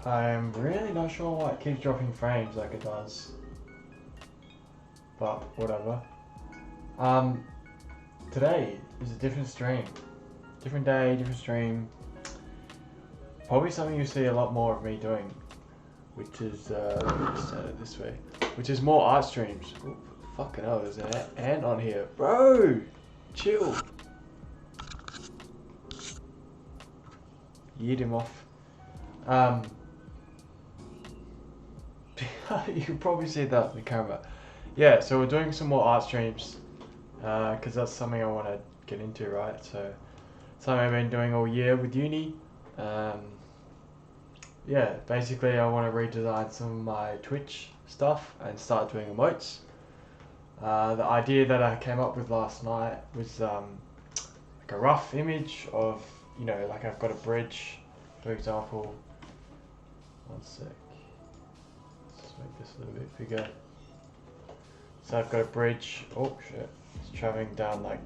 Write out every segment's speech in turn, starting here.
I'm really not sure why it keeps dropping frames like it does. But whatever. Today is a different stream. Different day, different stream. Probably something you see a lot more of me doing. Which is, let me just set it this way. Which is more art streams. Ooh, fucking hell, there's an ant on here. Bro! Chill. Yeet him off. You can probably see that on the camera. Yeah, so we're doing some more art streams. Because that's something I want to get into, right? So, something I've been doing all year with uni. Yeah, basically I want to redesign some of my Twitch stuff and start doing emotes. The idea that I came up with last night was like a rough image of, you know, like I've got a bridge, for example. One sec. Let's make this a little bit bigger. So I've got a bridge. Oh shit. It's traveling down like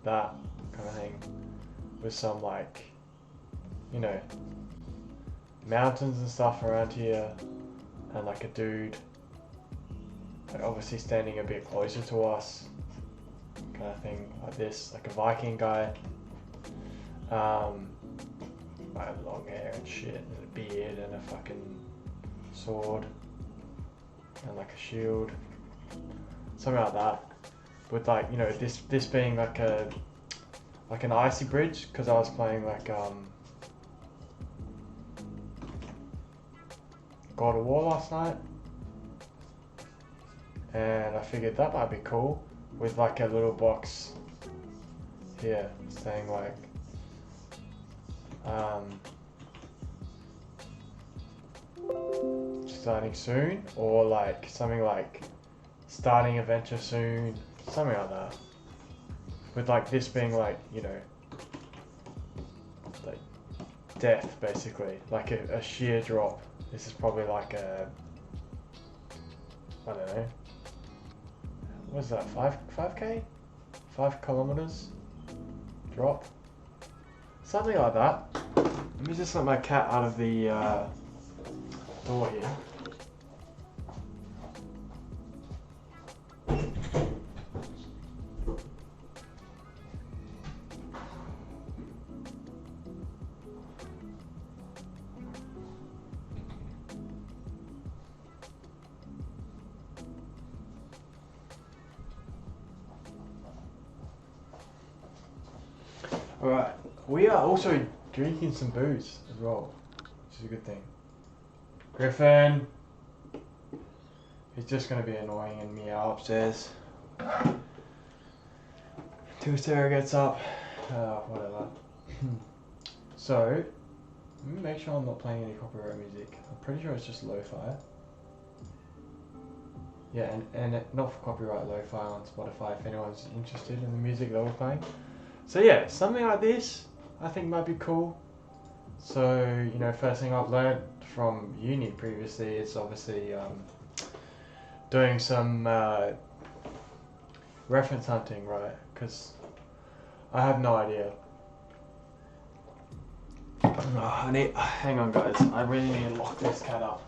that kind of thing with some, like, you know, mountains and stuff around here, and like a dude like obviously standing a bit closer to us kind of thing, like this, like a Viking guy, like long hair and shit and a beard and a fucking sword and like a shield, something like that, with like, you know, this being like an icy bridge, because I was playing like God of War last night, and I figured that might be cool with like a little box here saying like starting soon, or like something like starting adventure soon, something like that, with like this being like, you know, like death basically, like a sheer drop. This is probably like a, I don't know, what's that, 5k? 5 kilometers drop? Something like that. Let me just let my cat out of the door here. Alright, we are also drinking some booze as well, which is a good thing. Griffin! He's just going to be annoying and meow upstairs till Sarah gets up. Whatever. So, let me make sure I'm not playing any copyright music. I'm pretty sure it's just lo-fi. Yeah, and not for copyright, lo-fi on Spotify if anyone's interested in the music that we're playing. So yeah, something like this I think might be cool. So, you know, first thing I've learned from uni previously is obviously doing some reference hunting, right? Because I have no idea. Oh, hang on guys, I really need to lock this cat up.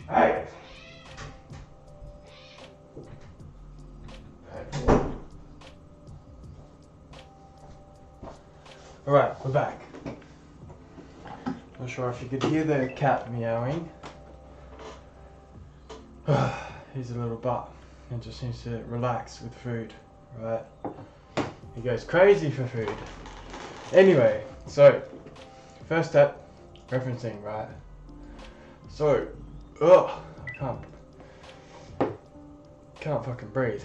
Hey! Alright, we're back. Not sure if you could hear the cat meowing. He's a little butt and just needs to relax with food, right? He goes crazy for food. Anyway, so first step, referencing, right? So, I can't fucking breathe.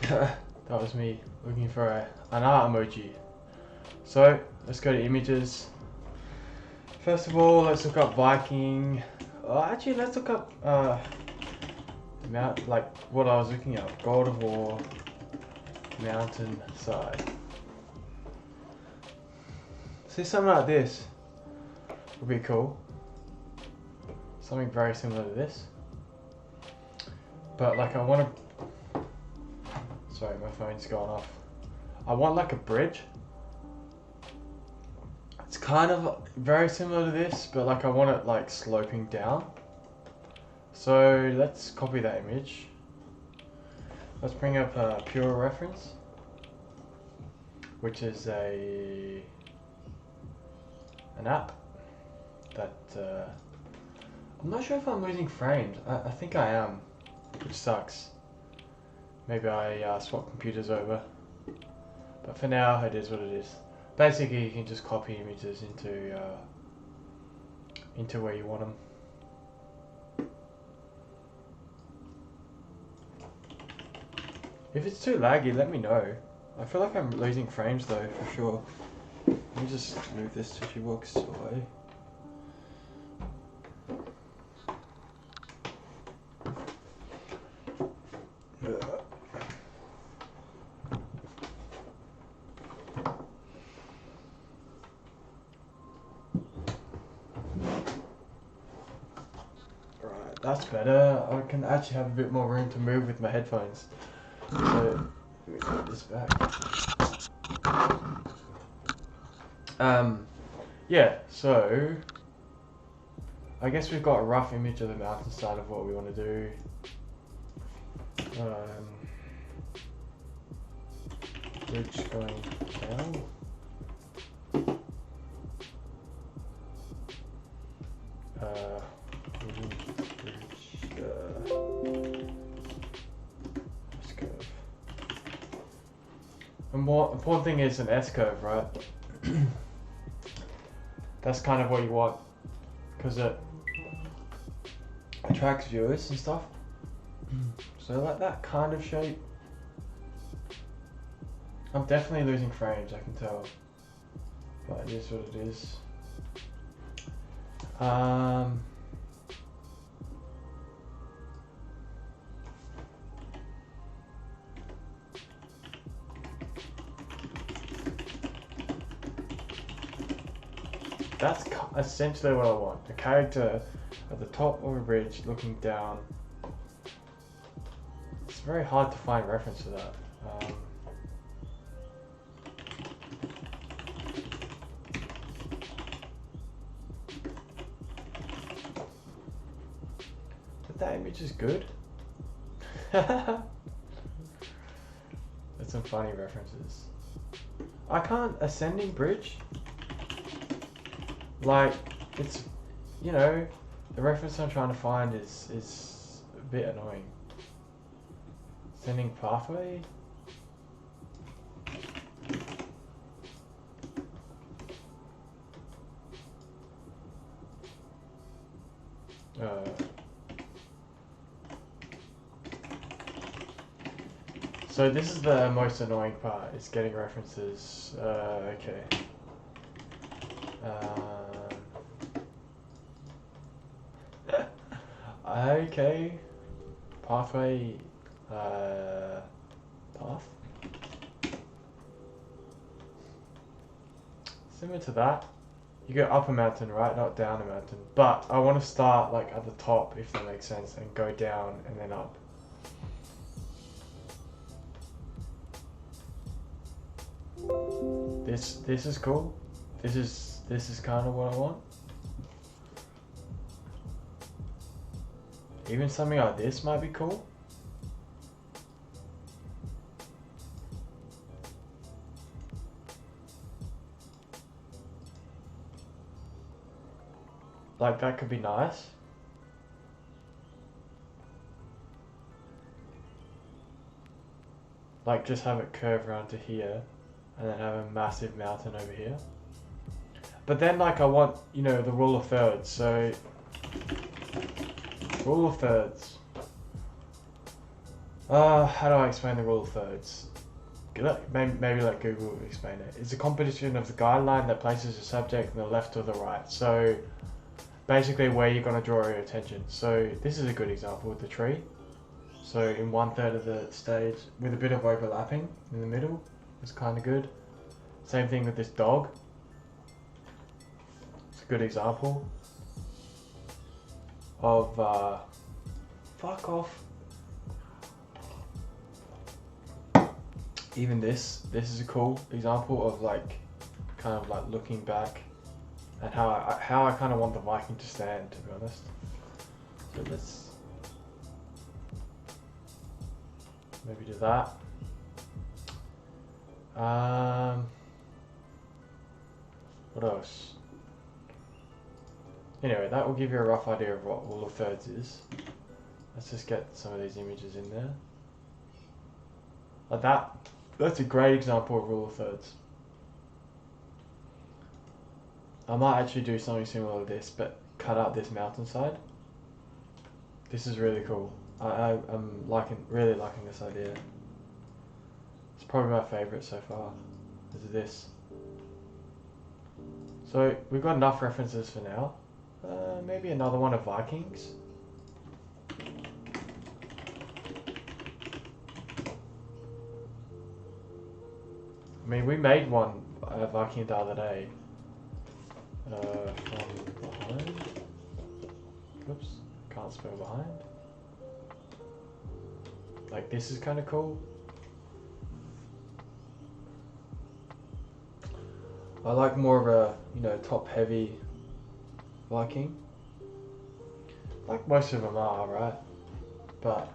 That was me looking for an art emoji. So let's go to images. First of all, let's look up Viking. Actually, let's look up like what I was looking at, God of War mountain side. See, something like this would be cool. Something very similar to this. But like I want to... Sorry, my phone's gone off. I want like a bridge. It's kind of very similar to this, but like I want it like sloping down. So let's copy that image. Let's bring up a pure reference, which is an app that I'm not sure if I'm losing frames. I think I am, which sucks. Maybe I swap computers over, but for now it is what it is. Basically, you can just copy images into where you want them. If it's too laggy, let me know. I feel like I'm losing frames though, for sure. Let me just move this tissue box away. Right, that's better. I can actually have a bit more room to move with my headphones. So, let me put this back. Yeah, so I guess we've got a rough image of the mountainside of what we want to do. Bridge going down. S-curve. The more important thing is an S-curve, right? That's kind of what you want, because it attracts viewers and stuff. So like that kind of shape. I'm definitely losing frames, I can tell, but it is what it is. That's essentially what I want. A character at the top of a bridge looking down. It's very hard to find reference to that. But that image is good. That's some funny references. I can't ascending bridge. Like, it's, you know, the reference I'm trying to find is a bit annoying. Ascending pathway? So this is the most annoying part, is getting references. Okay. Okay. Pathway. Path. Similar to that. You go up a mountain, right? Not down a mountain. But I want to start like at the top, if that makes sense, and go down and then up. This is cool. This is kind of what I want. Even something like this might be cool. Like that could be nice. Like just have it curve around to here and then have a massive mountain over here. But then like I want, you know, the rule of thirds. So rule of thirds. How do I explain the rule of thirds? Maybe let Google explain it. It's a composition of the guideline that places the subject on the left or the right. So basically where you're going to draw your attention. So this is a good example with the tree. So in 1/3 of the stage with a bit of overlapping in the middle is kind of good. Same thing with this dog. It's a good example of fuck off. Even this is a cool example of like kind of like looking back and how I kind of want the Viking to stand, to be honest. So let's maybe do that. What else? Anyway, that will give you a rough idea of what rule of thirds is. Let's just get some of these images in there. Like that. That's a great example of rule of thirds. I might actually do something similar to this, but cut out this mountainside. This is really cool. I'm really liking this idea. It's probably my favourite so far. Is this. So we've got enough references for now. Maybe another one of Vikings. I mean, we made one Viking the other day. From behind. Oops, can't spell behind. Like this is kind of cool. I like more of a, you know, top heavy Viking. Like most of them are, right? But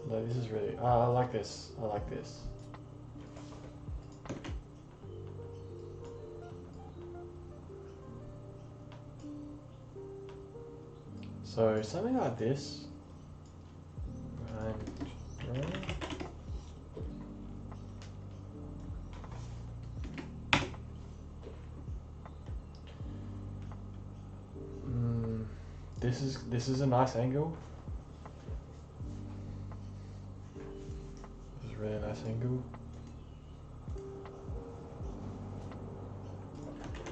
no, this is really, I like this. I like this. So something like this. This is a nice angle. This is a really nice angle.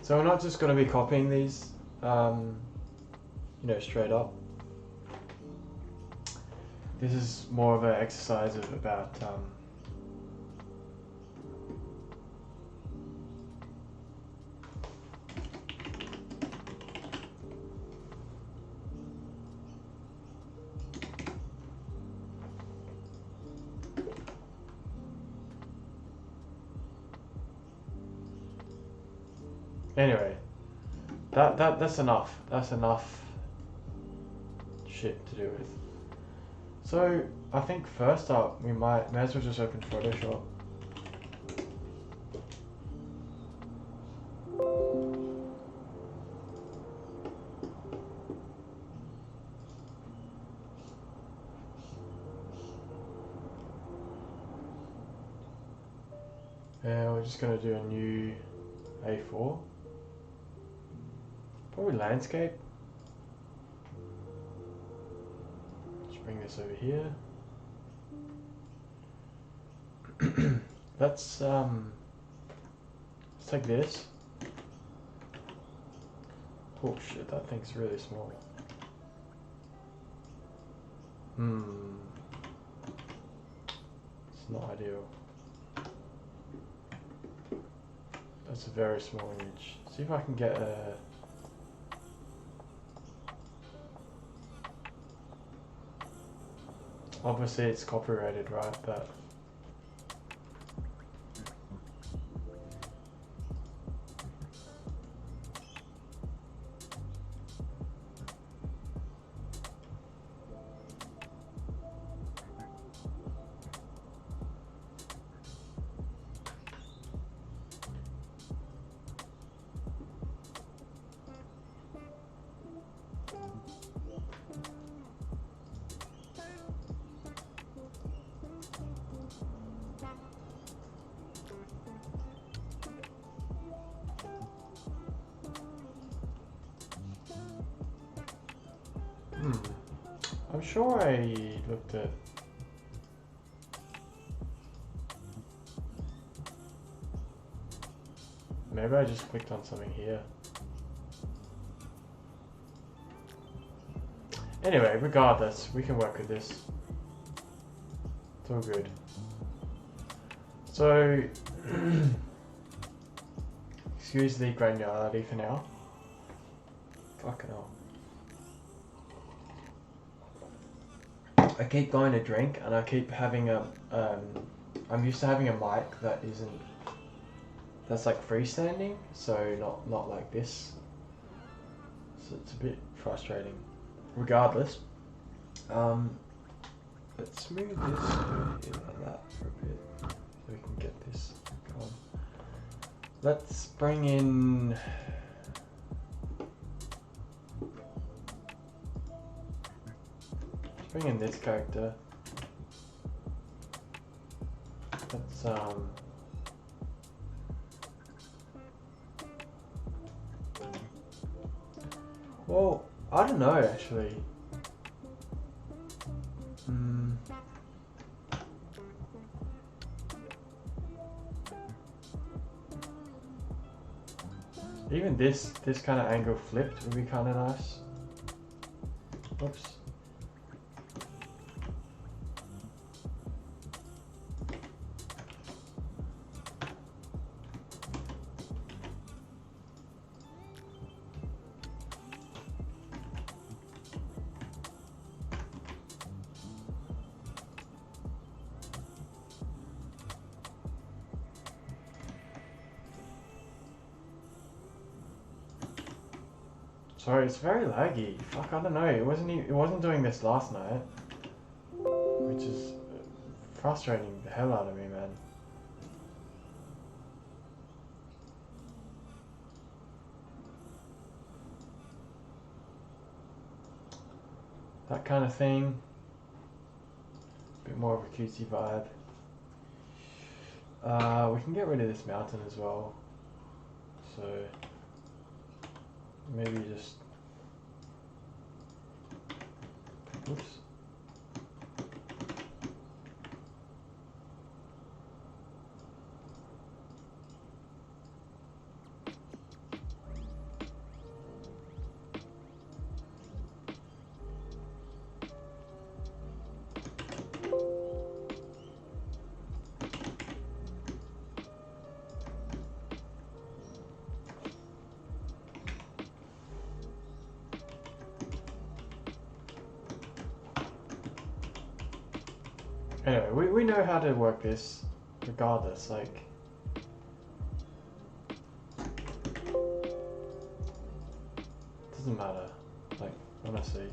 So we're not just going to be copying these, you know, straight up. This is more of an exercise of about anyway, that's enough. That's enough shit to do with. So I think first up we may as well just open Photoshop. And we're just going to do a new A4. Probably landscape. Just bring this over here. Let's take this. Oh shit, that thing's really small. It's not ideal. That's a very small image. See if I can get a... Obviously it's copyrighted, right? But I'm sure I looked at... Maybe I just clicked on something here. Anyway, regardless, we can work with this. It's all good. So, excuse the granularity for now. Fucking hell. I keep going to drink and I keep having a, I'm used to having a mic that isn't, that's like freestanding, so not like this. So it's a bit frustrating. Regardless, let's move this over here like that for a bit so we can get this going. Let's bring in, this character. Let's well, I don't know actually. Even this kind of angle flipped would be kind of nice. Oops. Sorry, it's very laggy. Fuck, I don't know. It wasn't doing this last night, which is frustrating the hell out of me, man. That kind of thing. Bit more of a cutesy vibe. We can get rid of this mountain as well. So maybe just, oops. Anyway, we know how to work this regardless, like. Doesn't matter, like, honestly.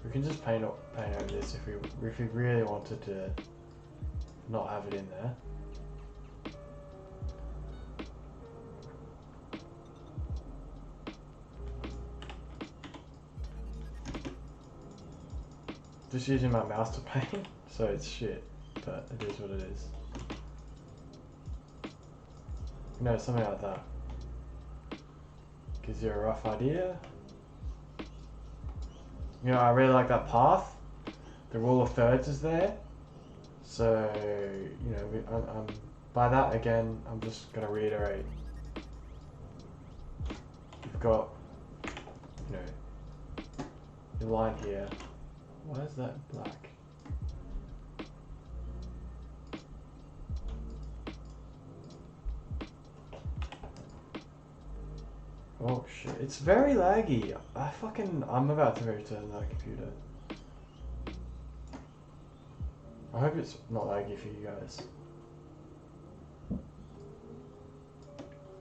We can just paint over this if we really wanted to not have it in there. Just using my mouse to paint, so it's shit, but it is what it is. You know, something like that. Gives you a rough idea. You know, I really like that path. The rule of thirds is there. So, you know, I'm by that again, I'm just gonna reiterate. You've got, you know, your line here. Why is that black? Oh shit, it's very laggy. I'm about to return that computer. I hope it's not laggy for you guys.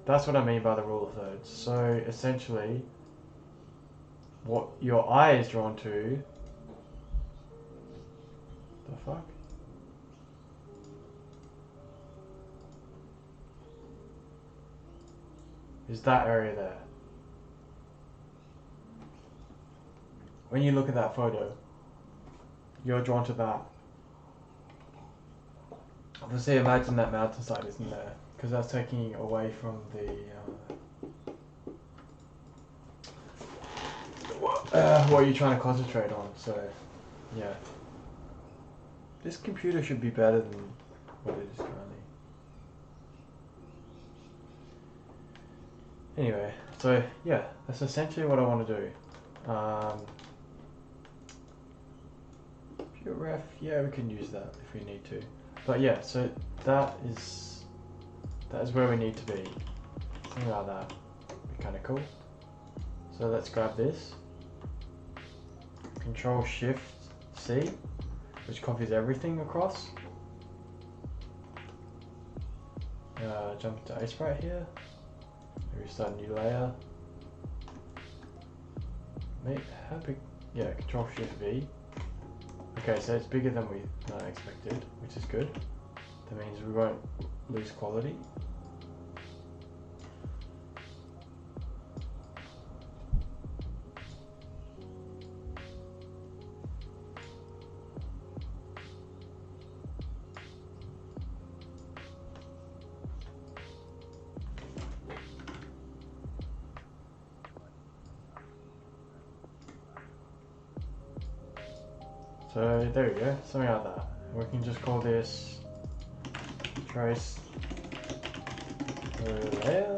That's what I mean by the rule of thirds. So essentially, what your eye is drawn to, the fuck? Is that area there. When you look at that photo, you're drawn to that. Obviously imagine that mountainside isn't there, because that's taking you away from the what you're trying to concentrate on, so yeah. This computer should be better than what it is currently. Anyway, so yeah, that's essentially what I want to do. Pure ref, yeah, we can use that if we need to. But yeah, so that is where we need to be. Something like that would be kind of cool. So let's grab this. Control Shift C, which copies everything across. Jump to 𝒔𝒕𝒂𝒓𝒄𝒄 here. Maybe start a new layer. How big? Yeah, Control Shift V. Okay, so it's bigger than we expected, which is good. That means we won't lose quality. So there we go, something like that. We can just call this trace layer.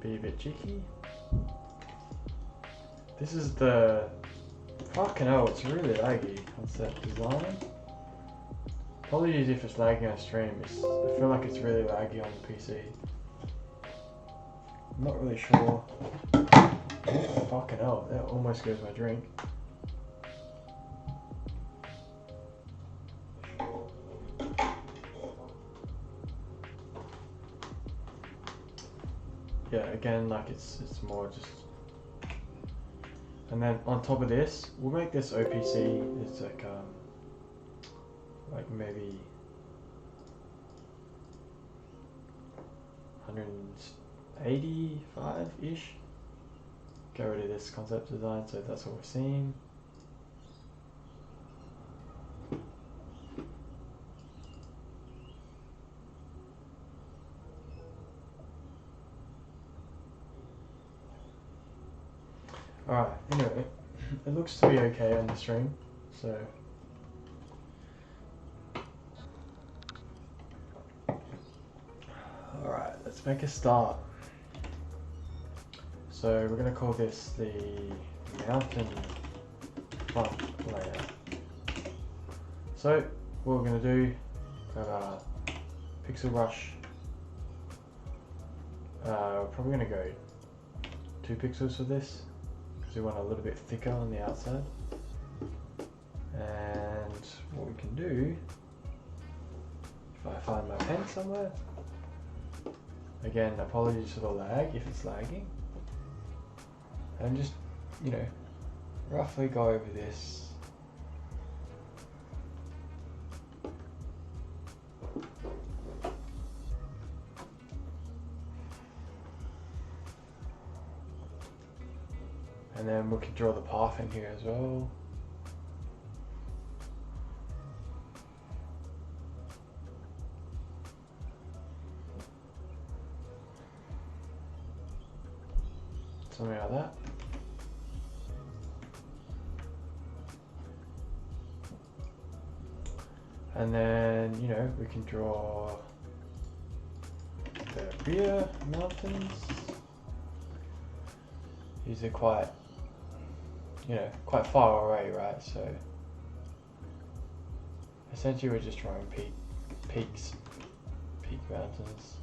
Be a bit cheeky. This is the fucking hell, it's really laggy concept design. Apologies if it's lagging on stream. I feel like it's really laggy on the PC. I'm not really sure. Fucking hell, that almost goes my drink. Yeah, again, like it's more just. And then on top of this, we'll make this OPC. It's like maybe 185-ish. Get rid of this concept design, so that's what we're seeing. Alright, anyway, it looks to be okay on the stream, so. Alright, let's make a start. So we're going to call this the mountain front layer. So what we're going to do, grab our pixel brush. We're probably going to go 2 pixels for this because we want a little bit thicker on the outside. And what we can do, if I find my pen somewhere, again apologies for the lag if it's lagging. And just, you know, roughly go over this. And then we can draw the path in here as well. Something like that. And then, you know, we can draw the rear mountains. These are quite, you know, quite far away, right? So essentially we're just drawing peak mountains.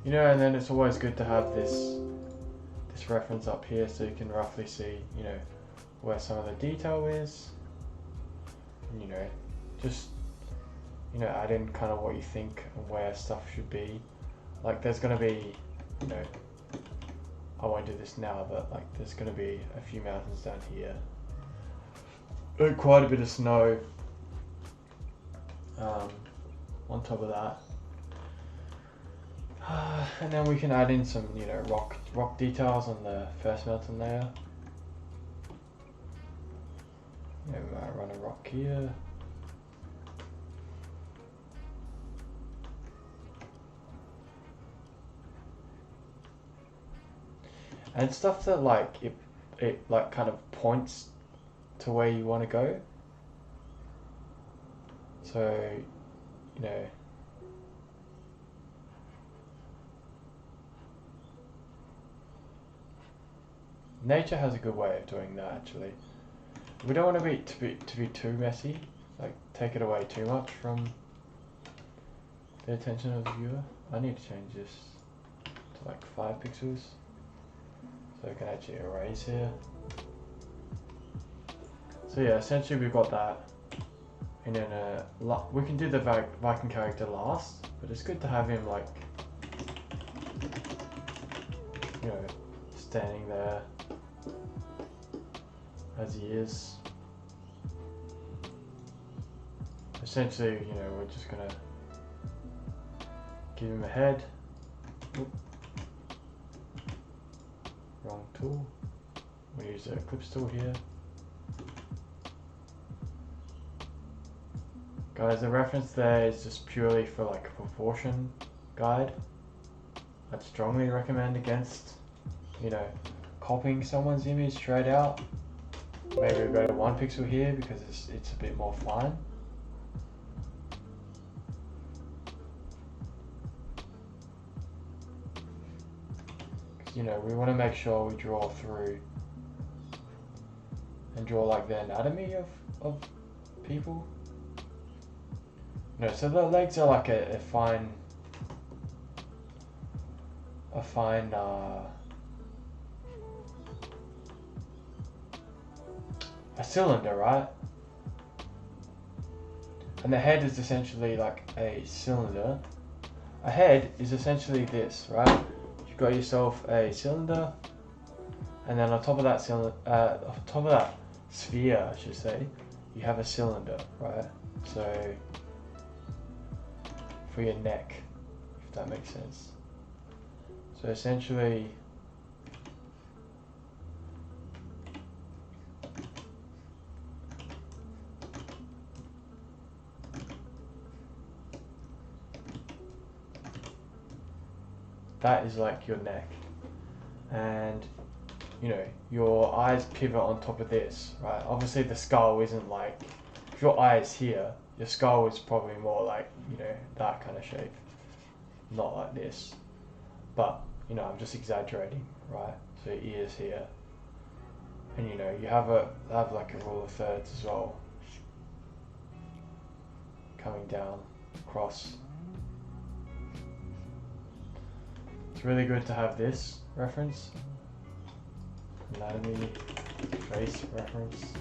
You know, and then it's always good to have this reference up here so you can roughly see, you know, where some of the detail is. And, you know, just, you know, add in kind of what you think of where stuff should be. Like there's going to be, you know, I won't do this now, but like there's going to be a few mountains down here. Quite a bit of snow on top of that. And then we can add in some, you know, rock details on the first mountain layer. Yeah, we might run a rock here. And stuff that like it like kind of points to where you want to go. So, you know, nature has a good way of doing that actually. We don't want to be too messy, like take it away too much from the attention of the viewer. I need to change this to like 5 pixels so I can actually erase here. So yeah, essentially we've got that, and then we can do the Viking character last, but it's good to have him like, you know, standing there as he is. Essentially, you know, we're just gonna give him a head. Oop. Wrong tool. We use the Eclipse tool here. Guys, the reference there is just purely for like a proportion guide. I'd strongly recommend against, you know, copying someone's image straight out. Maybe we go to 1 pixel here because it's a bit more fine. You know, we want to make sure we draw through and draw like the anatomy of people. No, so the legs are like a cylinder, right? And the head is essentially like a cylinder. A head is essentially this, right? You've got yourself a cylinder, and then on top of that cylinder, on top of that sphere, I should say, you have a cylinder, right? So for your neck, if that makes sense. So essentially, that is like your neck, and you know, your eyes pivot on top of this, right? Obviously the skull isn't like, if your eye is here, your skull is probably more like, you know, that kind of shape, not like this. But, you know, I'm just exaggerating, right? So your ears here, and you know, you have like a rule of thirds as well, coming down across. It's really good to have this reference, anatomy, face reference.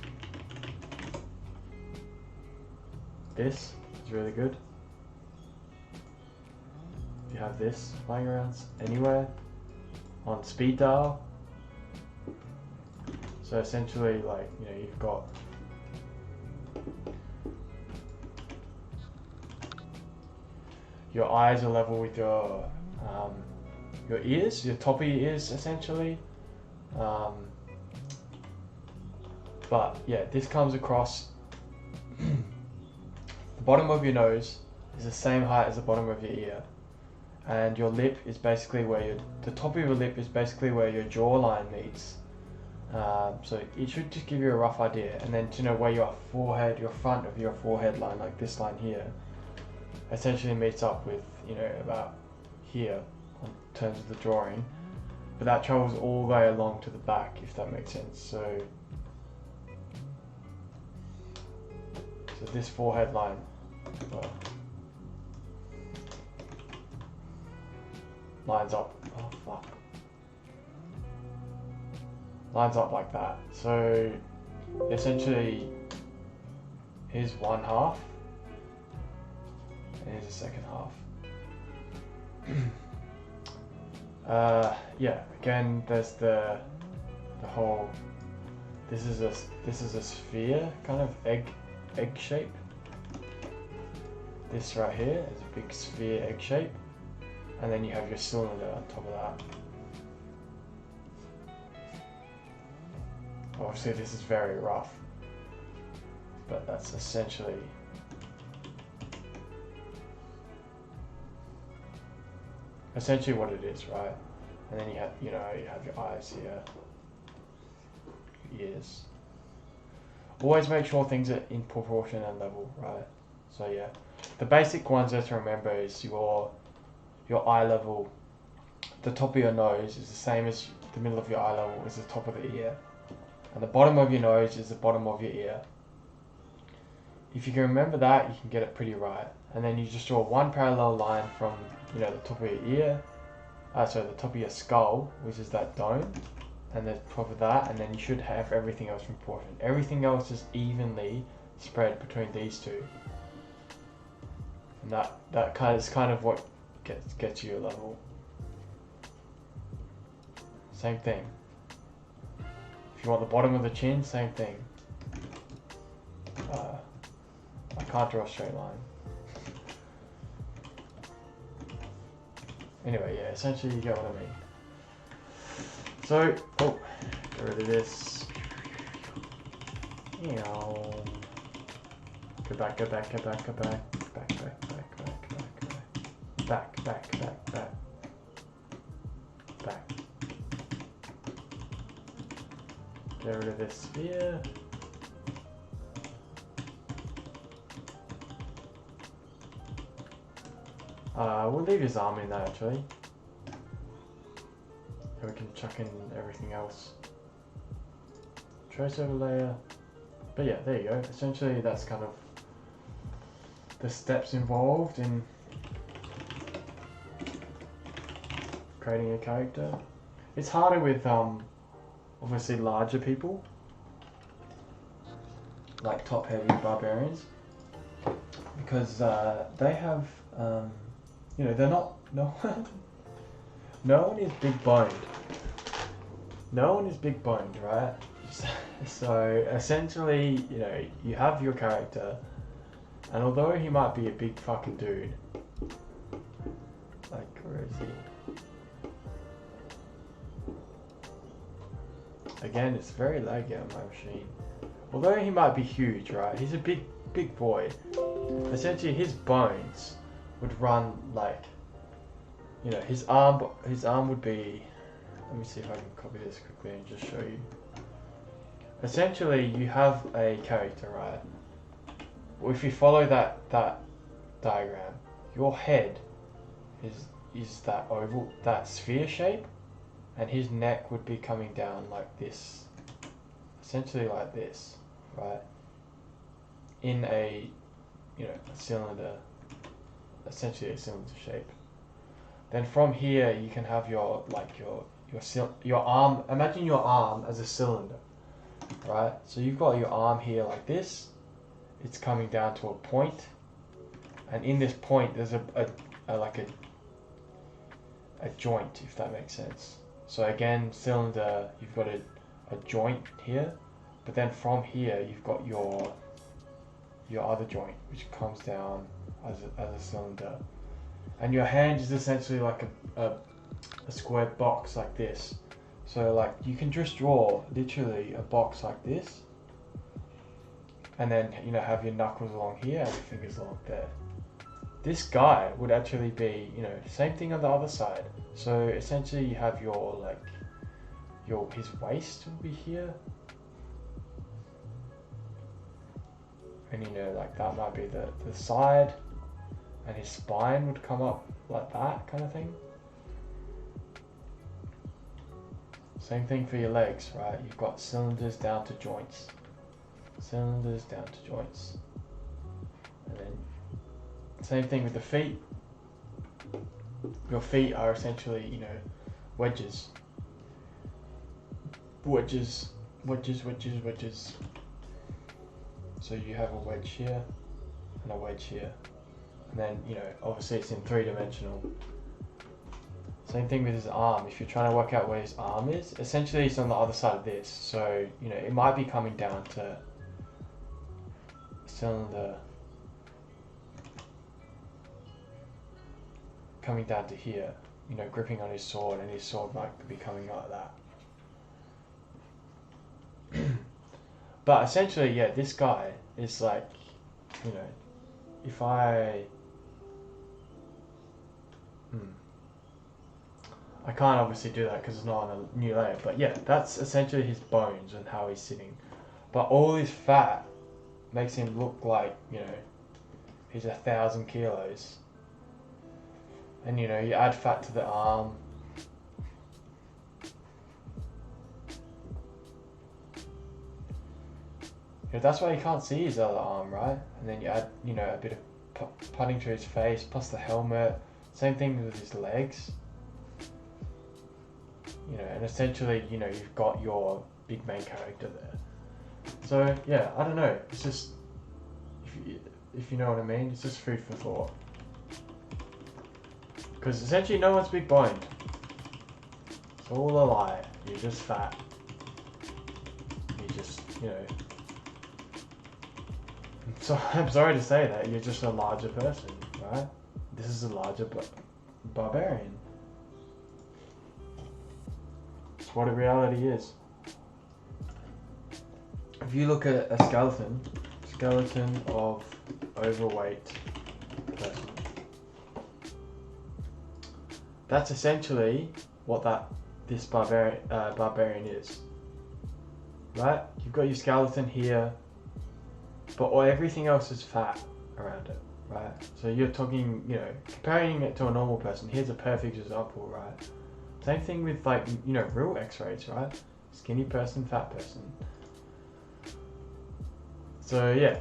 This is really good. If you have this lying around anywhere on speed dial. So essentially, like, you know, you've got your eyes are level with your ears, your top of your ears essentially. But yeah, this comes across. The bottom of your nose is the same height as the bottom of your ear, and your lip is basically where the top of your lip is basically where your jawline meets. So it should just give you a rough idea, and then to know where your forehead, your front of your forehead line, like this line here, essentially meets up with, you know, about here in terms of the drawing, but that travels all the way along to the back, if that makes sense. So this forehead line, well, lines up. Oh fuck. Lines up like that. So essentially, here's one half, and here's the second half. Yeah. Again, there's the whole. This is a sphere, kind of egg shape. This right here is a big sphere egg shape, and then you have your cylinder on top of that. Obviously this is very rough, but that's essentially what it is, right? And then you have, you know, you have your eyes here, ears. always make sure things are in proportion and level, right? So yeah, the basic ones to remember is your eye level. The top of your nose is the same as the middle of your eye level is the top of the ear, and the bottom of your nose is the bottom of your ear. If you can remember that, you can get it pretty right. And then you just draw one parallel line from, you know, the top of your ear, the top of your skull, which is that dome, and the top of that, and then you should have everything else in proportion. Everything else is evenly spread between these two, and that kind of what gets you a level. Same thing. If you want the bottom of the chin, same thing. I can't draw a straight line. Anyway, yeah, essentially you get what I mean. So, oh, get rid of this. You know, go back, go back, go back, go back, back, back, back, back, back, back, back, back, back, back. Get rid of this sphere. We'll leave his arm in there actually. And we can chuck in everything else. Trace overlayer. But yeah, there you go. Essentially that's kind of the steps involved in creating a character. It's harder with obviously larger people, like top heavy barbarians, because they have you know, they're not no one is big boned. No one is big boned, right? So essentially, you know, you have your character, and although he might be a big fucking dude, like, where is he? Again, it's very laggy on my machine. Although he might be huge, right? He's a big boy. Essentially, his bones would run like, you know, his arm would be. Let me see if I can copy this quickly and just show you. Essentially, you have a character, right? Well, if you follow that diagram, your head is that oval, that sphere shape, and his neck would be coming down like this, essentially like this, right? In a, you know, a cylinder, essentially a cylinder shape. Then from here you can have your arm. Imagine your arm as a cylinder, right? So you've got your arm here like this. It's coming down to a point, and in this point there's a joint, if that makes sense. So again, cylinder, you've got a joint here, but then from here you've got your other joint, which comes down as a cylinder, and your hand is essentially like a square box like this. So like you can just draw literally a box like this, and then, you know, have your knuckles along here and your fingers along there. This guy would actually be, you know, same thing on the other side. So essentially you have his waist would be here, and, you know, like that might be the side, and his spine would come up like that kind of thing. Same thing for your legs, right? You've got cylinders down to joints. Cylinders down to joints. And then same thing with the feet. Your feet are essentially, you know, wedges. Wedges, wedges, wedges, wedges. So you have a wedge here and a wedge here. And then, you know, obviously it's in three-dimensional. Same thing with his arm. If you're trying to work out where his arm is, essentially it's on the other side of this. So, you know, it might be coming down to cylinder, coming down to here, you know, gripping on his sword, and his sword might be coming like that. But essentially, yeah, this guy is like, you know, if I can't obviously do that because it's not on a new layer, but yeah, that's essentially his bones and how he's sitting. but all his fat makes him look like, you know, he's 1,000 kilos. And you know, you add fat to the arm. Yeah, that's why you can't see his other arm, right? And then you add, you know, a bit of padding to his face, plus the helmet. Same thing with his legs. You know, and essentially, you know, you've got your big main character there. So yeah, I don't know. It's just, if you know what I mean, it's just food for thought. Because essentially, no one's big boned. It's all a lie. You're just fat. You just, you know. So I'm sorry to say that, you're just a larger person, right? This is a larger barbarian. It's what a reality is. If you look at a skeleton of overweight person, that's essentially what this barbarian is, right? You've got your skeleton here, but everything else is fat around it, right? So you're talking, you know, comparing it to a normal person. Here's a perfect example, right? Same thing with, like, you know, real x-rays, right? Skinny person, fat person. So yeah,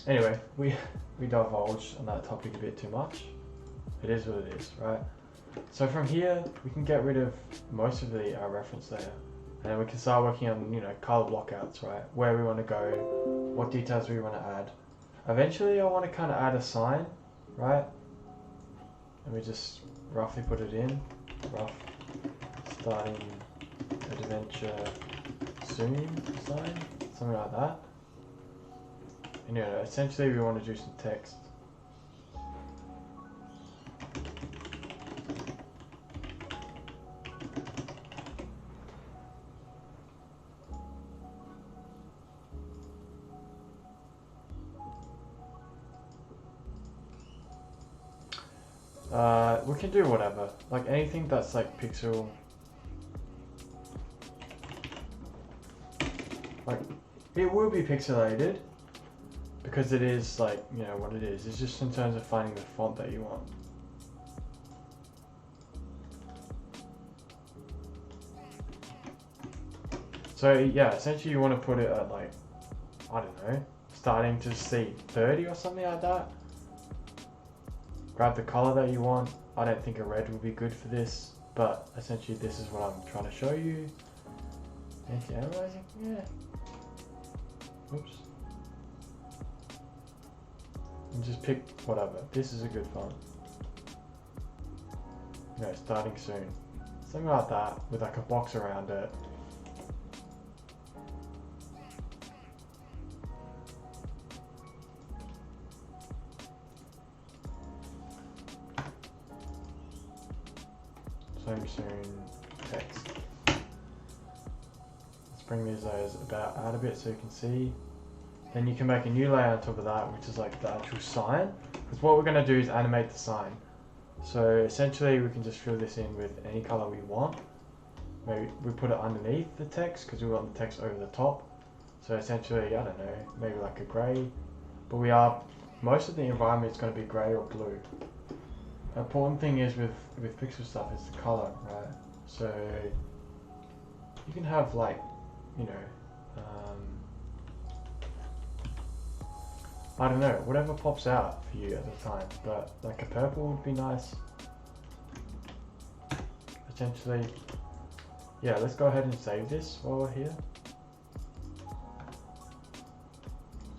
anyway, we divulged on that topic a bit too much. It is what it is, right? So from here, we can get rid of most of our reference layer. And then we can start working on, you know, color blockouts, right? Where we want to go, what details we want to add. Eventually, I want to kind of add a sign, right? And we just roughly put it in. Rough starting adventure soon sign, something like that. And you know, essentially we want to do some text. We can do whatever, like anything that's like pixel, like it will be pixelated because it is, like, you know what it is. It's just in terms of finding the font that you want. So yeah, essentially you want to put it at, like, I don't know, starting to see 30 or something like that. Grab the color that you want. I don't think a red would be good for this, but essentially this is what I'm trying to show you. Anti-analyzing, yeah. Oops. And just pick whatever. This is a good font. You know, starting soon. Something like that with like a box around it. Soon text. Let's bring these layers about out a bit so you can see. Then you can make a new layer on top of that, which is like the actual sign. Because what we're going to do is animate the sign. So essentially we can just fill this in with any color we want. Maybe we put it underneath the text because we want the text over the top. So essentially, I don't know, maybe like a grey. But most of the environment is going to be grey or blue. The important thing is with pixel stuff is the color, right? So you can have, like, you know, I don't know, whatever pops out for you at the time, but like a purple would be nice. Essentially, yeah, let's go ahead and save this while we're here.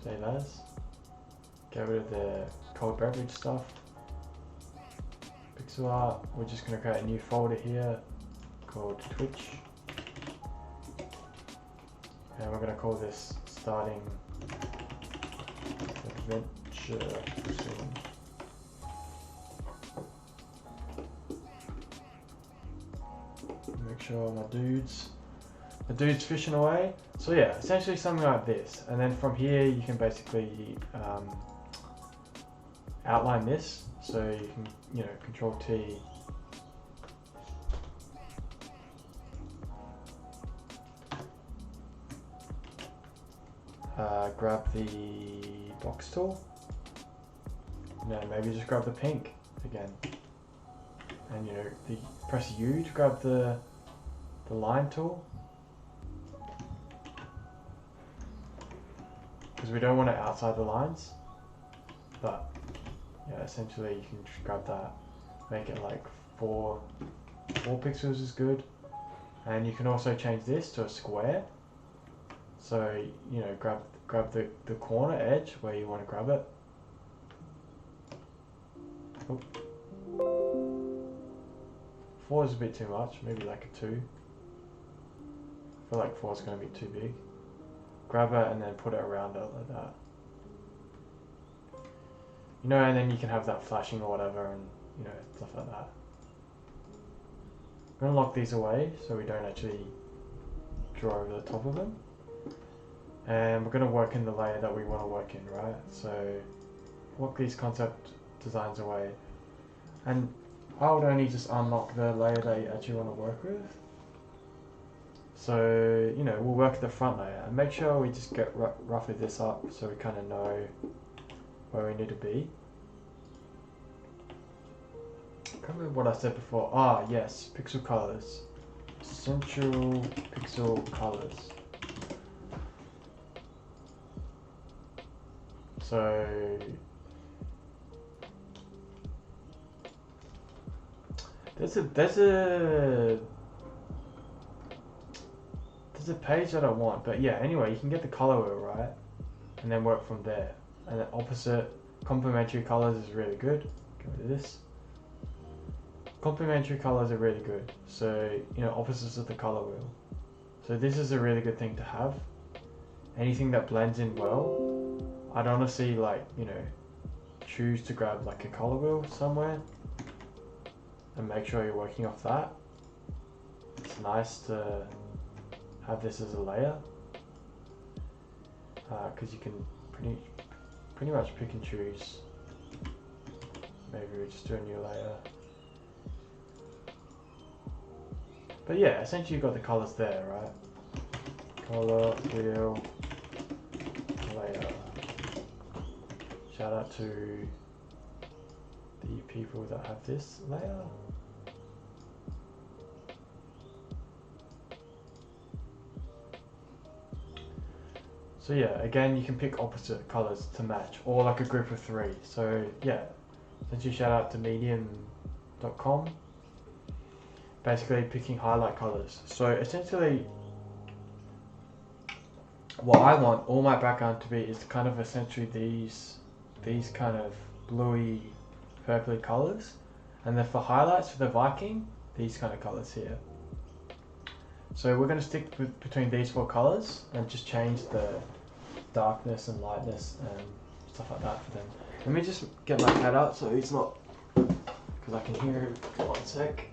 Save as. Get rid of the cold beverage stuff. Pixel art, we're just going to create a new folder here called Twitch. And we're going to call this starting adventure soon. Make sure my dude's fishing away. So yeah, essentially something like this. And then from here you can basically outline this. So you can, you know, Control T. grab the box tool. No, maybe just grab the pink again. And press U to grab the line tool. Because we don't want it outside the lines. But yeah, essentially you can just grab that. Make it like 4 pixels is good. And you can also change this to a square. So, grab the corner edge where you want to grab it. Oh. 4 is a bit too much, maybe like a 2. I feel like 4 is going to be too big. Grab it and then put it around it like that. And then you can have that flashing or whatever and, stuff like that. I'm going to lock these away so we don't actually draw over the top of them. And we're going to work in the layer that we want to work in, right? So lock these concept designs away. And I would only just unlock the layer that you actually want to work with. So, we'll work at the front layer and make sure we just get roughly this up so we kind of know where we need to be. I can't remember what I said before. Ah, yes, pixel colors. Essential pixel colors. So there's a page that I want, but yeah, anyway, you can get the color wheel, right? And then work from there. And then opposite, complementary colors is really good. Go to this. Complementary colors are really good. So, opposites of the color wheel. So this is a really good thing to have. Anything that blends in well. I'd honestly choose to grab like a color wheel somewhere and make sure you're working off that. It's nice to have this as a layer because you can pretty much pick and choose. Maybe we just do a new layer. But yeah, essentially you've got the colors there, right? Color wheel layer. Shout out to the people that have this layer. So yeah, again, you can pick opposite colors to match, or like a group of 3. So yeah, essentially shout out to medium.com. Basically picking highlight colors. So essentially, what I want all my background to be is kind of essentially these kind of bluey, purpley colors. And then for highlights for the Viking, these kind of colors here. So we're going to stick between these 4 colors and just change the darkness and lightness and stuff like that for them. Let me just get my cat out so he's not, because I can hear him. 1 sec.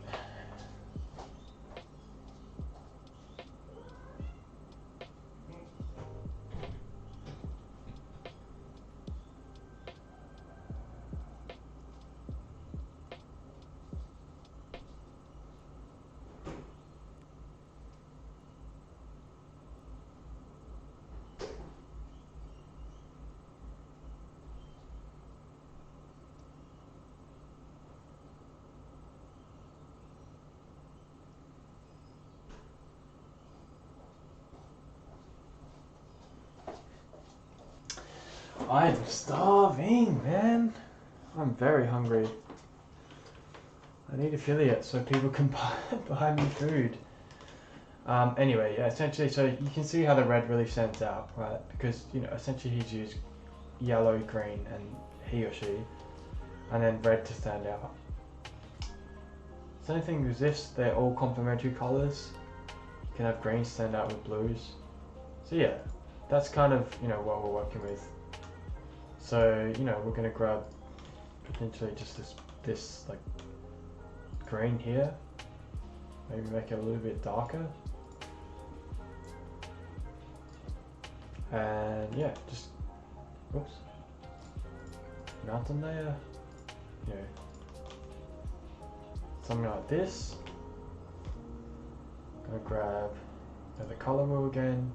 I'm starving, man. I'm very hungry. I need affiliates so people can buy me food. Anyway, yeah, essentially, so you can see how the red really stands out, right? Because, essentially he's used yellow, green, and he or she, and then red to stand out. Same thing with this, they're all complementary colors. You can have green stand out with blues. So yeah, that's kind of, what we're working with. So, we're going to grab potentially just this like green here. Maybe make it a little bit darker. And yeah, just, oops, mountain layer, something like this. Gonna grab the color wheel again.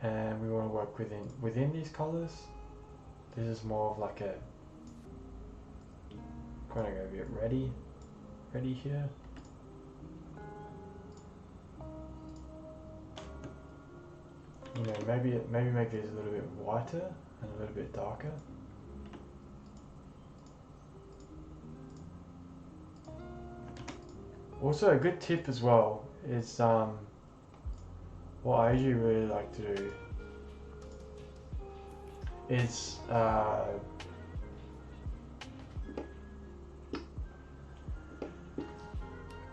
and we want to work within these colors. This is more of like a kind of go a bit ready here. You know, maybe make these a little bit whiter and a little bit darker. Also, a good tip as well is what I usually really like to do is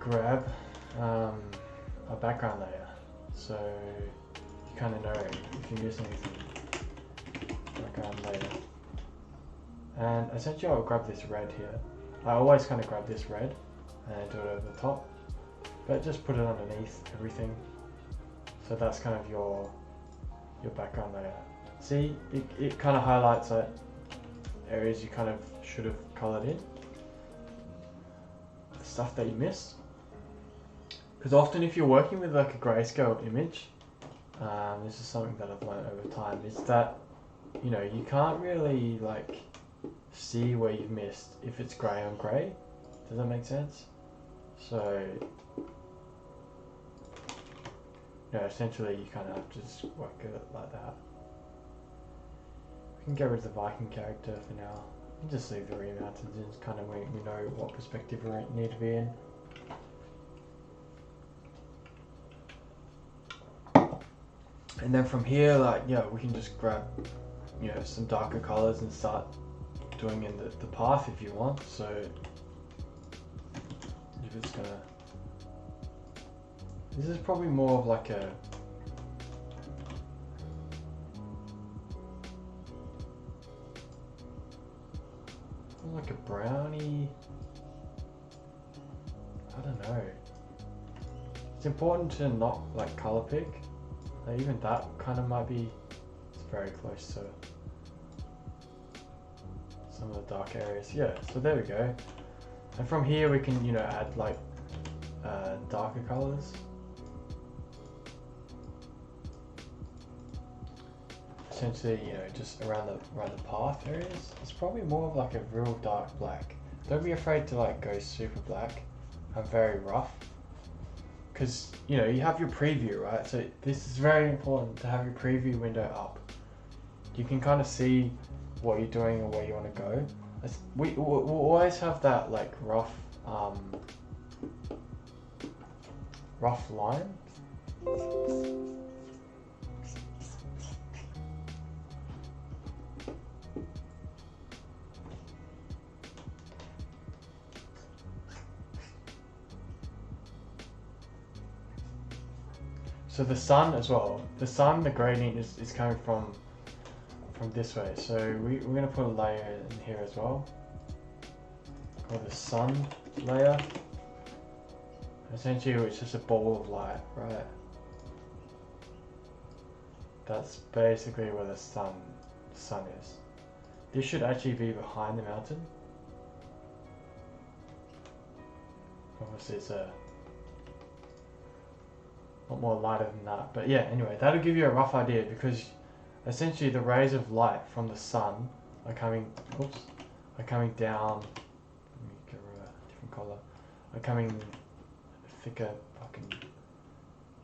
grab a background layer, so you kind of know if you miss anything. Background layer, and essentially I'll grab this red here. I always kind of grab this red and do it over the top, but just put it underneath everything. So that's kind of your background layer. See, it kind of highlights that areas you kind of should have colored in, the stuff that you missed. Because often if you're working with like a grayscale image, this is something that I've learned over time, is that, you know, you can't really like see where you've missed if it's grey on grey. Does that make sense? So, you know, essentially you kind of have to just work it like that. We can get rid of the Viking character for now. We can just leave the rear mountains in, kind of we know what perspective we need to be in. And then from here, like, yeah, we can just grab, you know, some darker colors and start doing in the path if you want. So if it's gonna, this is probably more of like a brownie, I don't know. It's important to not like color pick. Like even that kind of might be, it's very close to some of the dark areas. Yeah, so there we go. And from here we can, you know, add like darker colors. Essentially, you know, just around the path areas. It's probably more of like a real dark black. Don't be afraid to like go super black and very rough, because, you know, you have your preview, right? So this is very important to have your preview window up. You can kind of see what you're doing and where you want to go. We'll always have that like rough line. So the sun as well. The sun, the gradient is coming from this way. So we're going to put a layer in here as well, called the sun layer. Essentially, it's just a ball of light, right? That's basically where the sun is. This should actually be behind the mountain. Obviously, it's a lot more lighter than that, but yeah, anyway, that'll give you a rough idea, because essentially the rays of light from the sun are coming down, let me get a different color, are coming thicker, fucking, give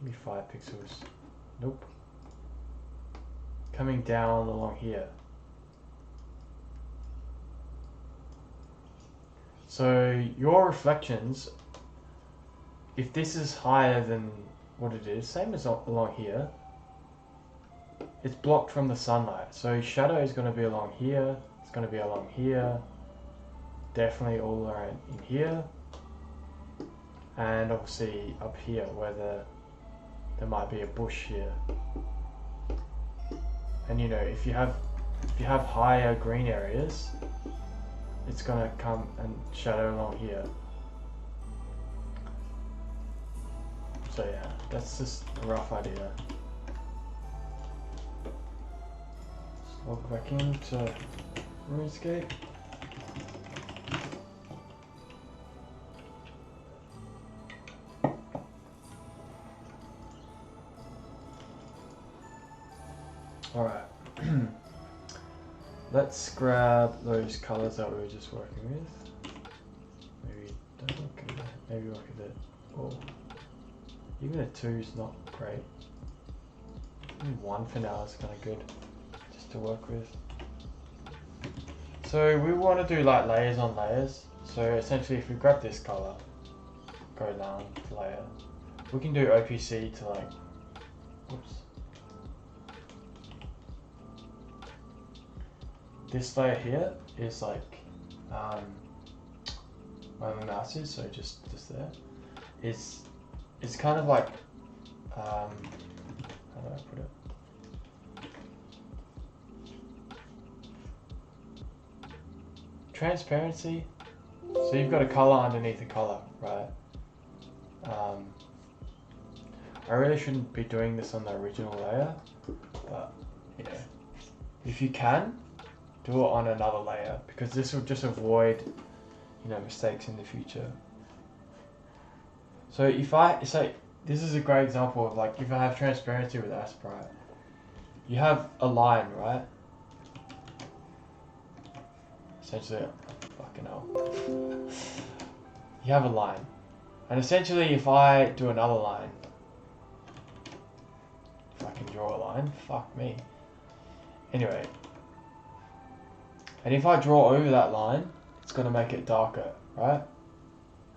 me 5 pixels, nope, coming down along here. So your reflections, if this is higher than what it is, same as along here, it's blocked from the sunlight. So shadow is going to be along here, it's going to be along here, definitely all around in here, and obviously up here where there might be a bush here. And you know, if you have higher green areas, it's going to come and shadow along here. So yeah, that's just a rough idea. Let's log back into RuneScape. let's grab those colors that we were just working with. Maybe don't look at that. Maybe look at it. Oh, even a 2 is not great. Even 1 for now is kind of good, just to work with. So we want to do like layers on layers. So essentially, if we grab this color, go down to layer, we can do OPC to like, oops. This layer here is like, where my mouse is, so just there. It's kind of like, how do I put it? Transparency. So you've got a color underneath a color, right? I really shouldn't be doing this on the original layer, but you know, if you can, do it on another layer, because this will just avoid, you know, mistakes in the future. So if I say, this is a great example of like, if I have transparency with 𝒔𝒕𝒂𝒓𝒄, you have a line, right? Essentially, fucking hell. You have a line. And essentially, if I do another line, if I can draw a line, fuck me. Anyway. And if I draw over that line, it's going to make it darker, right?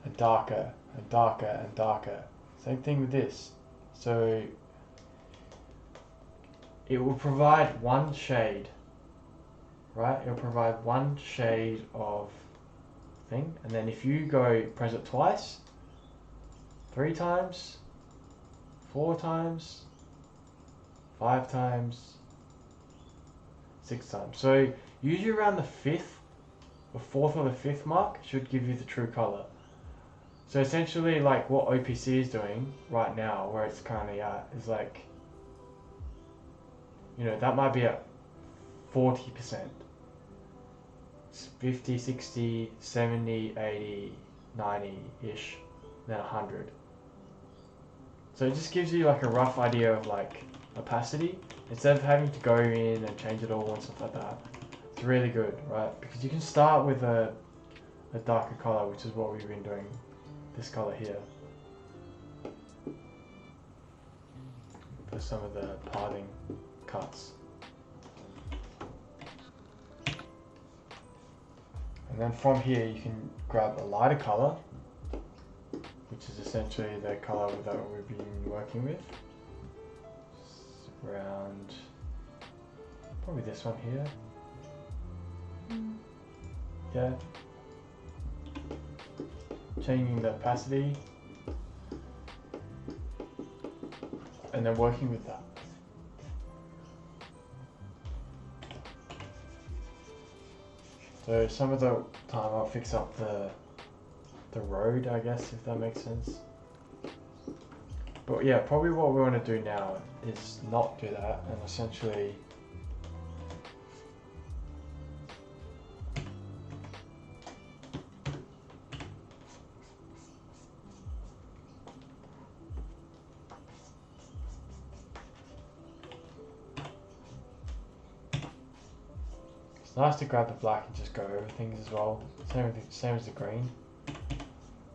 And darker, and darker, and darker. Same thing with this. So it will provide one shade, right? It will provide one shade of thing. And then if you go press it twice, 3 times, 4 times, 5 times, 6 times. So usually around the 5th, the 4th or the 5th mark should give you the true color. So essentially, like what OPC is doing right now, where it's currently at, is like, you know, that might be at 40%. It's 50, 60, 70, 80, 90-ish, then 100. So it just gives you like a rough idea of like opacity, instead of having to go in and change it all and stuff like that. It's really good, right? Because you can start with a darker color, which is what we've been doing. This color here. For some of the parting cuts. And then from here you can grab a lighter color, which is essentially the color that we've been working with. Just around, probably this one here. Yeah. Changing the opacity and then working with that. So some of the time I'll fix up the road, I guess, if that makes sense. But yeah, probably what we want to do now is not do that and essentially it's nice to grab the black and just go over things as well. Same as the green.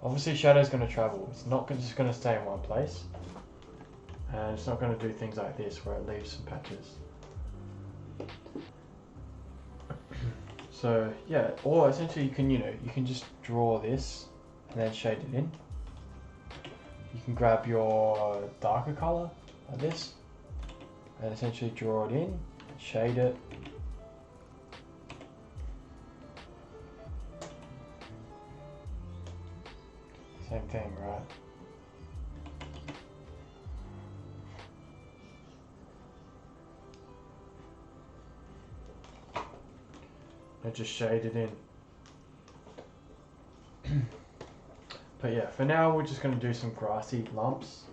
Obviously shadow's going to travel. It's not just going to stay in one place. And it's not going to do things like this where it leaves some patches. So yeah, or essentially you can, you know, you can just draw this and then shade it in. You can grab your darker color like this and essentially draw it in, shade it. Same thing, right? And just shade it in. But yeah, for now we're just going to do some grassy lumps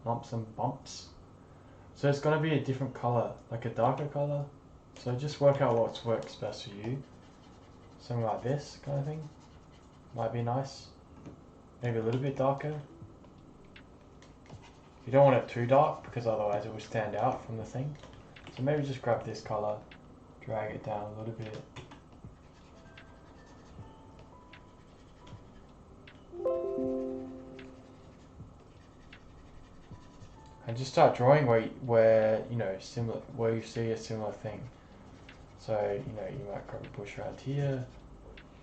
and bumps. So it's going to be a different color, like a darker color. So just work out what works best for you. Something like this kind of thing might be nice. Maybe a little bit darker. You don't want it too dark because otherwise it will stand out from the thing. So maybe just grab this color, drag it down a little bit. And just start drawing where you know similar, where you see a similar thing. So you know you might grab a bush around here.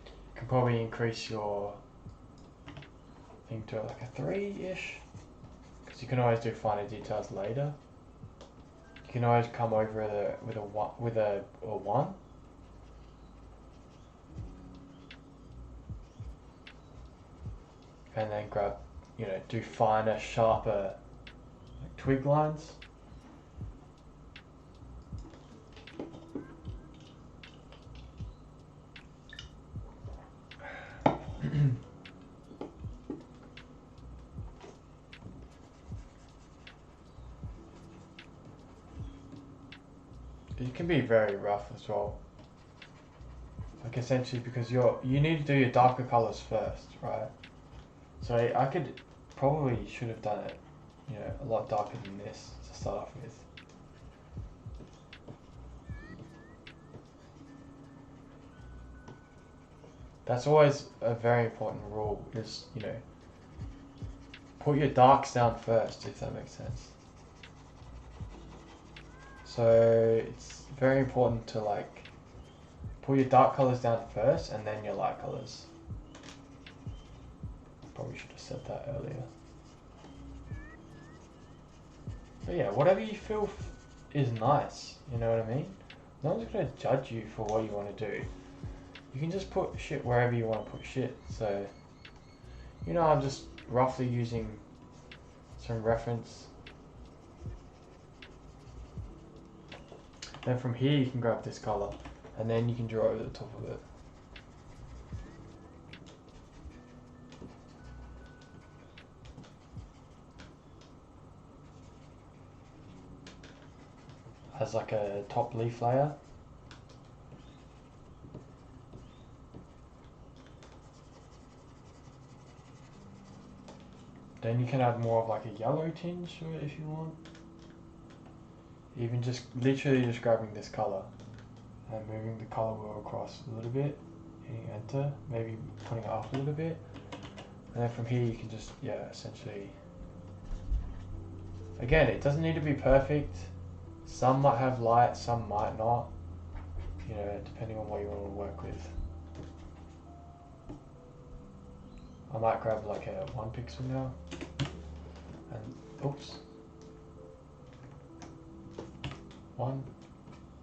You can probably increase your thing to like a 3-ish, because you can always do finer details later. You can always come over with a 1. And then grab, you know, do finer, sharper like twig lines. It can be very rough as well. Like essentially because you need to do your darker colors first, right? So I should have done it, you know, a lot darker than this to start off with. That's always a very important rule, is, you know, put your darks down first, if that makes sense. So it's very important to like put your dark colors down first and then your light colors. Probably should have said that earlier. But yeah, whatever you feel is nice, you know what I mean? No one's going to judge you for what you want to do. You can just put shit wherever you want to put shit. So, you know, I'm just roughly using some reference. Then from here you can grab this color and then you can draw over the top of it. As like a top leaf layer. Then you can add more of like a yellow tinge to it if you want. Even just literally just grabbing this color and moving the color wheel across a little bit, hitting enter, maybe putting it up a little bit, and then from here you can just, yeah, essentially, again, it doesn't need to be perfect. Some might have light, some might not, you know, depending on what you want to work with. I might grab like a 1 pixel now, and oops, 1,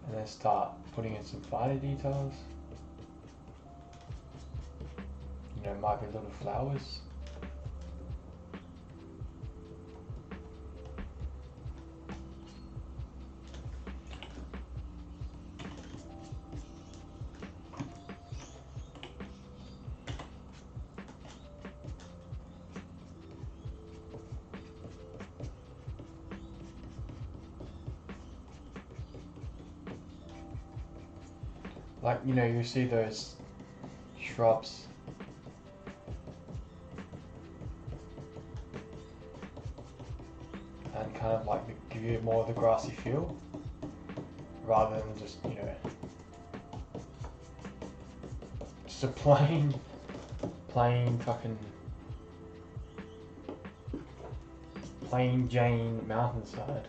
and then start putting in some finer details. You know, might be little flowers. Like, you know, you see those shrubs. And kind of like give you more of the grassy feel, rather than just, you know, just a plain fucking plain Jane mountainside.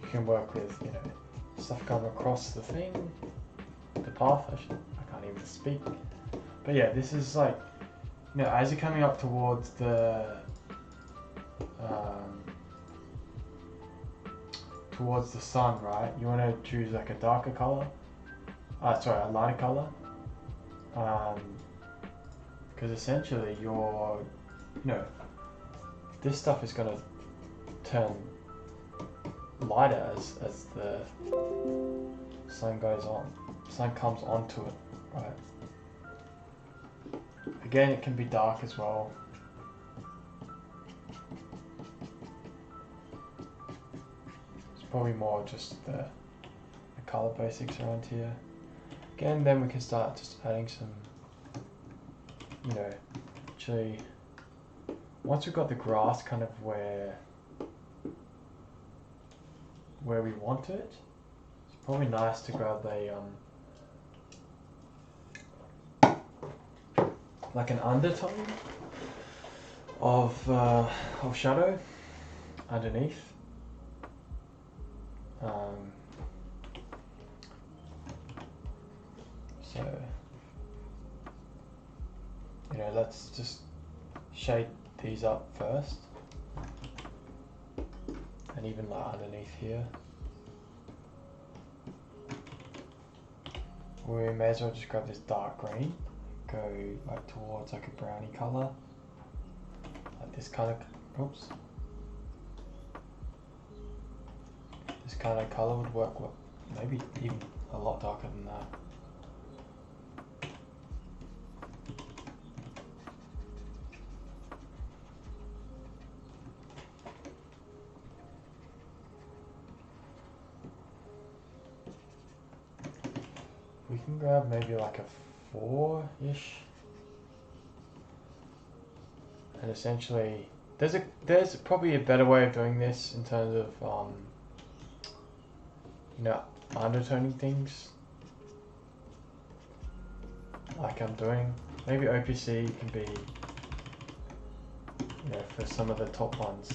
You can work with, you know, stuff going across the thing, the path. I can't even speak. But yeah, this is like, you know, as you're coming up towards the sun, right? You want to choose like a darker color. A lighter color. Because essentially you know, this stuff is gonna turn lighter as the sun comes onto it, right? Again, it can be dark as well. It's probably more just the color basics around here. Again, then we can start just adding some, you know, actually, once we've got the grass kind of where we want it, it's probably nice to grab a like an undertone of shadow underneath. So, you know, let's just shade these up first, and even like underneath here. We may as well just grab this dark green, go like towards like a browny color, like this kind of, oops. This kind of color would work well, maybe even a lot darker than that. We can grab maybe like a 4-ish, and essentially there's probably a better way of doing this in terms of you know, undertoning things like I'm doing. Maybe OPC can be, you know, for some of the top ones,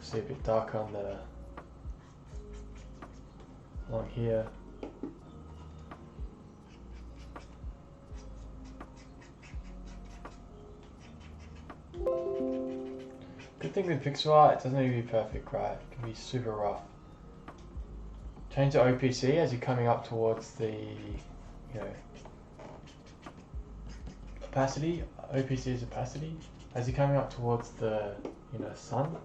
see a bit darker on the along here. Good thing with pixel art, it doesn't need to be perfect, right? It can be super rough. Change to OPC as you're coming up towards the, you know, opacity. OPC is opacity. As you're coming up towards the, you know, sun.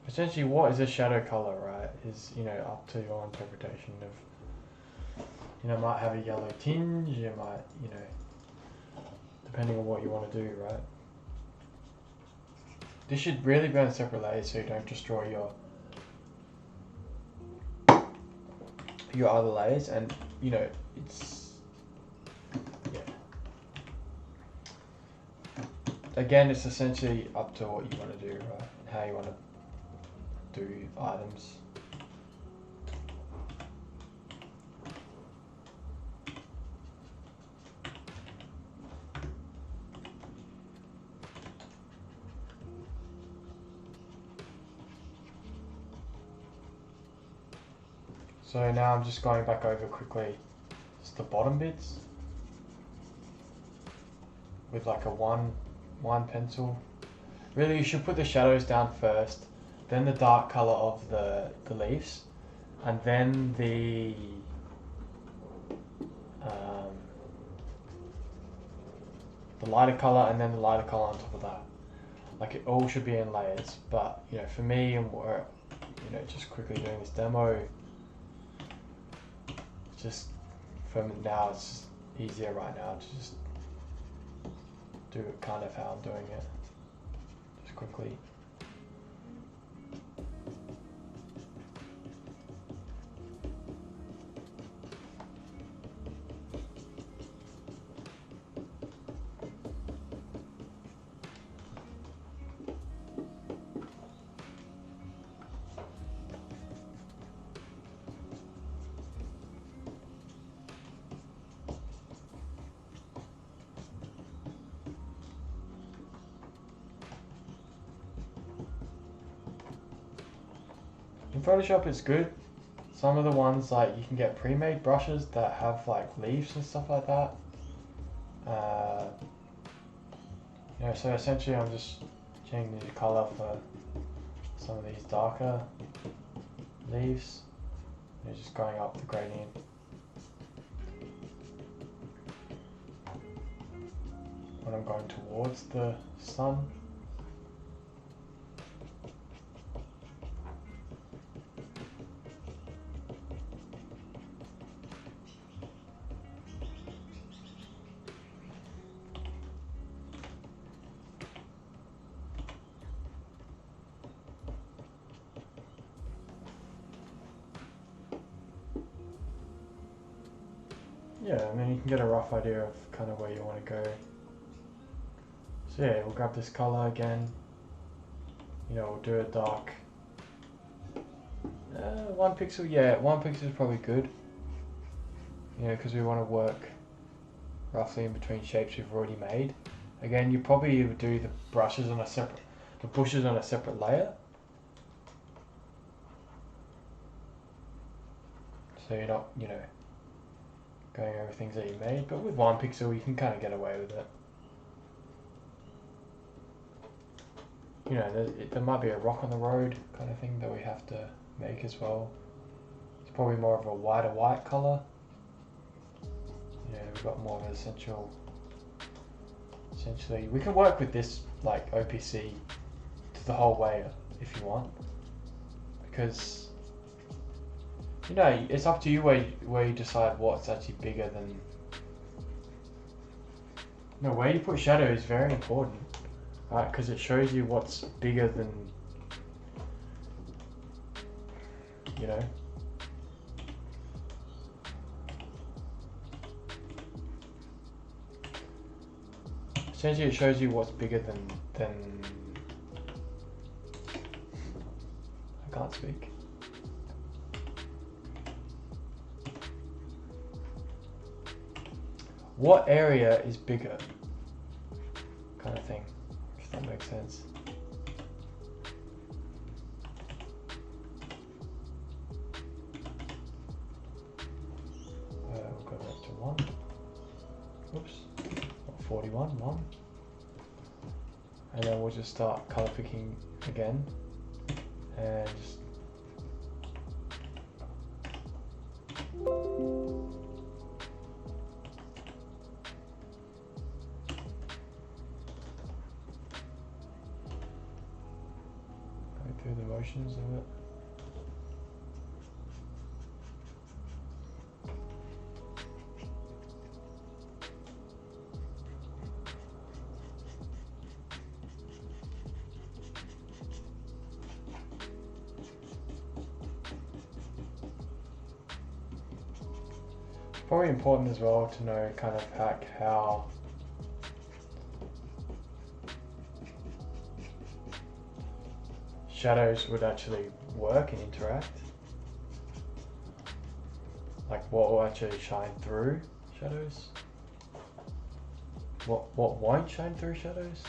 Essentially, what is a shadow color, right? Is, you know, up to your interpretation of, you know, might have a yellow tinge, it might, you know, depending on what you want to do, right? This should really be on separate layers so you don't destroy your other layers, and, you know, it's, yeah. Again, it's essentially up to what you want to do, right? And how you want to do items. So now I'm just going back over quickly just the bottom bits with like a one pencil. Really, you should put the shadows down first, then the dark color of the leaves, and then the lighter color, and then the lighter color on top of that. Like, it all should be in layers, but, you know, for me, and we're, you know, just quickly doing this demo, just for now, it's just easier right now to just do it kind of how I'm doing it, just quickly. In Photoshop it's good. Some of the ones, like, you can get pre-made brushes that have like leaves and stuff like that. You know, so essentially I'm just changing the color for some of these darker leaves. You're just going up the gradient. When I'm going towards the sun. yeah, and then you can get a rough idea of kind of where you want to go. So yeah, we'll grab this color again. You know, we'll do a dark 1 pixel. Yeah, 1 pixel is probably good. You know, because we want to work roughly in between shapes we've already made. Again, you probably would do the bushes on a separate layer. So you're not, you know, going over things that you made, but with 1 pixel you can kind of get away with it. You know, there might be a rock on the road kind of thing that we have to make as well. It's probably more of a whiter white color. Yeah, we've got more of an essentially, we can work with this like OPC to the whole way if you want, because you know, it's up to you where you decide what's actually bigger than. No, where you put shadow is very important, right? Because it shows you what's bigger than, you know. Essentially, it shows you what's bigger than. I can't speak. What area is bigger? Kind of thing, if that makes sense. We'll go back to 1. Oops, 41, 1. And then we'll just start color picking again. And just through the motions of it. It's probably important as well to know kind of how shadows would actually work and interact. Like what will actually shine through shadows? What won't shine through shadows?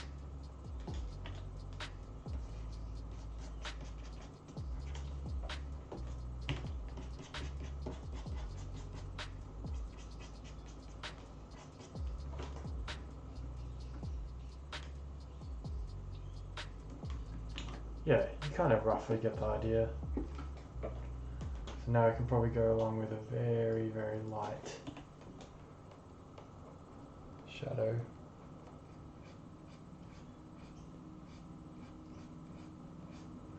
Yeah, you kind of roughly get the idea. So now we can probably go along with a very, very light shadow.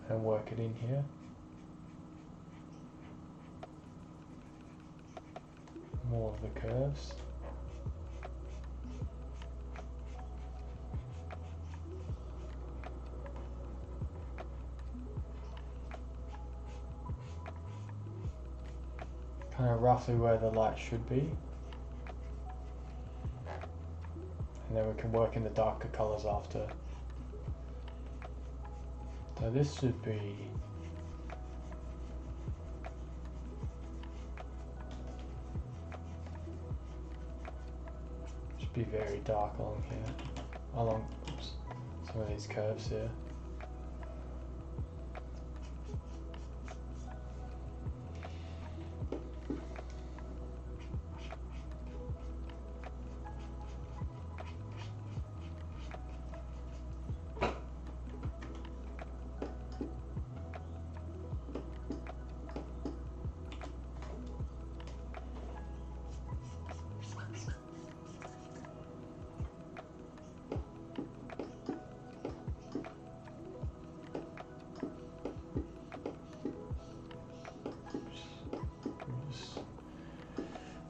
And work it in here. More of the curves. Kind of roughly where the light should be. And then we can work in the darker colors after. So this should be very dark along here, along some of these curves here.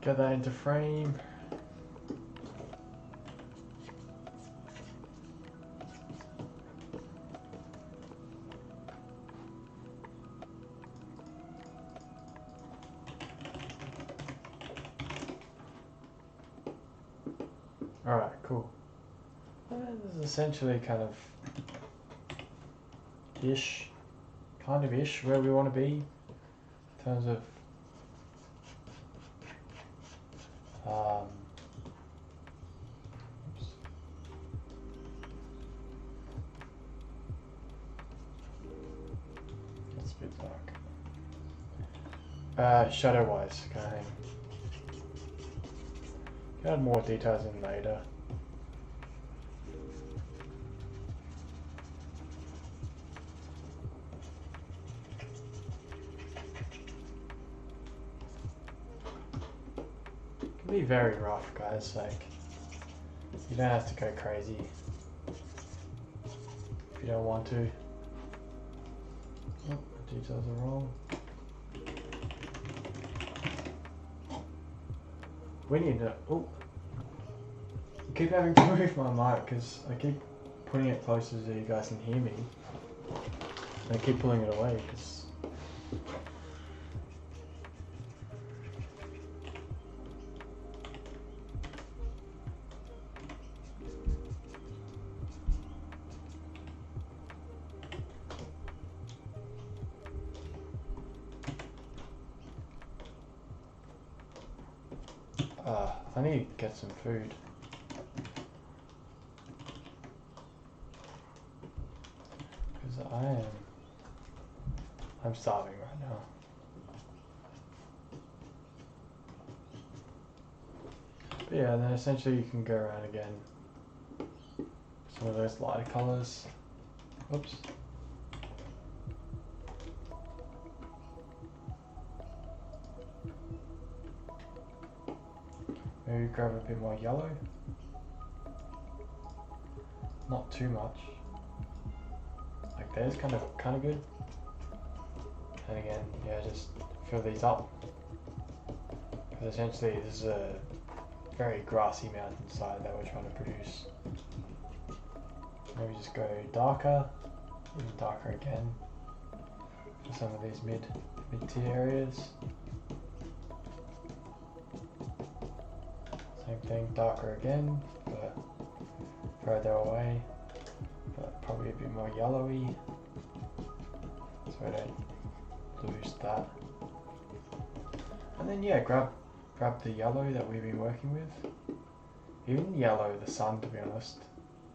Get that into frame. Alright, cool. This is essentially kind of ish where we want to be in terms of it's a bit dark. Shadow wise kind of thing. Can add more details in later. Be very rough, guys, like you don't have to go crazy if you don't want to. Oh, the details are wrong. We need to, oh, I keep having to move my mic because I keep putting it closer so you guys can hear me, and I keep pulling it away because I need to get some food. Because I'm starving right now. But yeah, then essentially you can go around again. Some of those lighter colors. Oops. Maybe grab a bit more yellow. Not too much. Like there's kind of good. And again, yeah, just fill these up. Because essentially this is a very grassy mountainside that we're trying to produce. Maybe just go darker, even darker again for some of these mid-tier areas. Same thing, darker again, but further away, but probably a bit more yellowy, so I don't lose that. And then yeah, grab the yellow that we've been working with. Even yellow, the sun, to be honest,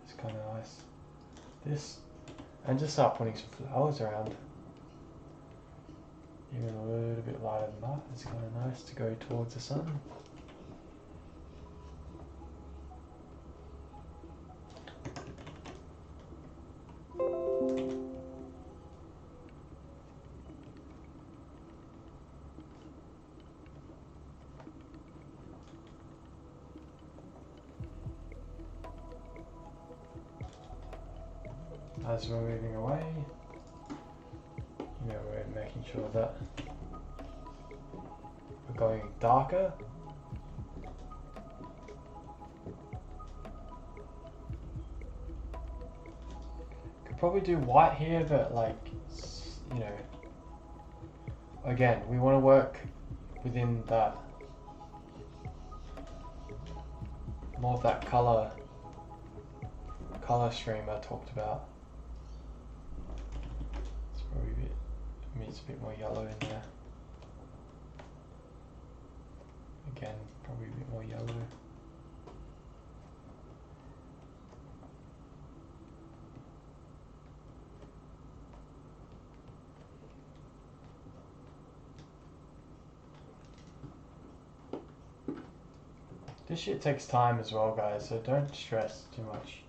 is kind of nice. This, and just start putting some flowers around. Even a little bit lighter than that, it's kind of nice to go towards the sun. As we're moving away, we're making sure that we're going darker. Could probably do white here, but again, we want to work within that, more of that color stream I talked about. It's a bit more yellow in there. Again, probably a bit more yellow. This shit takes time as well, guys, so don't stress too much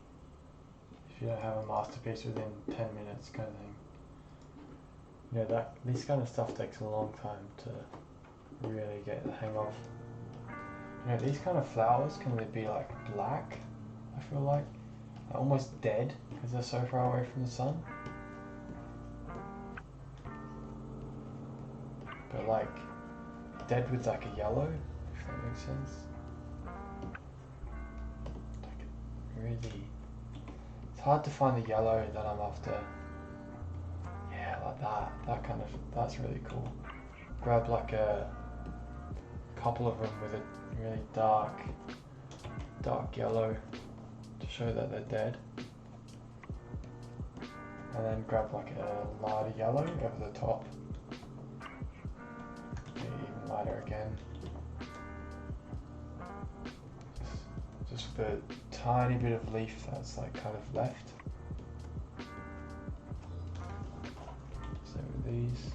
if you don't have a masterpiece within 10 minutes kind of thing. This kind of stuff takes a long time to really get the hang of. These kind of flowers can be like black, I feel like. They're almost dead because they're so far away from the sun. But like dead with like a yellow, if that makes sense. Like really, it's hard to find the yellow that I'm after. Like that that's really cool. Grab like a couple of them with a really dark dark yellow to show that they're dead. And then grab like a lighter yellow over the top. Even lighter again. Just the tiny bit of leaf that's like kind of left. Same with these.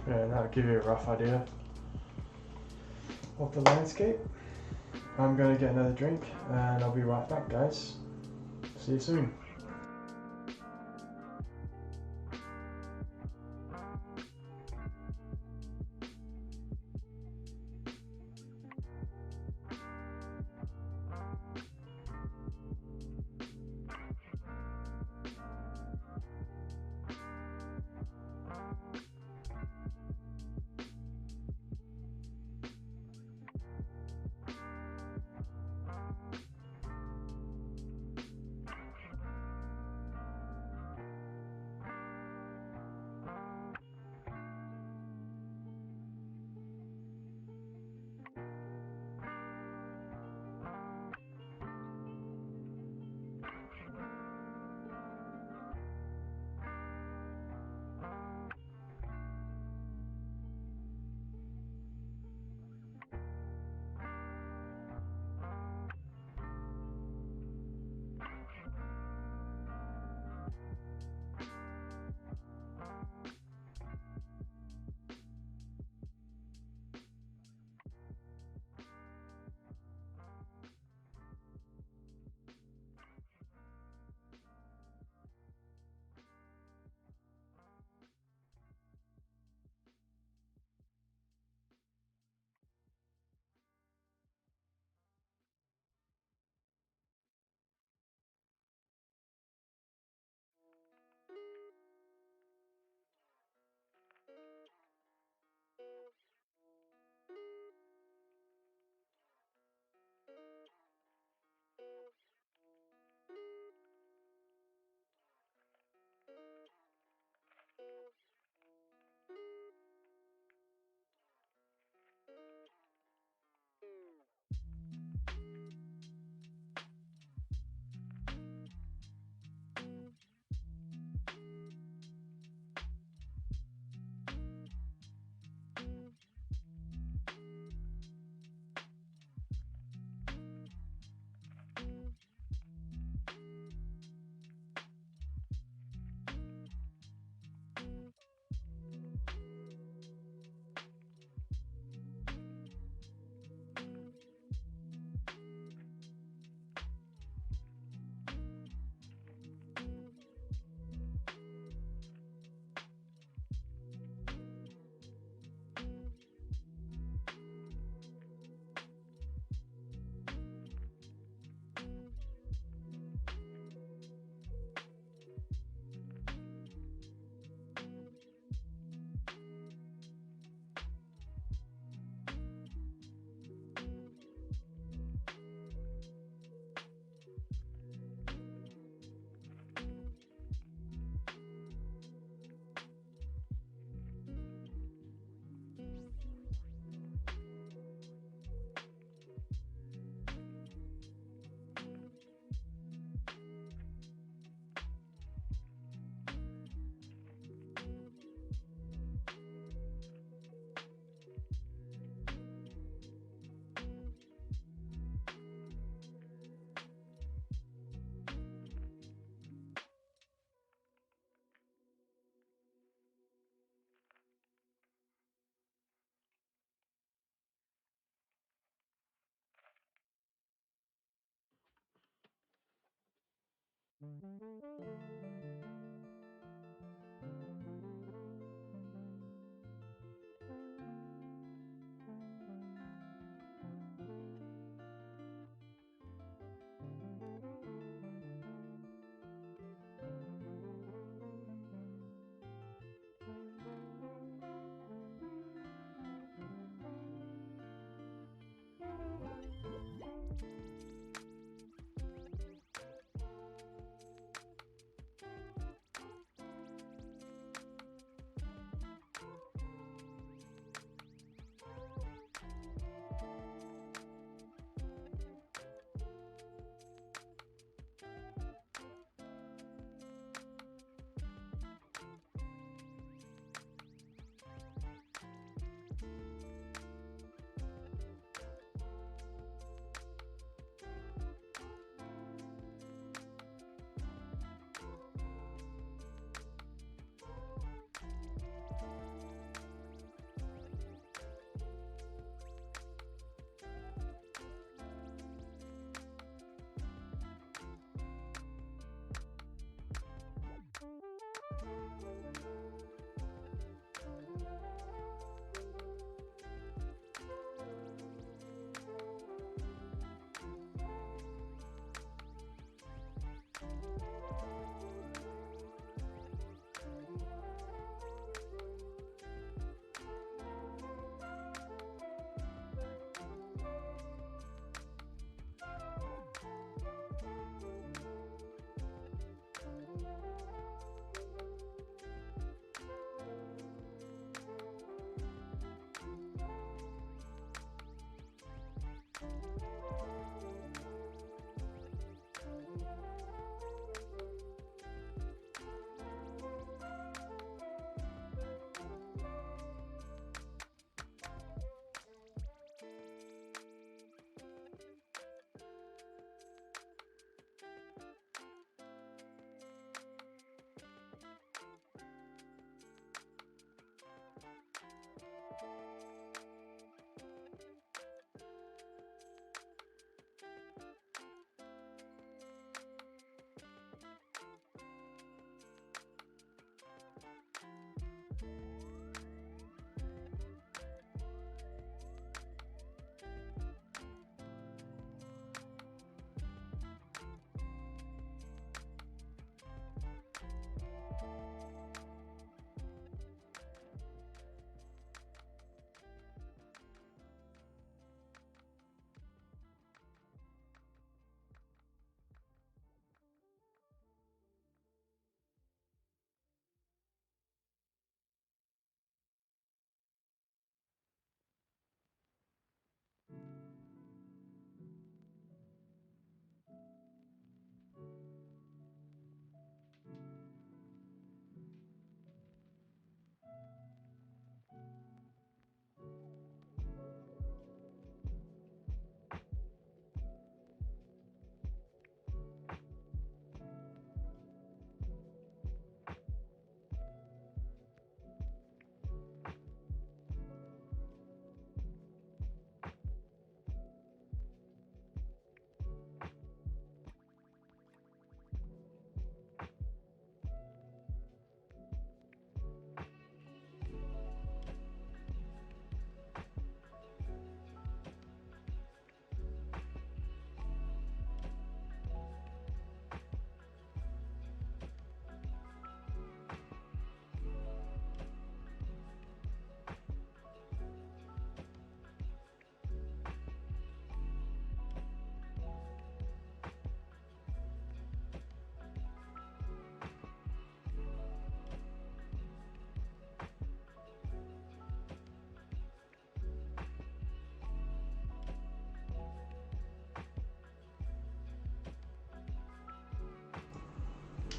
Yeah, that'll give you a rough idea of the landscape. I'm going to get another drink and I'll be right back, guys. See you soon.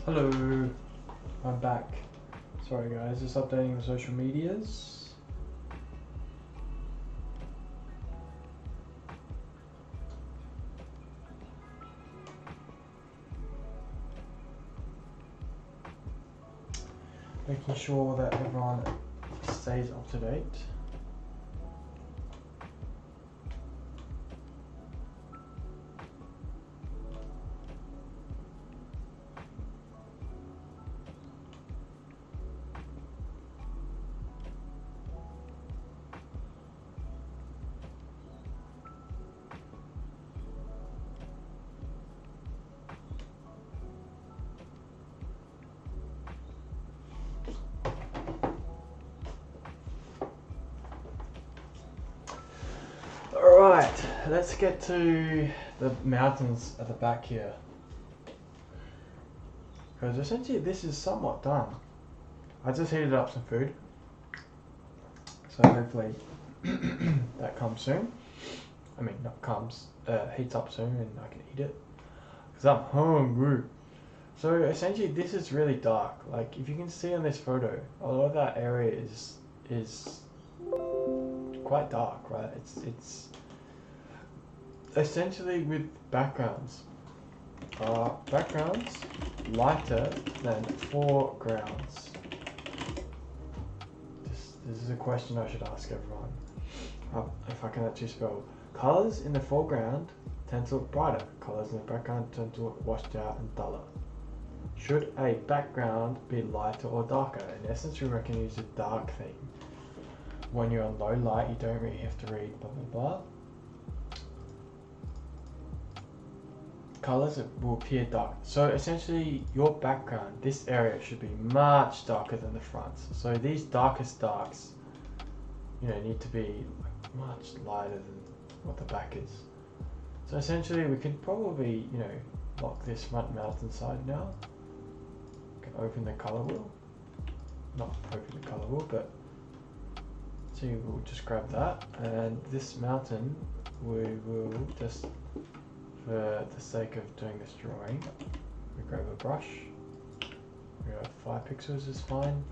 Hello, I'm back. Sorry guys, just updating the social medias. Making sure that everyone stays up to date. Alright, let's get to the mountains at the back here. Because essentially this is somewhat done. I just heated up some food. So hopefully that comes soon. I mean, not comes, heats up soon and I can eat it. Because I'm hungry. So essentially this is really dark. Like if you can see on this photo, a lot of that area is quite dark, right? It's essentially with backgrounds. Backgrounds lighter than foregrounds. This is a question I should ask everyone. If I can actually spell. Colors in the foreground tend to look brighter. Colors in the background tend to look washed out and duller. Should a background be lighter or darker? In essence, we reckon use a dark theme. When you're on low light, you don't really have to read blah blah blah. Colors will appear dark. So essentially, your background, this area should be much darker than the front. So these darkest darks, need to be much lighter than what the back is. So essentially, we can probably, lock this front mountainside now. We can open the color wheel. Not open the color wheel, but so we'll just grab that, and this mountain we will just, for the sake of doing this drawing, we grab a brush. We have 5 pixels is fine.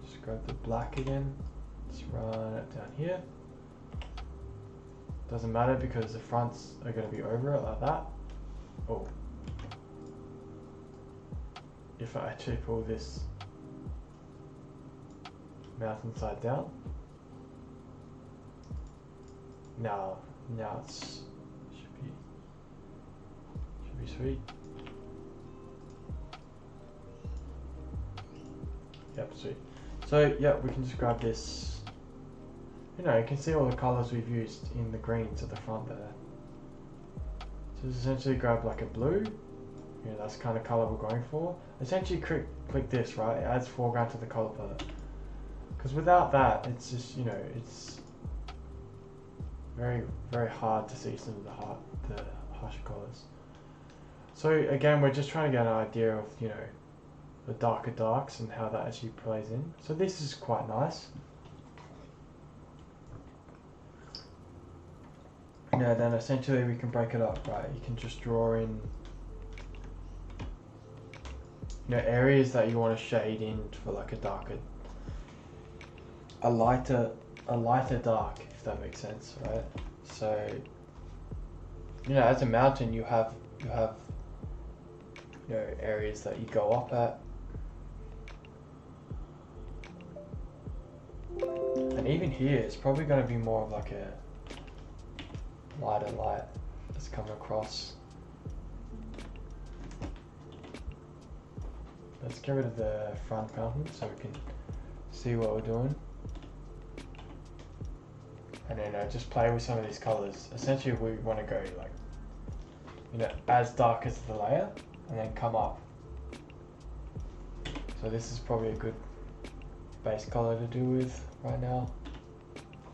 Just grab the black again. Just run it down here. Doesn't matter because the fronts are going to be over it like that. Oh. If I actually pull this mountainside down. Now it's should be sweet. Yep, sweet. So yeah, we can just grab this. You can see all the colors we've used in the greens at the front there. So essentially grab like a blue. That's the kind of color we're going for. Essentially click this, right? It adds foreground to the color palette. Because without that, it's just, it's very, very hard to see some of the harsher colors. So again, we're just trying to get an idea of, the darker darks and how that actually plays in. So this is quite nice. Then essentially we can break it up, right? You can just draw in, areas that you want to shade in for like a lighter dark, if that makes sense, right? So, as a mountain, you have areas that you go up at, and even here, it's probably going to be more of like a lighter light that's coming across. Let's get rid of the front mountain so we can see what we're doing. And then just play with some of these colors. Essentially we want to go like, as dark as the layer and then come up. So this is probably a good base color to do with right now.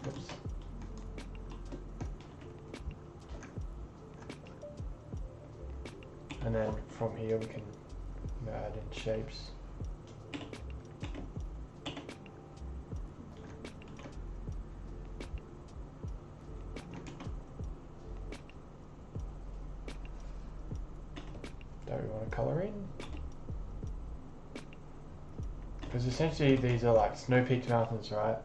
Oops. And then from here we can add in shapes. that we want to colour in. Because essentially these are like snow-peaked mountains, right?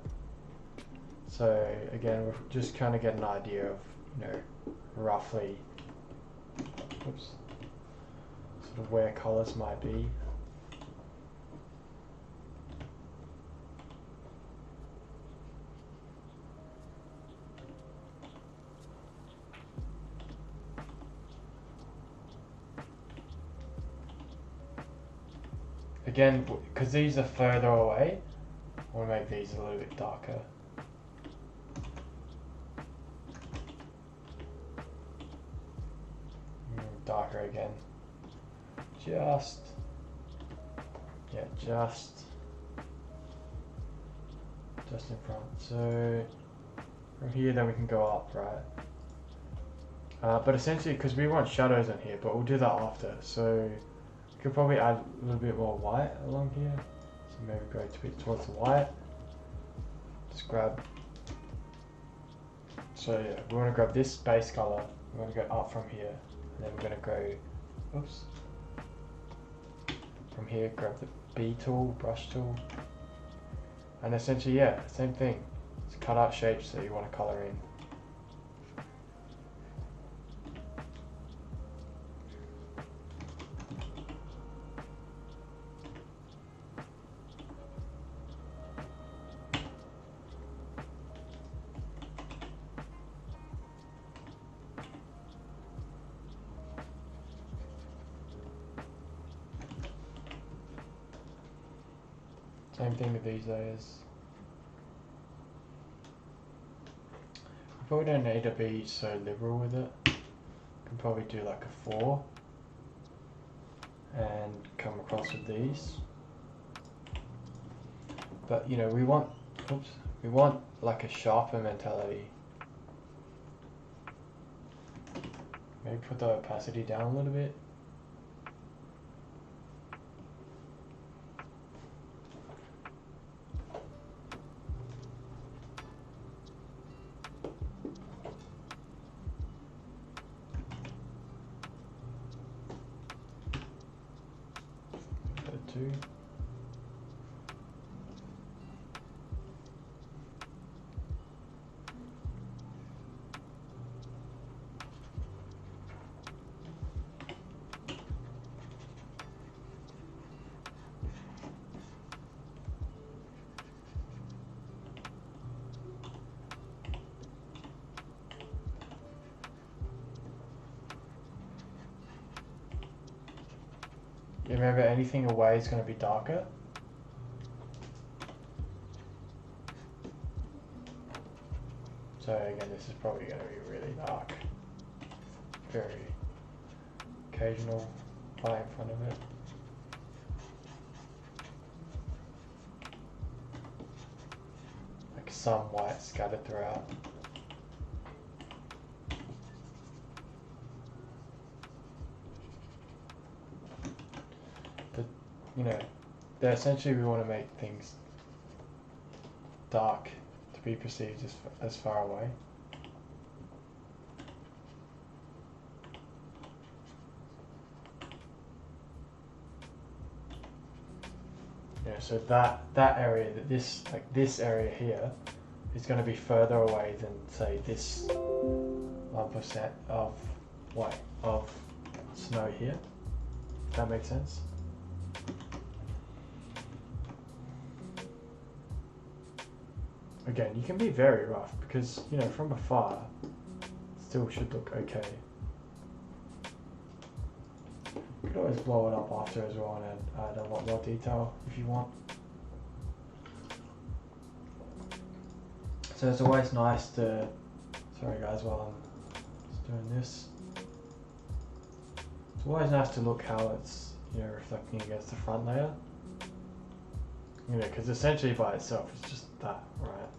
So again, we're just kind of get an idea of, you know, roughly, oops, sort of where colours might be. Again, because these are further away, I want to make these a little bit darker. Darker again. Just in front. So from here, then we can go up, right? But essentially, because we want shadows on here, but we'll do that after. So we could probably add a little bit more white along here. So maybe go a bit towards the white. Just grab. So yeah, we want to grab this base color. We want to go up from here, and then we're going to go. Oops. From here, grab the B tool, brush tool, and essentially, yeah, same thing. Just cut out shapes that you want to color in. Same thing with these layers. We probably don't need to be so liberal with it. Can probably do like a 4 and come across with these. But you know, we want like a sharper mentality. Maybe put the opacity down a little bit. You remember, anything away is going to be darker. So again, this is probably going to be really dark. Very occasional light in front of it. Like some white scattered throughout. You know, essentially we want to make things dark to be perceived as far away. Yeah, so that area, this area here, is going to be further away than say this 1% of snow here. If that makes sense. Again, you can be very rough because, you know, from afar, it still should look okay. You could always blow it up after as well and add a lot more detail if you want. So it's always nice to, sorry guys, while I'm just doing this. It's always nice to look how it's, you know, reflecting against the front layer. You know, because essentially by itself, it's just that, right?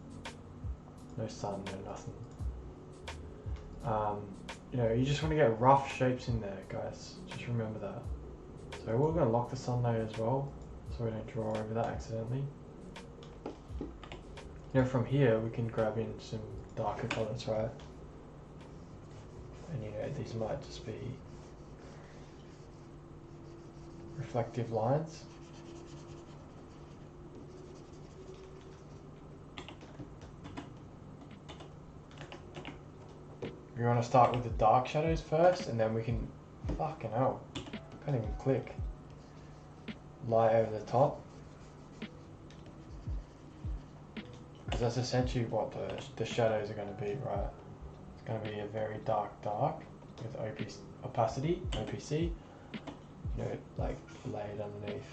No sun, no nothing. You know, you just want to get rough shapes in there, guys. Just remember that. So we're going to lock the sun layer as well, so we don't draw over that accidentally. You know, from here we can grab in some darker colours, right? And you know, these might just be reflective lines. We want to start with the dark shadows first, and then we can, fucking hell, can't even click, light over the top. Because that's essentially what the shadows are going to be, right? It's going to be a very dark with opacity, OPC, you know, like laid underneath.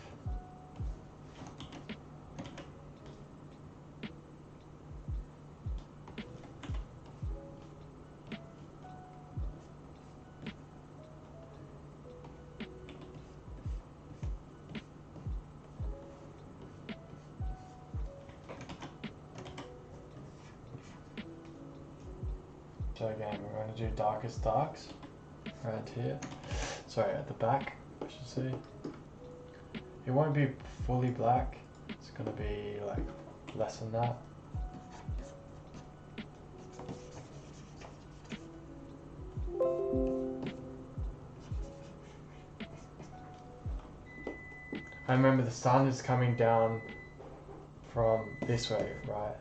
So again, we're going to do darkest darks around here. Sorry, at the back, I should say. It won't be fully black. It's going to be like less than that. I remember the sun is coming down from this way, right?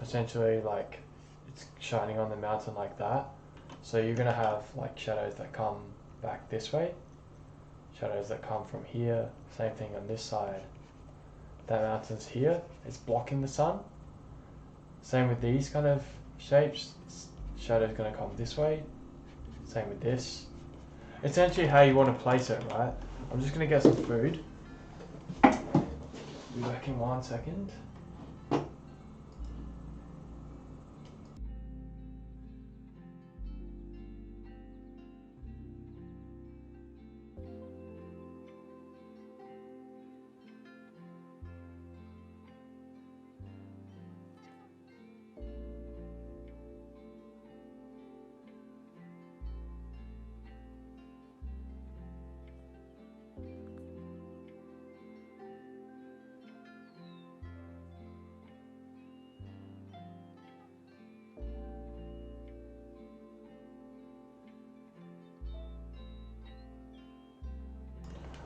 Essentially, like, it's shining on the mountain like that. So you're gonna have like shadows that come back this way, shadows that come from here, same thing on this side. That mountain's here, it's blocking the sun. Same with these kind of shapes, shadow's gonna come this way, same with this. Essentially how you want to place it, right? I'm just gonna get some food. Be back in 1 second.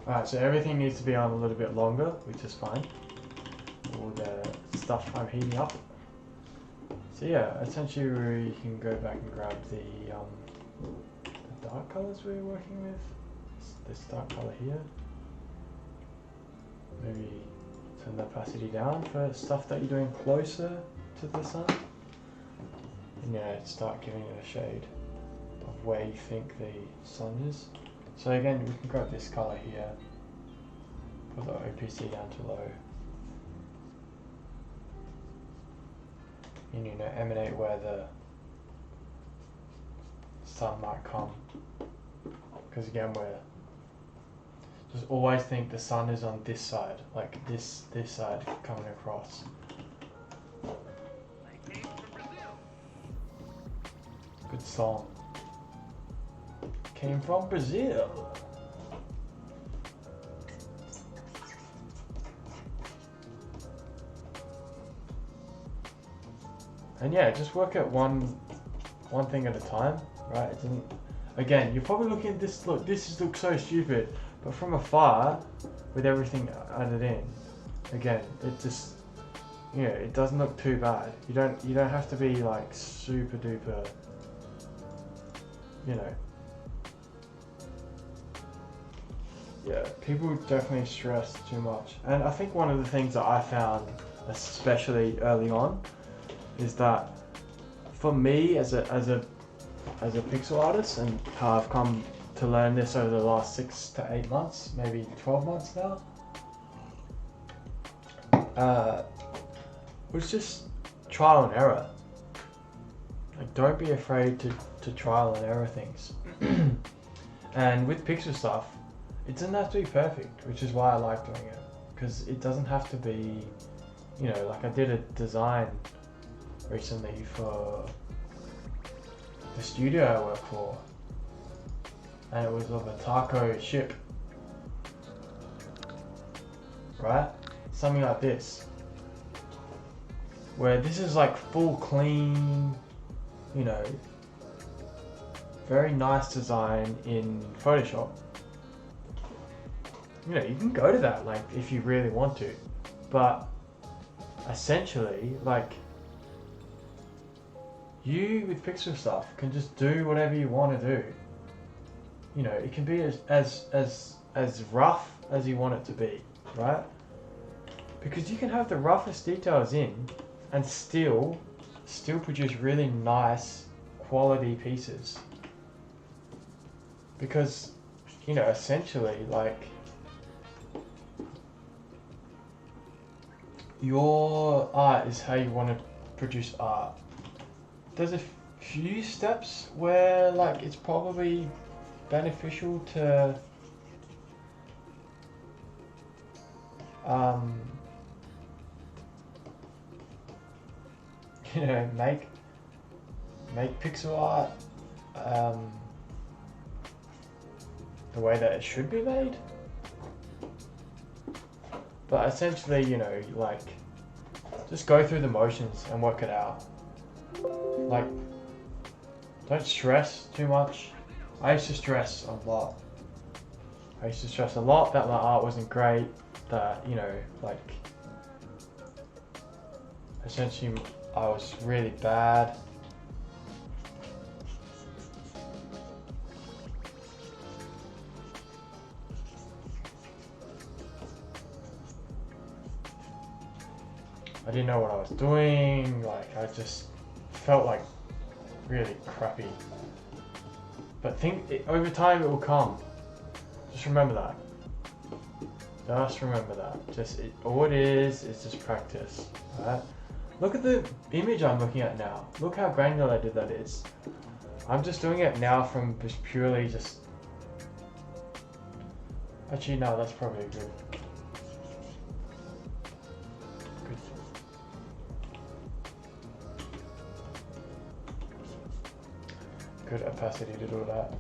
Alright, so everything needs to be on a little bit longer, which is fine. All the stuff I'm heating up. So yeah, essentially we can go back and grab the dark colours we were working with. This dark colour here. Maybe turn the opacity down for stuff that you're doing closer to the sun. And yeah, start giving it a shade of where you think the sun is. So again, we can grab this colour here, put the OPC down to low, and you know, emanate where the sun might come. Because again, we're just always think the sun is on this side, like this side coming across. Good song. Came from Brazil. And yeah, just work at one thing at a time, right? It doesn't. Again, you're probably looking at this. Look, this looks so stupid, but from afar, with everything added in, again, it just, you know, it doesn't look too bad. You don't have to be like super duper, you know. Yeah, people definitely stress too much. And I think one of the things that I found, especially early on, is that for me as a pixel artist, and how I've come to learn this over the last 6 to 8 months, maybe 12 months now, was just trial and error. Like, don't be afraid to trial and error things. And with pixel stuff, it doesn't have to be perfect, which is why I like doing it, because it doesn't have to be, you know, like I did a design recently for the studio I work for, and it was of a taco ship, right? Something like this, where this is like full clean, you know, very nice design in Photoshop, you know, you can go to that, like, if you really want to. But essentially, like, you with pixel stuff can just do whatever you want to do. You know, it can be as rough as you want it to be, right? Because you can have the roughest details in and still produce really nice quality pieces. Because, you know, essentially, like, your art is how you want to produce art. There's a few steps where, like, it's probably beneficial to you know, make pixel art the way that it should be made. But essentially, you know, like, just go through the motions and work it out. Like, don't stress too much. I used to stress a lot. I used to stress a lot that my art wasn't great, that, you know, like, essentially I was really bad. I didn't know what I was doing, like, I just felt like really crappy. But over time it will come. Just remember that. Just remember that. All it is just practice, right? Look at the image I'm looking at now. Look how granular that is. I'm just doing it now from just purely just... Actually, no, that's probably good. Good opacity to do that.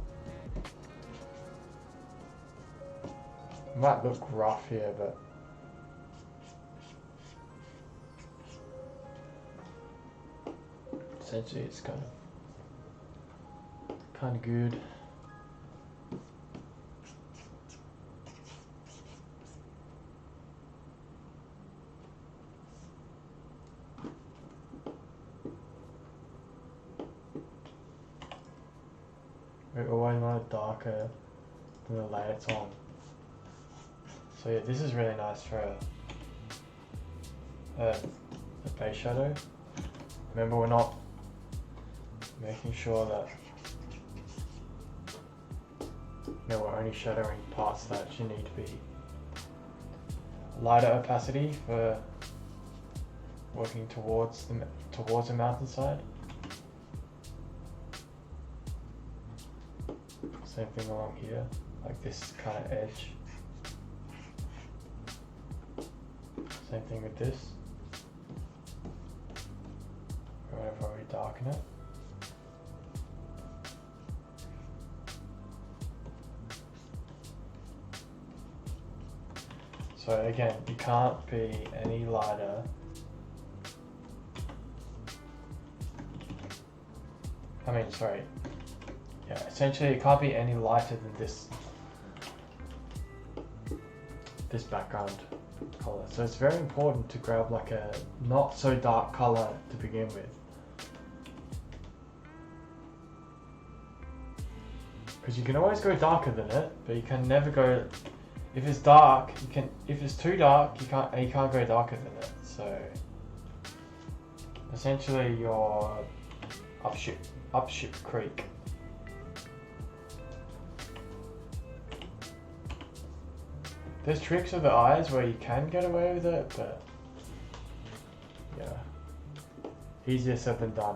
Might look rough here, but essentially it's kind of good. We always want it darker than the layer it's on. So yeah, this is really nice for a base shadow. Remember, we're not making sure that, you know, we're only shadowing parts that actually need to be lighter opacity for working towards the mountainside. Same thing along here, like this kind of edge. Same thing with this. Wherever we darken it. So again, you can't be any lighter. Yeah, essentially it can't be any lighter than this background color. So it's very important to grab like a not so dark color to begin with. Because you can always go darker than it, but you can never go, if it's dark, if it's too dark, you can't go darker than it. So essentially you're up ship creek. There's tricks of the eyes where you can get away with it, but yeah, easier said than done.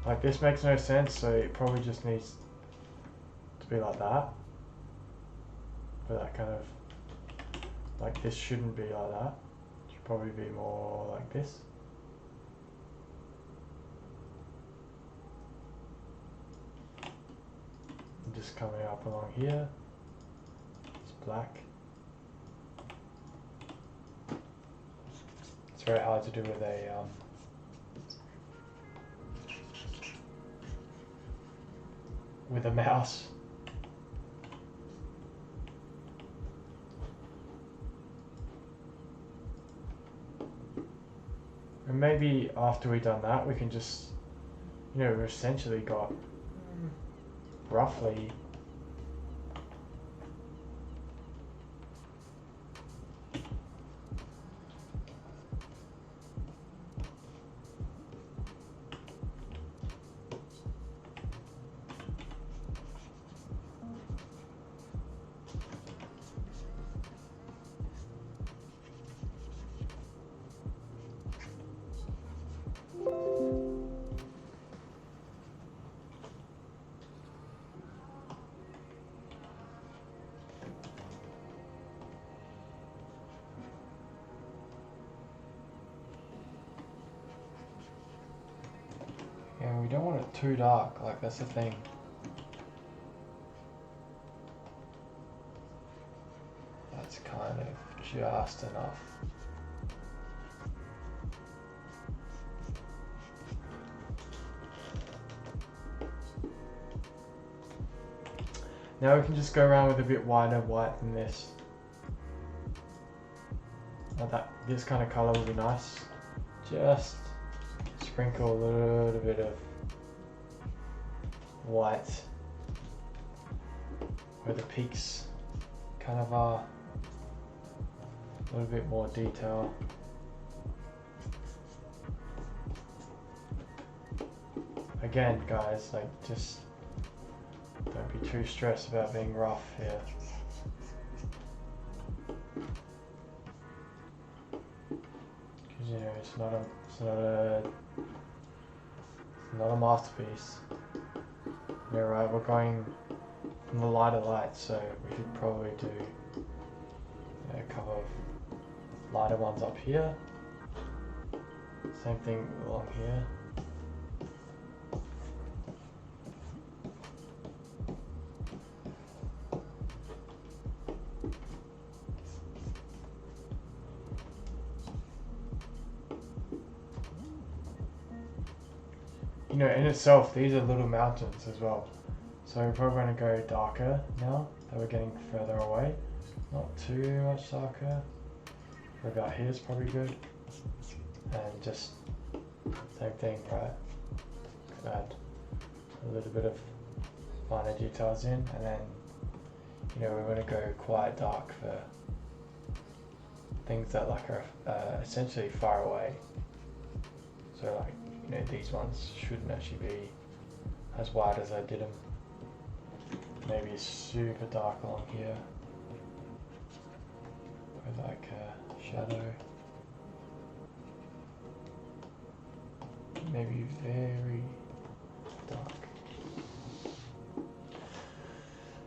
Like, this makes no sense, so it probably just needs to be like that. But that kind of, like, this shouldn't be like that. It should probably be more like this. and just coming up along here. It's black. It's very hard to do with a mouse. And maybe after we've done that, we can just, you know, we've essentially got roughly and we don't want it too dark, like that's the thing. That's kind of just enough. Now we can just go around with a bit wider white than this. Now this kind of color will be nice. Just sprinkle a little bit of white where the peaks kind of are. A little bit more detail. Again, guys, like just don't be too stressed about being rough here. Because you know it's not a masterpiece. Yeah, right. We're going from the lighter light, so we should probably do a couple of lighter ones up here. Same thing along here. You know, in itself, these are little mountains as well. So we're probably going to go darker now that we're getting further away. Not too much darker. About here is probably good. And just same thing, right? Add a little bit of minor details in, and then you know we're going to go quite dark for things that like are essentially far away. So like, you know, these ones shouldn't actually be as wide as I did them. Maybe super dark along here with like a shadow. Maybe very dark.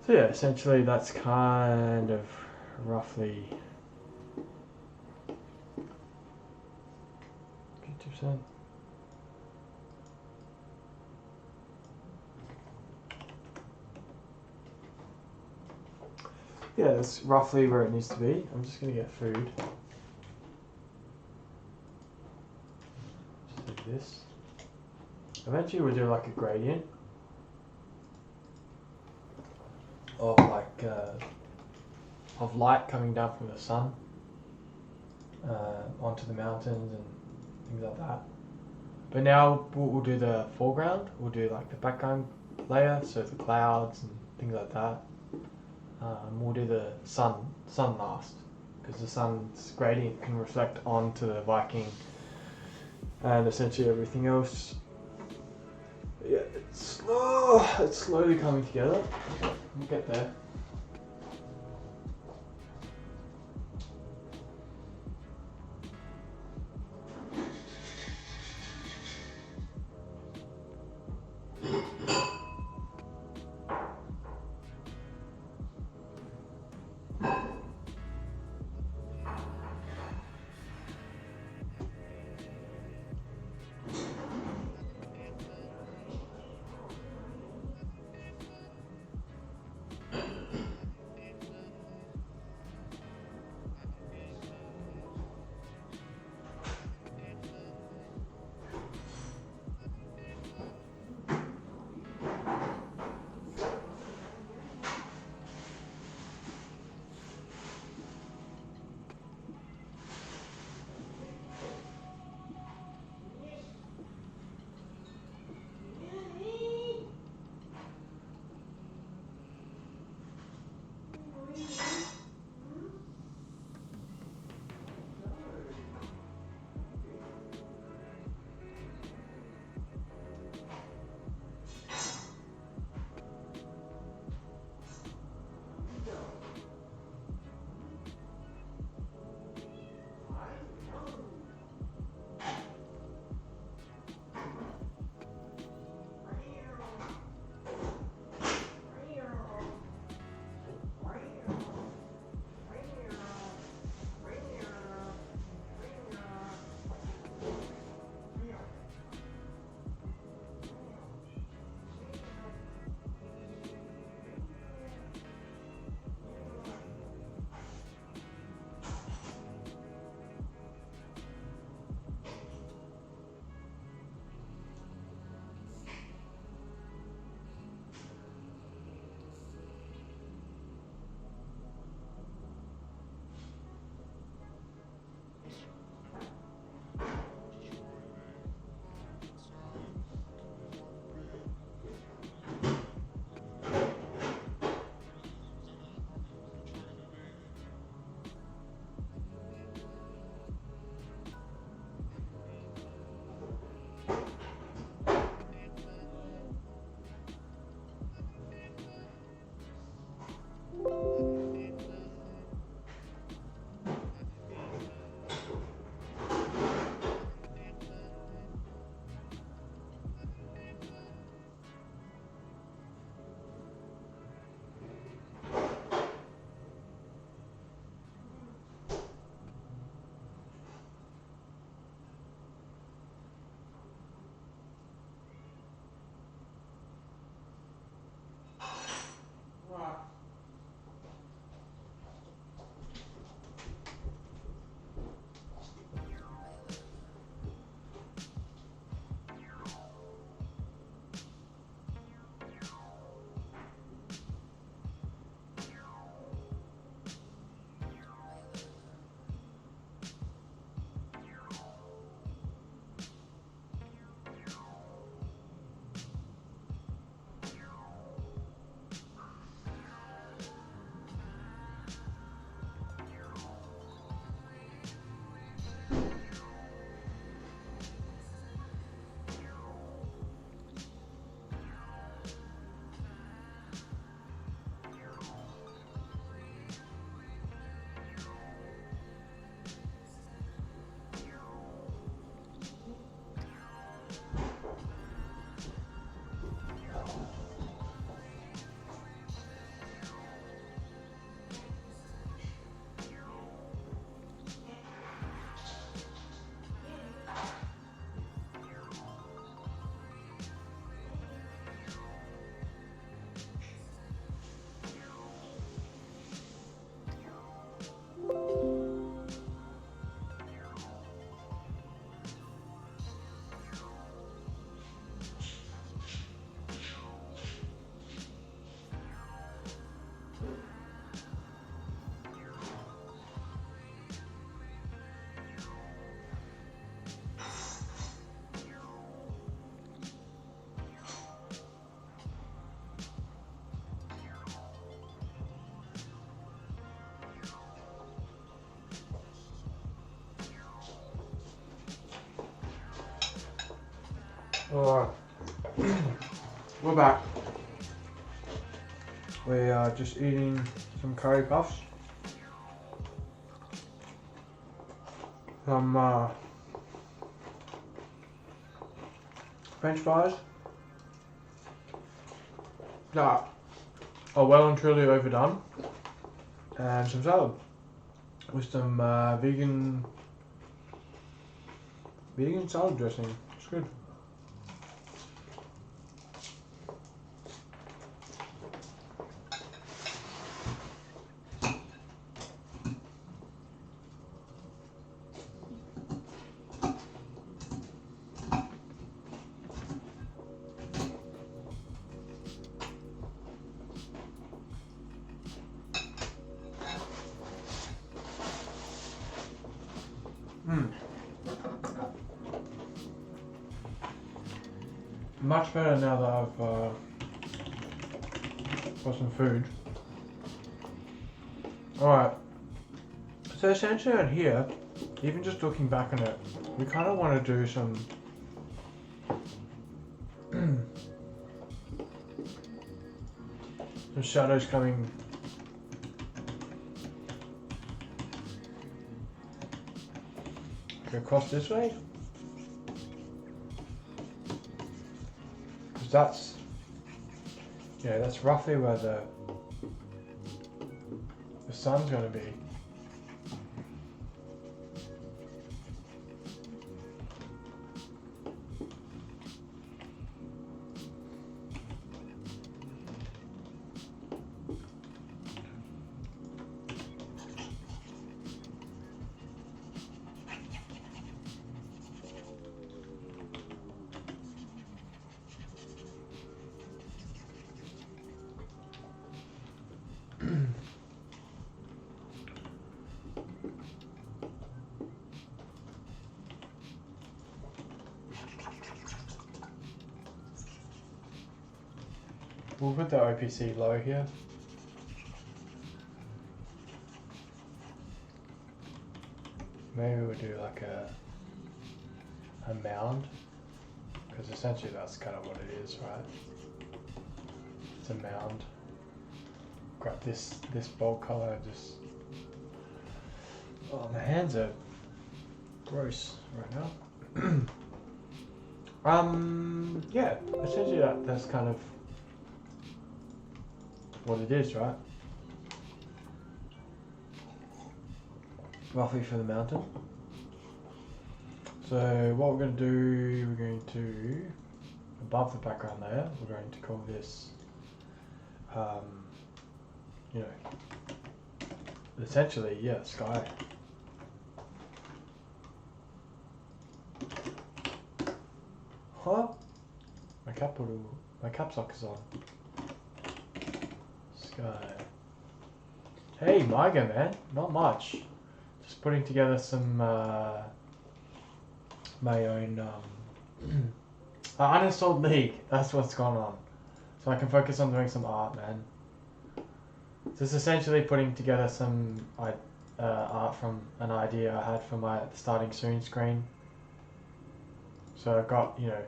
So yeah, essentially that's kind of roughly 50%. Yeah, that's roughly where it needs to be. I'm just going to get food. Just like this. Eventually we'll do like a gradient of like of light coming down from the sun onto the mountains and things like that. But now we'll do the foreground. We'll do like the background layer, so the clouds and things like that. We'll do the sun last, because the sun's gradient can reflect onto the Viking and essentially everything else. Yeah, it's slowly coming together. We'll get there. Alright, we're back. We are just eating some curry puffs. Some French fries that are well and truly overdone, and some salad with some vegan salad dressing. It's good. Much better now that I've got some food. Alright, so essentially on here, even just looking back on it, we kind of want to do some some shadows coming across this way. That's, yeah, that's roughly where the sun's going to be. We'll put the OPC low here. Maybe we'll do like a mound, because essentially that's kind of what it is, right? It's a mound. Grab this bold color. Just, oh, my hands are gross right now. Yeah, essentially that's kind of what it is, right? Roughly for the mountain. So what we're going to do, we're going to, above the background layer, we're going to call this, you know, essentially, yeah, sky. Huh? My caps lock is on. Sky. Hey, Myga, man, not much. Just putting together some my own uninstalled League. That's what's going on. So I can focus on doing some art, man. Just essentially putting together some art from an idea I had for my starting soon screen. So I've got, you know,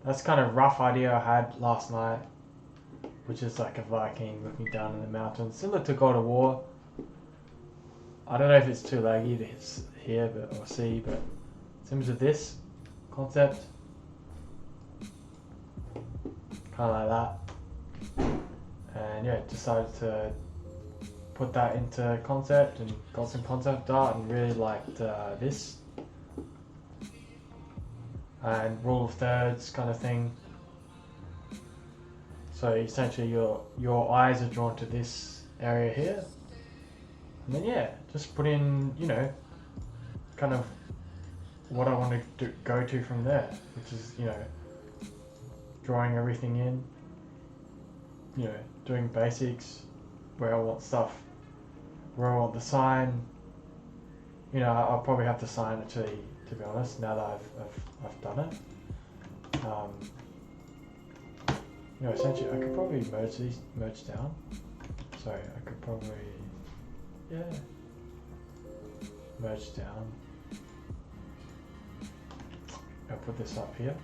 that's kind of rough idea I had last night, which is like a Viking looking down in the mountains, similar to God of War. I don't know if it's too laggy to hear or see, but similar to this concept, kind of like that. And yeah, decided to put that into concept and got some concept art and really liked this. And rule of thirds kind of thing. So essentially your eyes are drawn to this area here. And then yeah, just put in, you know, kind of what I want to go to from there, which is, you know, drawing everything in, you know, doing basics, where I want stuff, where I want the sign. You know, I'll probably have the sign actually, to be honest, now that I've done it. You know, essentially I could probably merge down. Sorry, I could probably, yeah, merge down. I'll put this up here.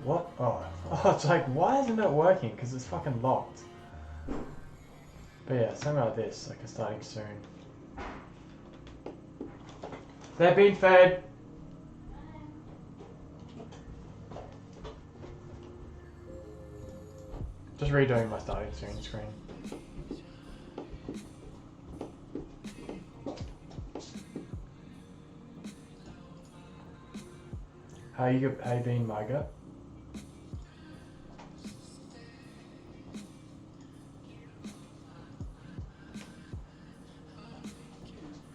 What? Oh, it's like, why isn't it working? Because it's fucking locked. But yeah, something like this, like it's starting soon. They're being fed. Just redoing my starting soon screen. How you been, Margaret?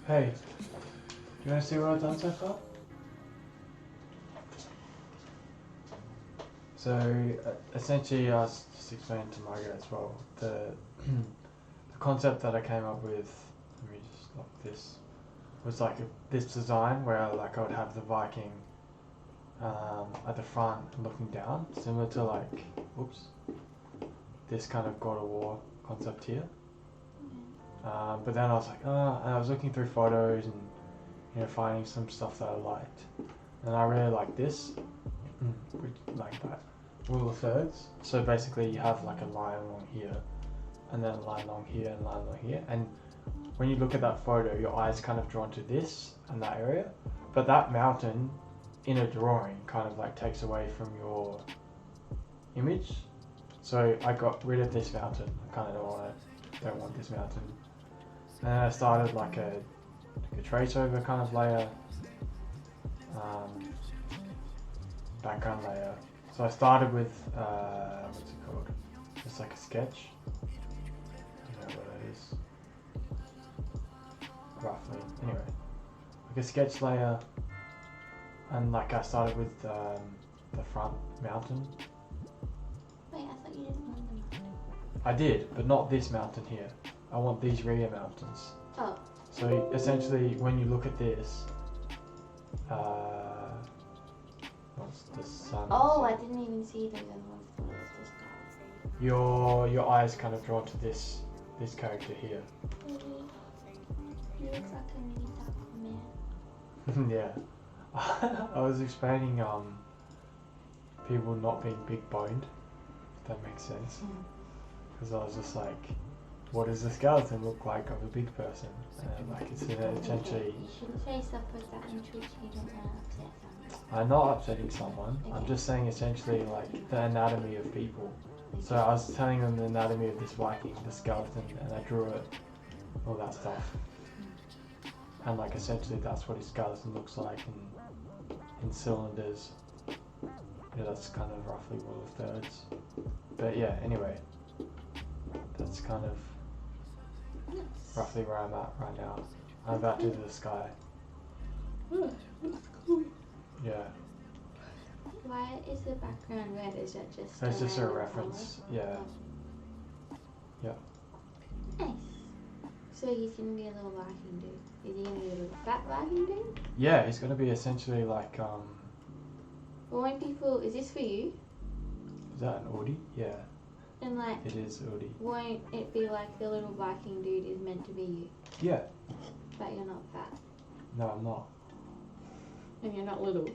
Hey, do you want to see what I've done so far? So essentially, I was just explaining to Margaret as well the concept that I came up with. Let me just lock this. Was like this design where I would have the Viking at the front looking down, similar to like, oops, this kind of God of War concept here. But then I was like, and I was looking through photos and finding some stuff that I liked, and I really like this, like that rule of thirds. So basically, you have like a line along here, and then a line along here, and a line along here, and when you look at that photo, your eye's kind of drawn to this and that area, but that mountain in a drawing kind of like takes away from your image. So I got rid of this mountain. I kind of don't want this mountain. And then I started like a trace over kind of layer, background layer. So I started with what's it called? Just like a sketch. I don't know what that is. Roughly. Anyway, like a sketch layer, and like I started with the front mountain. Wait, I thought you didn't want them. I did, but not this mountain here. I want these rear mountains. Oh. So essentially, when you look at this, what's the sun? Oh, I didn't even see those other ones. I thought it was just that. Your eyes kind of drawn to this character here. Really? He looks like a mini Aquaman. Yeah. I was explaining people not being big boned. If that makes sense. Because I was just like, what does the skeleton look like of a big person? And like it's essentially. You shouldn't say stuff like that in Twitch. You don't want to upset someone. I'm not upsetting someone. Okay. I'm just saying essentially like the anatomy of people. So I was telling them the anatomy of this Viking, the skeleton, and I drew it, all that stuff. And like essentially that's what his skeleton looks like in cylinders. Yeah, that's kind of roughly rule of thirds. But yeah, anyway, that's kind of roughly where I'm at right now. I'm about to do the sky. Yeah. Why is the background red? Is that just? That's just a reference. Yeah. Yeah. Nice. So he's gonna be a little Viking dude. Is he gonna be a little fat Viking dude? Yeah, he's gonna be essentially like Well, when people, is this for you? Is that an Audi? Yeah. And like, It is Audi. won't it be like the little Viking dude is meant to be you, Yeah. but you're not fat, No, I'm not. and you're not little.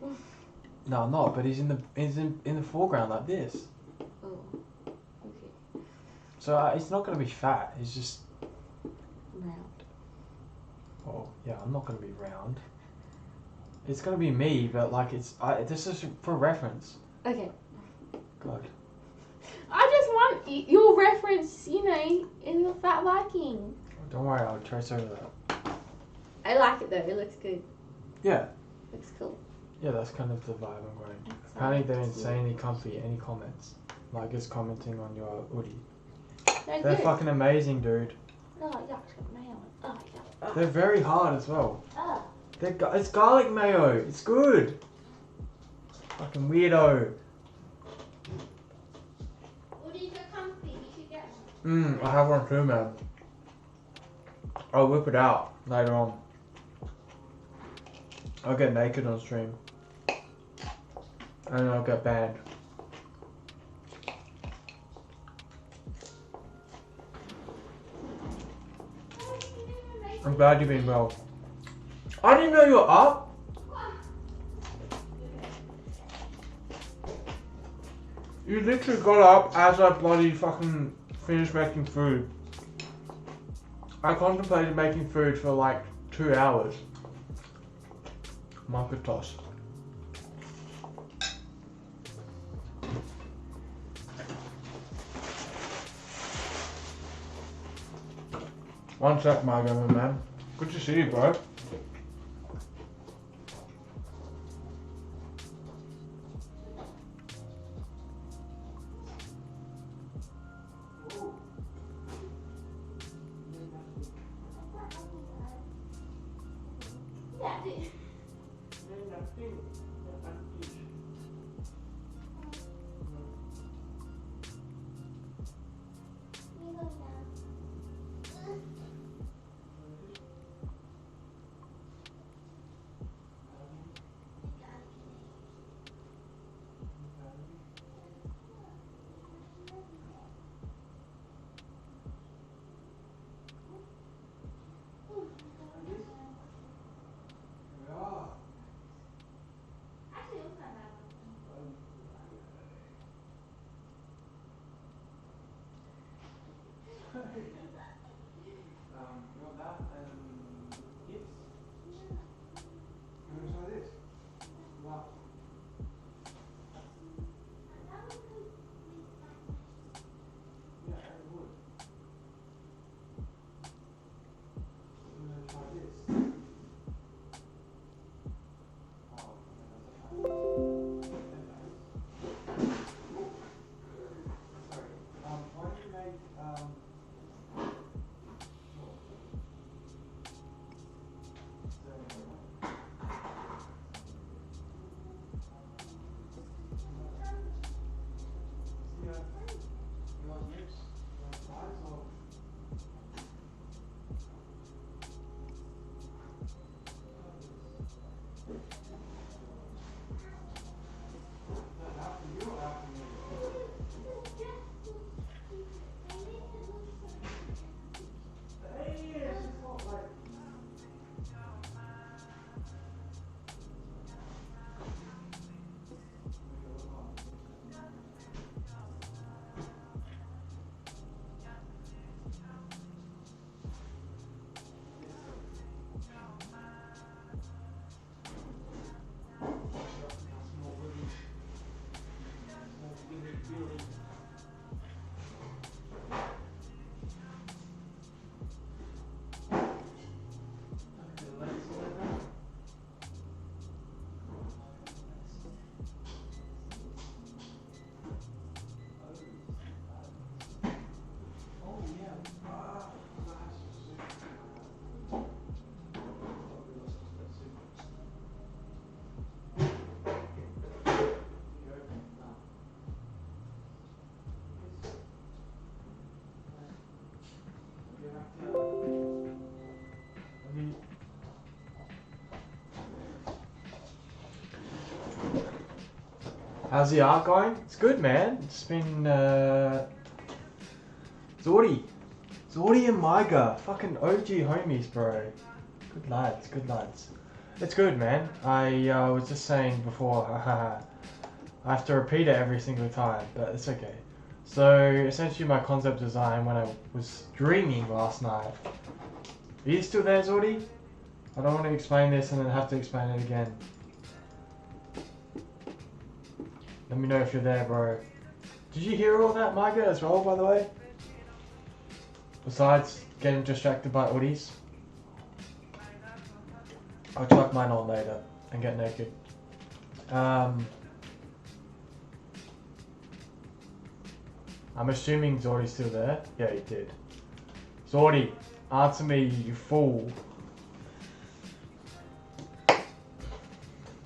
No, I'm not. But he's in the foreground like this. Oh, okay. So he's not gonna be fat. He's just. Round. Well, yeah, I'm not gonna be round. It's gonna be me, but like this is for reference. Okay. God. I just want your reference, in the fat Viking. Don't worry, I'll trace over that. I like it though. It looks good. Yeah. Looks cool. Yeah, that's kind of the vibe I'm going. That's Apparently they nice. didn't say any comfy, any comments. Like just commenting on your Audi. They're They're good. fucking amazing, dude. Oh, yuck, got mayo on it. Oh, yuck. They're very hard as well. Oh. It's garlic mayo. It's good. Fucking weirdo. What do you get comfy? You should get one. I have one too, man. I'll whip it out later on. I'll get naked on stream. And I'll get banned. I'm glad you've been well. I didn't know you were up. You literally got up as I bloody fucking finished making food. I contemplated making food for like 2 hours. Market toss. One sec, Margo, man. Good to see you, bro. You want that and gifts? You want to try this? Wow. Yeah, I would. You want to try this? Oh, sorry. Why don't you make how's the art going? It's good, man. It's been �🕗 and 𝒔𝒕𝒂𝒓𝒕𝒊𝒏𝒈, fucking OG homies, bro. Good lads, good lads. It's good, man. I was just saying before, I have to repeat it every single time, but it's okay. So essentially, my concept design when I was dreaming last night. Are you still there, �🕗? I don't want to explain this and then have to explain it again. Let me know if you're there, bro. Did you hear all that, 𝒔𝒕𝒂𝒓𝒕𝒊𝒏𝒈, as well, by the way? Besides getting distracted by 𝒔𝒕𝒂𝒓𝒕𝒊𝒏𝒈s. I'll chuck mine on later and get naked. I'm assuming �🕗's still there. Yeah, he did. �🕗, answer me, you fool.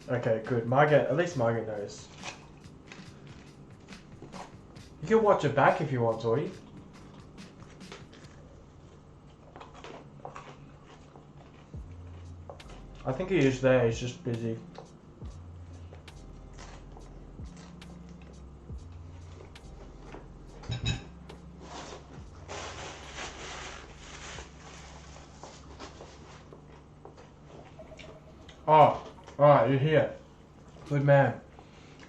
Okay, good. �𝒕𝒂𝒓𝒕𝒊𝒏𝒈, at least �𝒕𝒂𝒓𝒕𝒊𝒏𝒈 knows. You can watch it back if you want, �🕗. I think he is there, he's just busy. Oh, alright, you're here. Good man.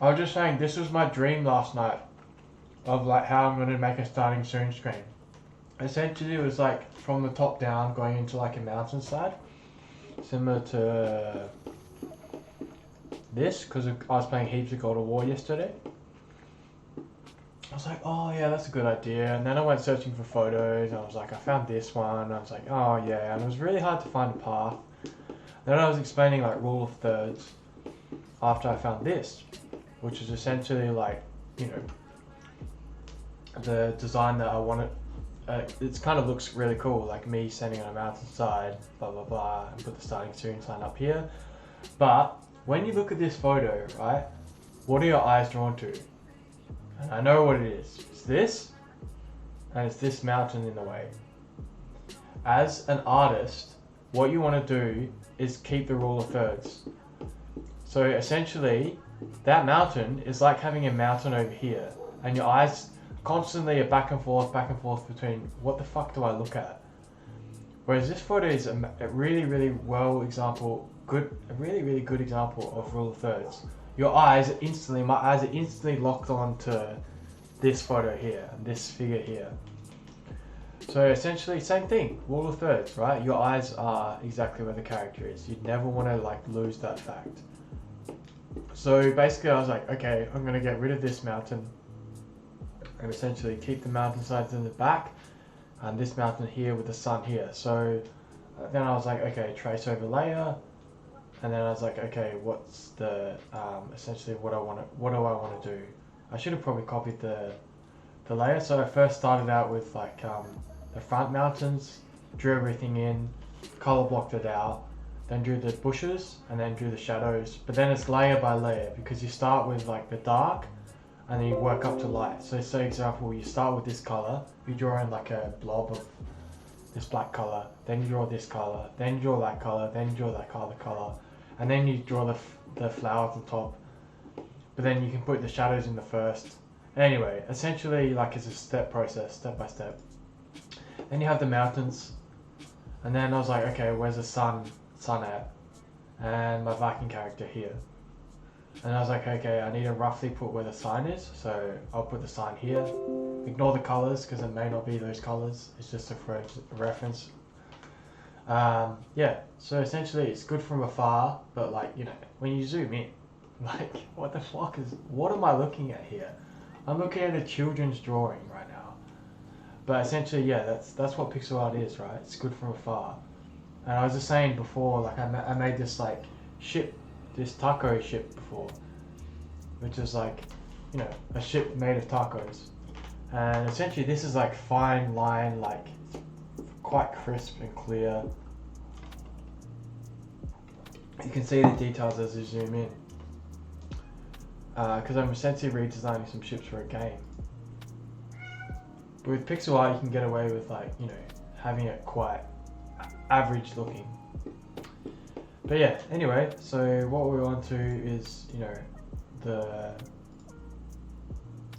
I was just saying, this was my dream last night. of like how I'm going to make a starting soon screen. Essentially it was like from the top down going into like a mountainside, similar to this, because I was playing heaps of God of War yesterday. I was like, oh yeah, that's a good idea. And then I went searching for photos and I was like, I found this one. And I was like, oh yeah, and it was really hard to find a path. Then I was explaining like rule of thirds after I found this, which is essentially like, you know, the design that I wanted. It kind of looks really cool, like me standing on a mountainside, blah blah blah, and put the starting soon sign up here. But when you look at this photo, right, what are your eyes drawn to? And I know what it is. It's this, and it's this mountain in the way. As an artist, what you want to do is keep the rule of thirds. So essentially, that mountain is like having a mountain over here, and your eyes constantly are back and forth between what the fuck do I look at? Whereas this photo is a really, really well example, a really, really good example of rule of thirds. Your eyes are instantly, my eyes are instantly locked on to this photo here, this figure here. So essentially, same thing, rule of thirds, right? Your eyes are exactly where the character is. You'd never want to like lose that fact. So basically I was like, okay, I'm going to get rid of this mountain and essentially keep the mountainsides in the back and this mountain here with the sun here. So then I was like, okay, trace over layer. And then I was like, okay, what's the, essentially what do I want to do? I should have probably copied the layer. So I first started out with like the front mountains, drew everything in, color blocked it out, then drew the bushes and then drew the shadows. But then it's layer by layer because you start with like the dark and then you work up to light. So say example, you start with this color, you draw in like a blob of this black color, then you draw this color, then you draw that color, then you draw that color, and then you draw the flowers on top. But then you can put the shadows in the first. Anyway, essentially like it's a step process, step by step. Then you have the mountains, and then I was like, okay, where's the sun at? And my Viking character here. And I was like, okay, I need to roughly put where the sign is, so I'll put the sign here. Ignore the colors because it may not be those colors. It's just a reference. Yeah, so essentially it's good from afar, but like, you know, when you zoom in, like, what am I looking at here? I'm looking at a children's drawing right now. But essentially, yeah, that's what pixel art is, right? It's good from afar. And I was just saying before, like I made this like this taco ship before, which is like, you know, a ship made of tacos. And essentially this is like fine line, like quite crisp and clear. You can see the details as you zoom in. Because I'm essentially redesigning some ships for a game. But with pixel art you can get away with like, you know, having it quite average looking. But yeah, anyway, so what we're on to is, you know,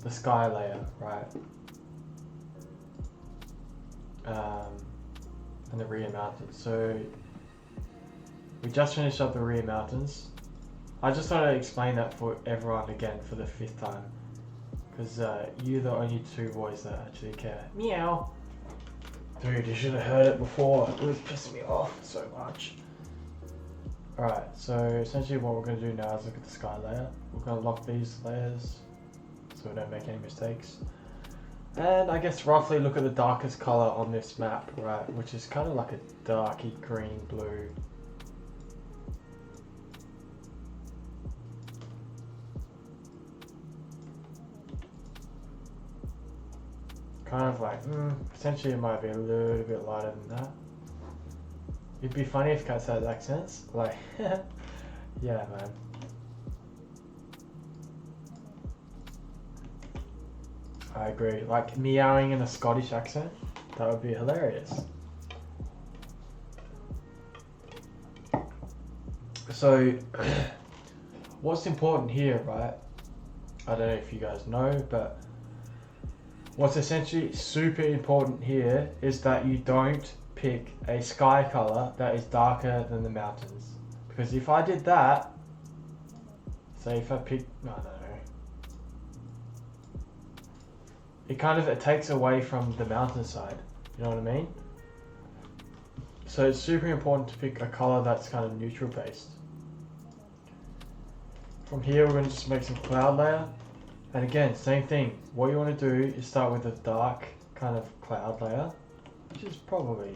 the sky layer, right? And the rear mountains. So we just finished up the rear mountains. I just thought I'd explain that for everyone again for the 5th time, because you're the only 2 boys that actually care. Meow. Dude, you should have heard it before. It was pissing me off so much. Alright, so essentially what we're going to do now is look at the sky layer. We're going to lock these layers so we don't make any mistakes. And I guess roughly look at the darkest color on this map, right, which is kind of like a darky green blue. Kind of like, essentially it might be a little bit lighter than that. It'd be funny if cats had accents, like, yeah man. I agree, like meowing in a Scottish accent, that would be hilarious. So, what's important here, right? I don't know if you guys know, but what's essentially super important here is that you don't pick a sky color that is darker than the mountains. Because if I did that, say if I picked, no. it takes away from the mountainside. You know what I mean? So it's super important to pick a color that's kind of neutral based. From here, we're going to just make some cloud layer. And again, same thing. What you want to do is start with a dark kind of cloud layer, which is probably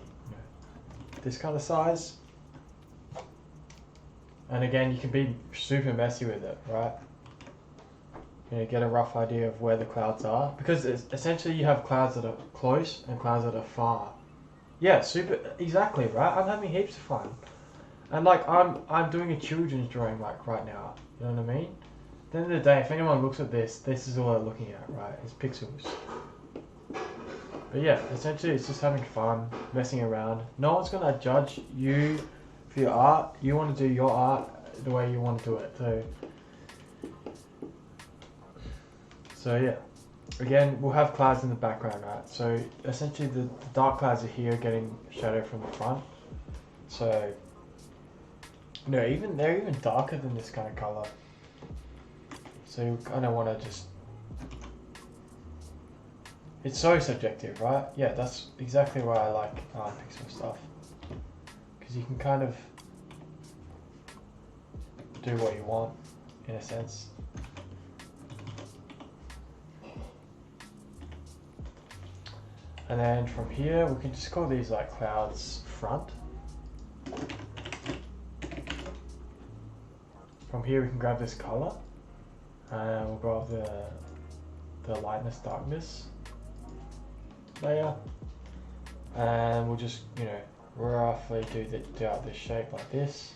this kind of size. And again, you can be super messy with it, right? Get a rough idea of where the clouds are, because essentially you have clouds that are close and clouds that are far. Yeah, exactly, right? I'm having heaps of fun, and like I'm doing a children's drawing like right now. You know what I mean? At the end of the day, if anyone looks at this is all they're looking at, right? It's pixels. But yeah, essentially it's just having fun, messing around. No one's gonna judge you for your art. You want to do your art the way you want to do it. So yeah, again, we'll have clouds in the background, right? So essentially the dark clouds are here getting shadow from the front. So, they're even darker than this kind of color. So you kind of want to just, it's so subjective, right? Yeah, that's exactly why I like pixel stuff. Because you can kind of do what you want, in a sense. And then from here, we can just call these like clouds front. From here, we can grab this color, and we'll grab the lightness, darkness layer, and we'll just roughly do out this shape like this.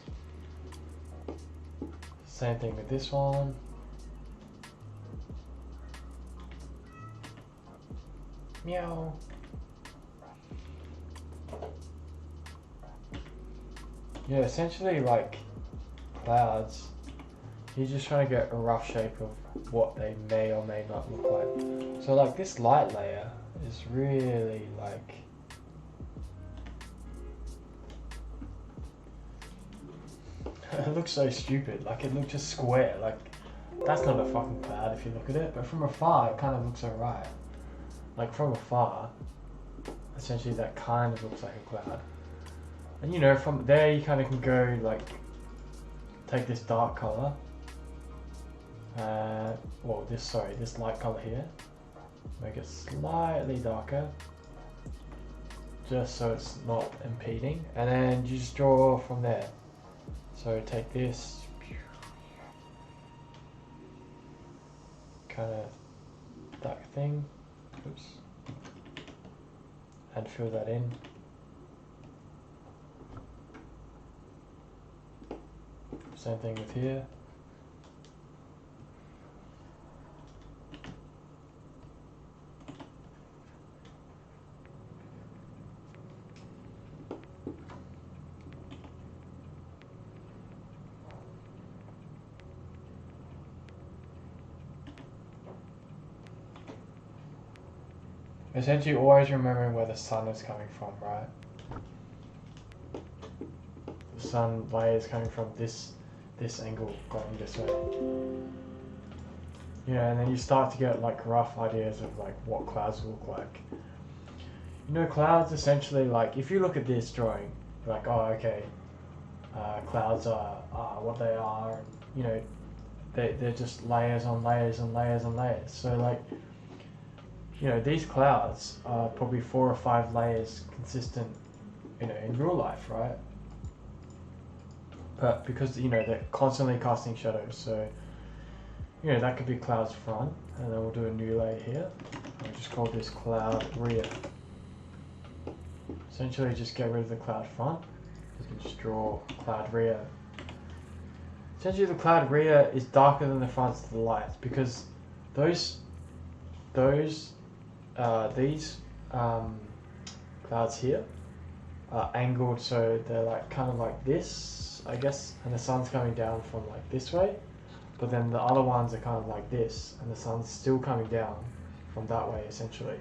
Same thing with this one. Meow. Yeah, essentially like clouds, you're just trying to get a rough shape of what they may or may not look like. So like this light layer is really like, it looks so stupid, like it looks just square, like that's not a fucking cloud if you look at it, but from afar it kind of looks alright. Like from afar, essentially that kind of looks like a cloud. And from there you kind of can go like, take this dark color, this light color here, make it slightly darker, just so it's not impeding, and then you just draw from there. So take this, kind of dark thing, oops, and fill that in. Same thing with here. Essentially always remembering where the sun is coming from, right? The sun layer is coming from this angle going this way. And then you start to get like rough ideas of like what clouds look like. Clouds essentially, like if you look at this drawing, you're like, oh okay, clouds are what they are, and they're just layers on layers and layers and layers. So like, these clouds are probably 4 or 5 layers consistent, in real life, right? But because they're constantly casting shadows, so that could be clouds front, and then we'll do a new layer here. We'll just call this cloud rear. Essentially, just get rid of the cloud front. You can just draw cloud rear. Essentially, the cloud rear is darker than the fronts of the lights because these clouds here are angled, so they're like kind of like this, I guess, and the sun's coming down from like this way, but then the other ones are kind of like this, and the sun's still coming down from that way essentially,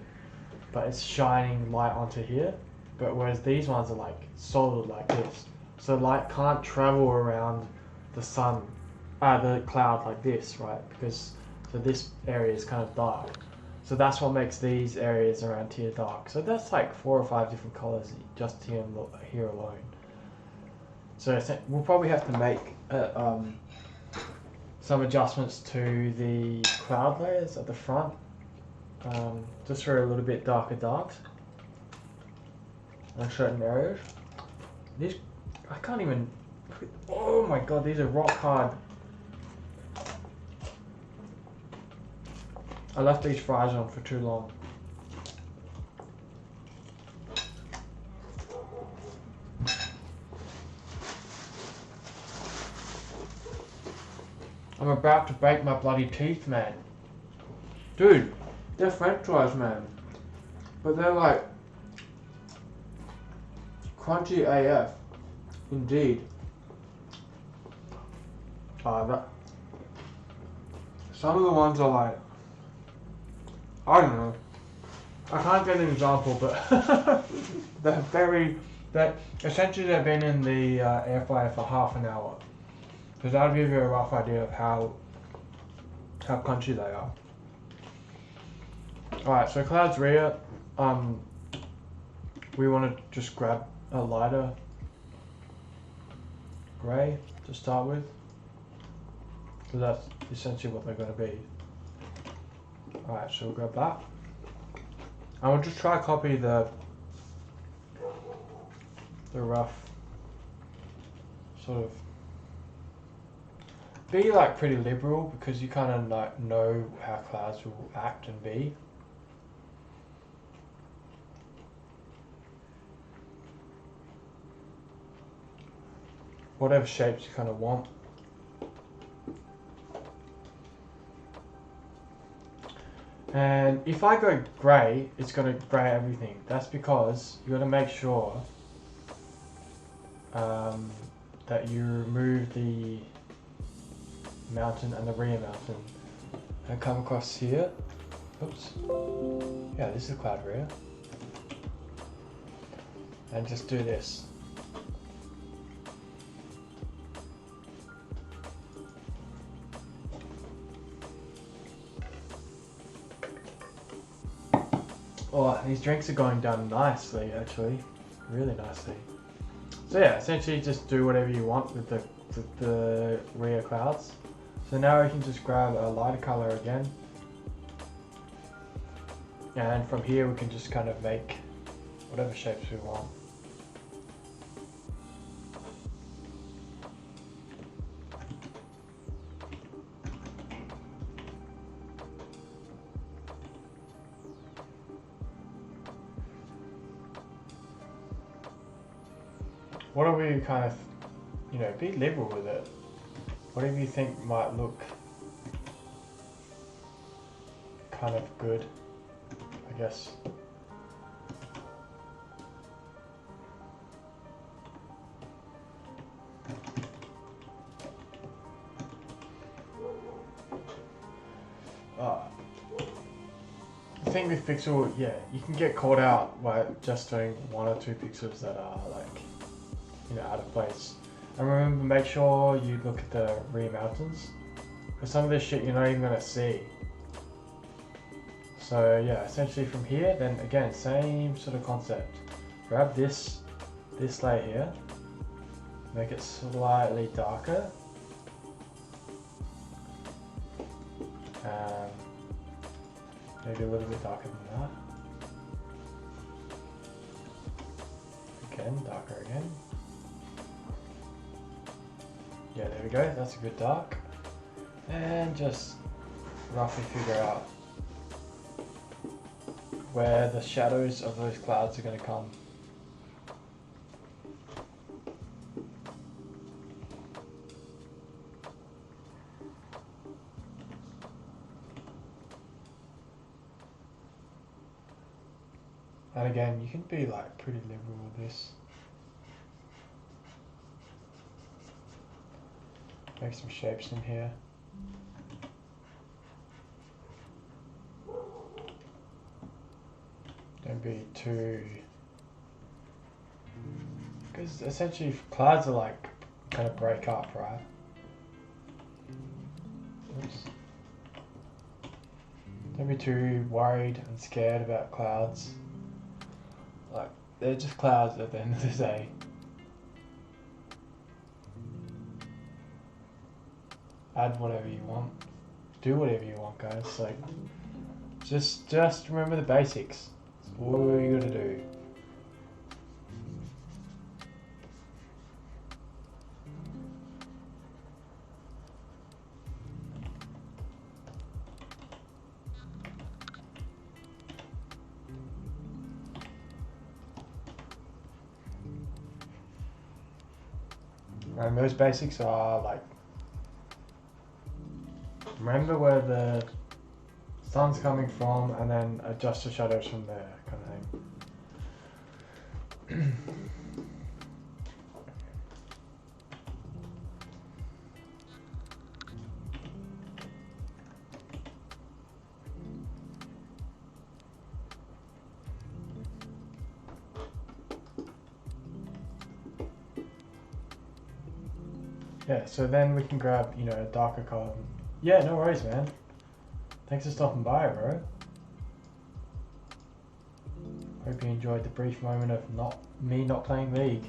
but it's shining light onto here. But whereas these ones are like solid like this, so light can't travel around the cloud like this, right? Because so this area is kind of dark. So that's what makes these areas around here dark. So that's like 4 or 5 different colors just here alone. So we'll probably have to make some adjustments to the cloud layers at the front, just for a little bit darker darks on certain areas. These, I can't even, oh my god, these are rock hard. I left these fries on for too long. I'm about to break my bloody teeth, man. Dude, they're French fries, man. But they're like crunchy AF. Indeed. Some of the ones are like, I don't know. I can't get an example, but essentially they've been in the air fryer for half an hour. Because that'll give you a rough idea of how crunchy they are. Alright, so cloud's rear, we want to just grab a lighter grey to start with. So that's essentially what they're going to be. Alright, so we'll grab that. And we'll just try to copy the rough sort of, be like pretty liberal because you kind of like know how clouds will act and be. Whatever shapes you kind of want. And if I go grey, it's going to grey everything. That's because you got to make sure that you remove the mountain and the rear mountain. And come across here. Oops. Yeah, this is cloud rear. And just do this. Oh, these drinks are going down nicely, actually. Really nicely. So yeah, essentially just do whatever you want with the rear clouds. So now we can just grab a lighter color again. And from here we can just kind of make whatever shapes we want. What do we kind of, you know, be liberal with it. Whatever you think might look kind of good, I guess. The thing with pixel, yeah, you can get caught out by just doing 1 or 2 pixels that are like, you know, out of place. And remember, make sure you look at the rear mountains, because some of this shit you're not even gonna see. So yeah, essentially from here, then again, same sort of concept. Grab this layer here, make it slightly darker. Maybe a little bit darker than that. Again, darker again. Yeah, there we go, that's a good dark. And just roughly figure out where the shadows of those clouds are going to come. And again, you can be like pretty liberal with this. Make some shapes in here. Don't be too, because essentially clouds are like kind of break up, right? Oops. Don't be too worried and scared about clouds. Like, they're just clouds at the end of the day. Add whatever you want. Do whatever you want, guys. Like, just remember the basics. That's all you gotta do. And those basics are like, remember where the sun's coming from and then adjust the shadows from there, kind of thing. Yeah, so then we can grab, you know, a darker color. Yeah, no worries, man. Thanks for stopping by, bro. Hope you enjoyed the brief moment of me not playing League.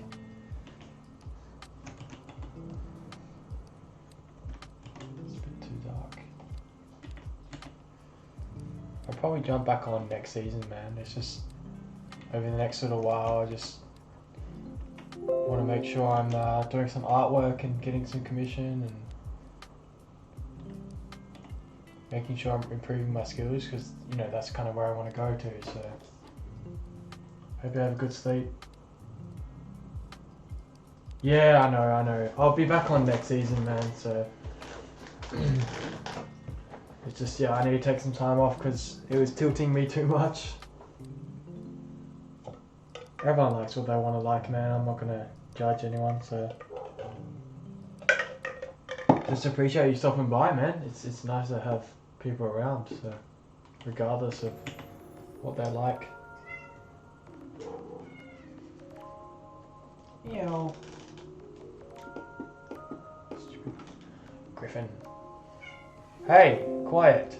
It's a bit too dark. I'll probably jump back on next season, man. It's just over the next little while, I just want to make sure I'm doing some artwork and getting some commission and making sure I'm improving my skills, because you know that's kind of where I want to go to. So hope you have a good sleep. Yeah, I know. I'll be back on next season, man. So it's just, yeah, I need to take some time off because it was tilting me too much. Everyone likes what they want to like, man. I'm not gonna judge anyone, so just appreciate you stopping by, man. It's nice to have people around, so regardless of what they like. Ew. Stupid Griffin. Hey, quiet.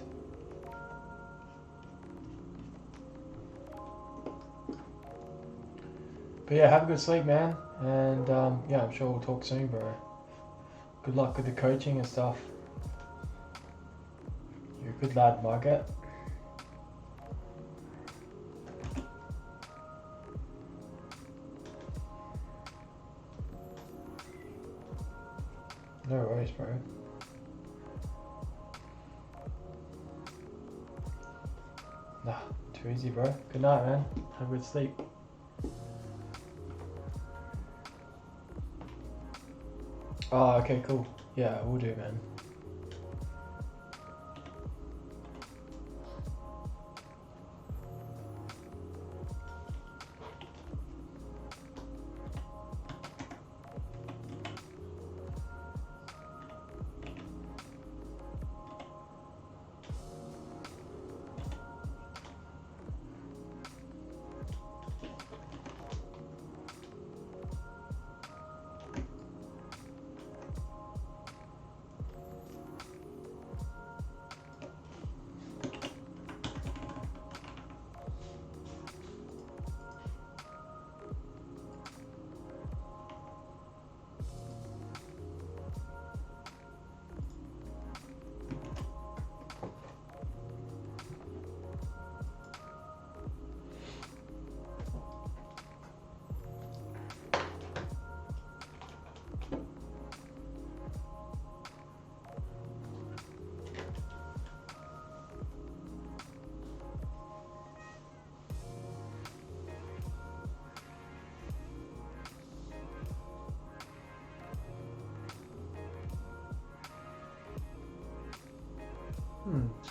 But yeah, have a good sleep, man. And yeah, I'm sure we'll talk soon, bro. Good luck with the coaching and stuff. You're a good lad, Margaret. No worries, bro. Nah, too easy, bro. Good night, man. Have a good sleep. Oh, okay, cool. Yeah, we'll do, man.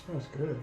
Smells good.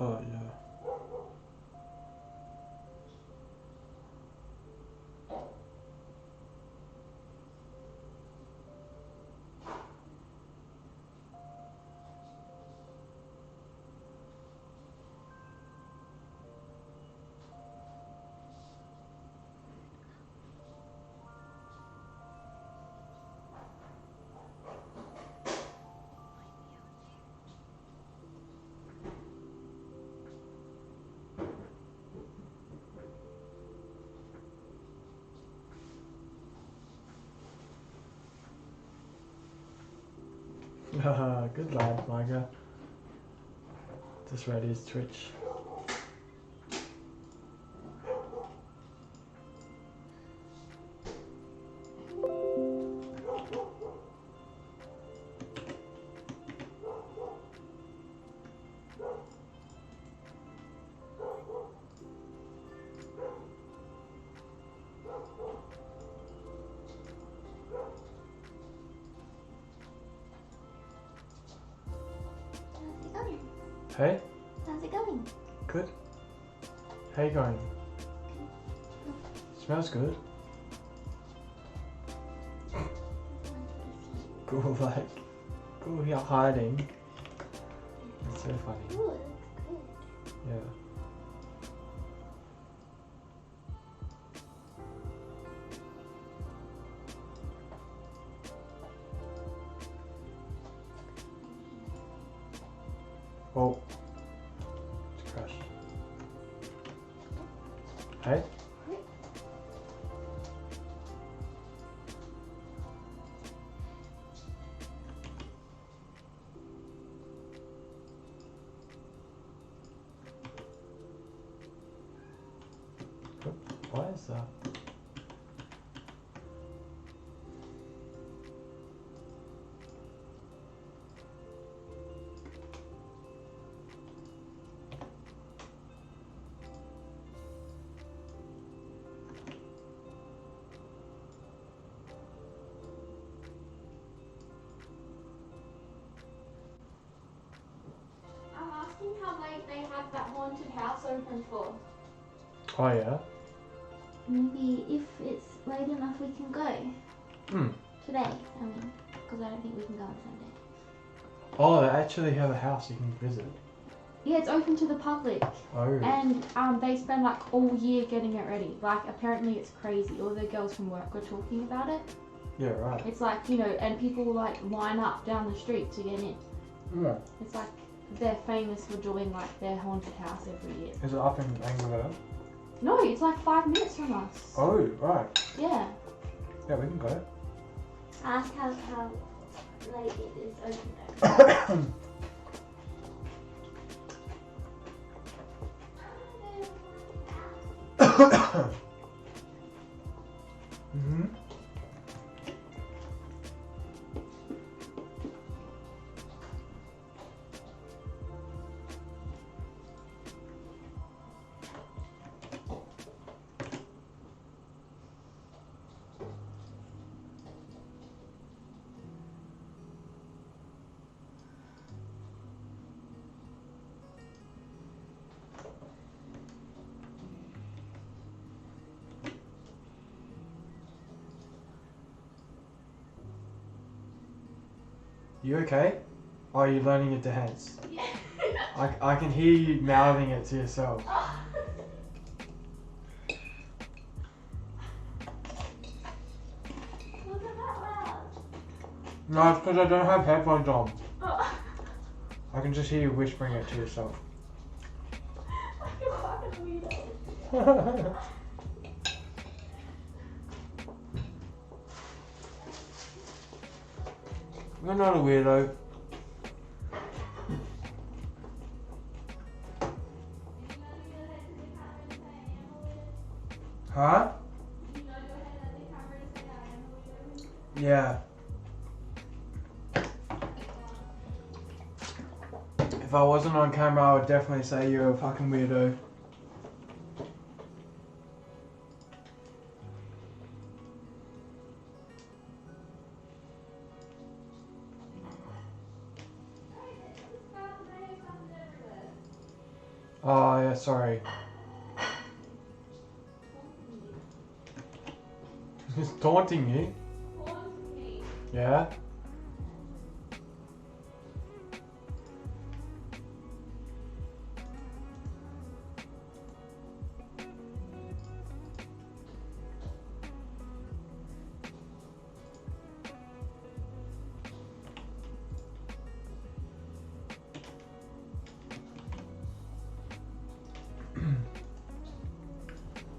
Oh yeah. Good lad, Micah. Just read his Twitch. How's it going? Hey? How's it going? Good. How you going? Smells good. Cool, like, cool, you're hiding. It's so funny. Ooh, it looks good. Yeah. Oh, it's crashed. Hey? Why is that? I'm asking how late they have that haunted house open for. Oh yeah? Maybe if it's late enough we can go. Hmm. Today, I mean, because I don't think we can go on Sunday. Oh, they actually have a house you can visit. Yeah, it's open to the public. Oh. And they spend like all year getting it ready. Like apparently it's crazy. All the girls from work were talking about it. Yeah, right. It's like, you know, and people like line up down the street to get in. Yeah. It's like they're famous for doing like their haunted house every year. Is it up in Anglo? No, it's like 5 minutes from us. Oh, right. Yeah. Yeah, we can go. Ask how late it is open. Mm-hmm. You okay? Or are you learning it to dance? Yeah. I can hear you mouthing it to yourself. Wasn't that loud? No, it's because I don't have headphones on. Oh. I can just hear you whispering it to yourself. I feel quite a weirdo. You're not a weirdo. Huh? Yeah. If I wasn't on camera, I would definitely say you're a fucking weirdo. Oh yeah, sorry. He's taunting you. Yeah?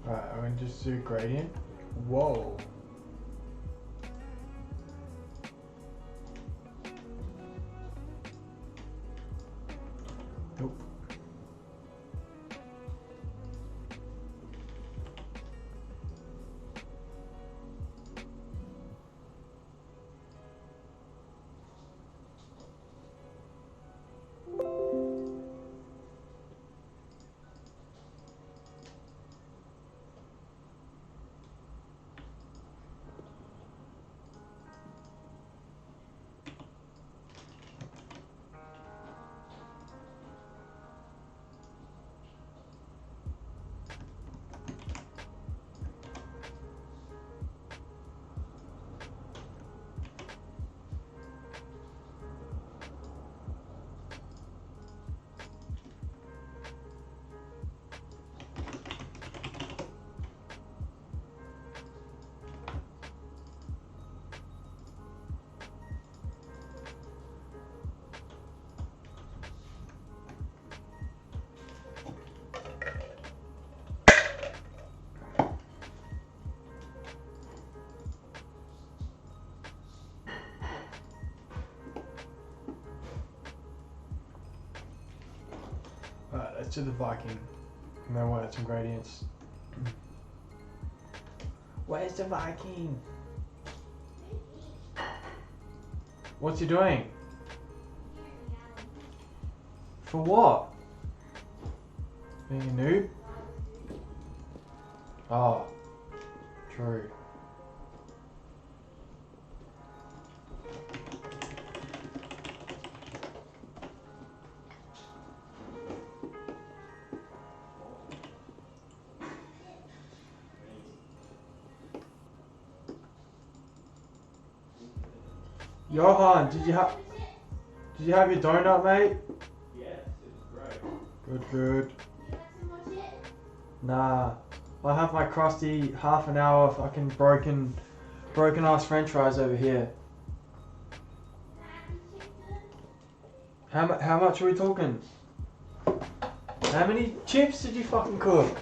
Alright, I'm gonna just do gradient. Whoa. Nope. Alright, let's do the Viking. And then we'll add some gradients. Where's the Viking? What's he doing? For what? Being a noob? Oh, true. Johan, did you have your donut, mate? Yes, it's great. Good, good. Nah, I have my crusty half an hour fucking broken ass French fries over here. How much are we talking? How many chips did you fucking cook?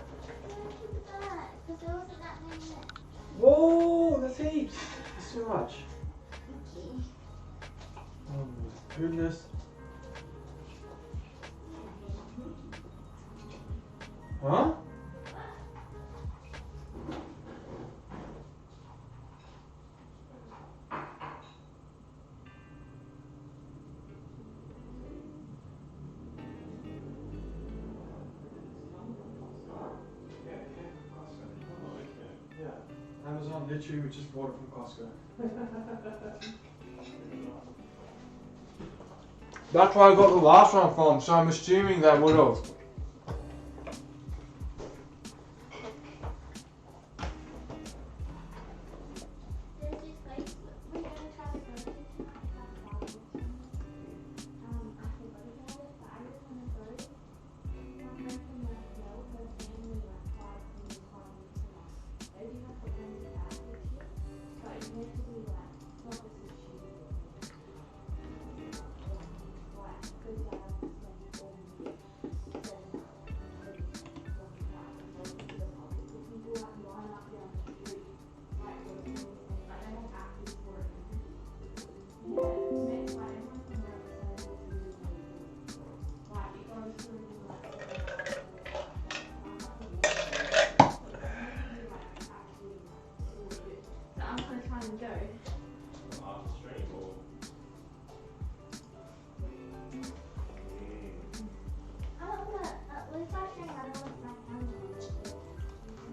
Whoa, that's heaps. That's too much. Oh my goodness. Huh? Yeah, Amazon literally we just bought it from Costco. That's where I got the last one from, so I'm assuming that would have.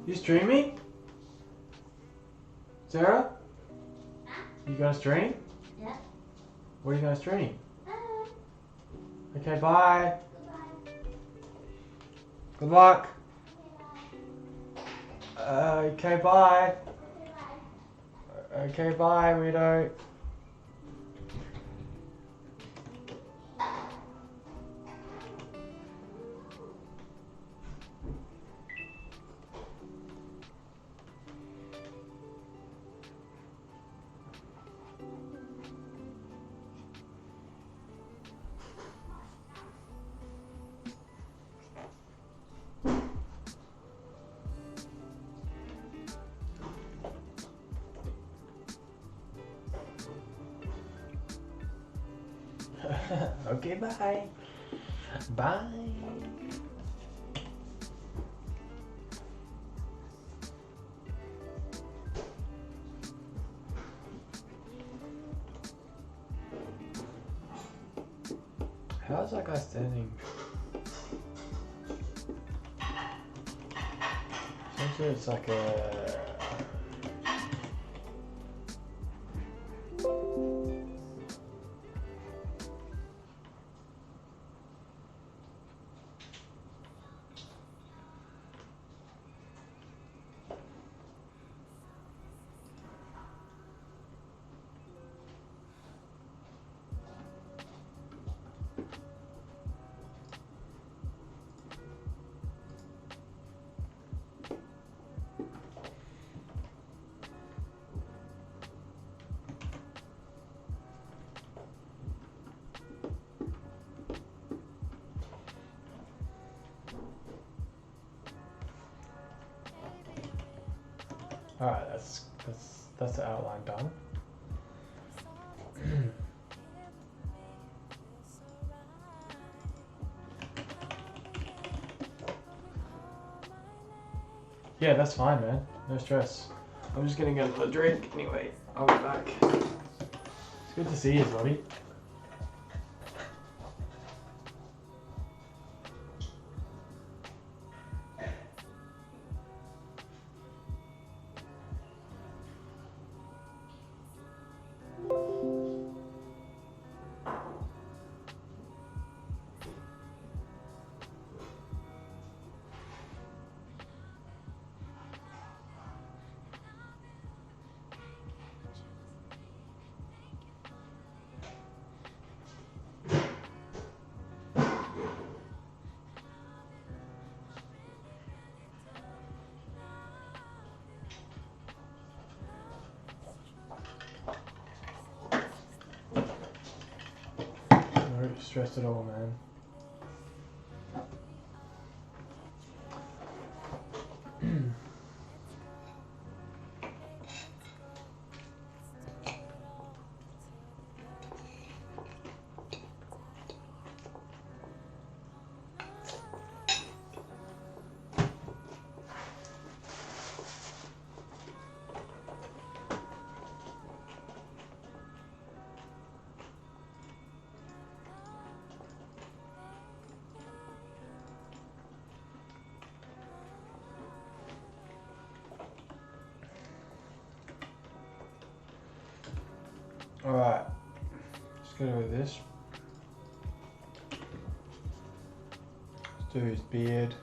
You streaming? Sarah? You gonna stream? Yeah. What are you gonna stream? Okay, bye. Goodbye. Good luck. Okay, bye. Okay, bye, Widow. Okay, bye. Bye. How's that guy standing? Essentially, it's like a. Alright, that's the outline done. Yeah, that's fine, man. No stress. I'm just gonna get another drink anyway. I'll be back. It's good to see you, buddy. No stress at all, man. Alright, let's go with this. Let's do his beard.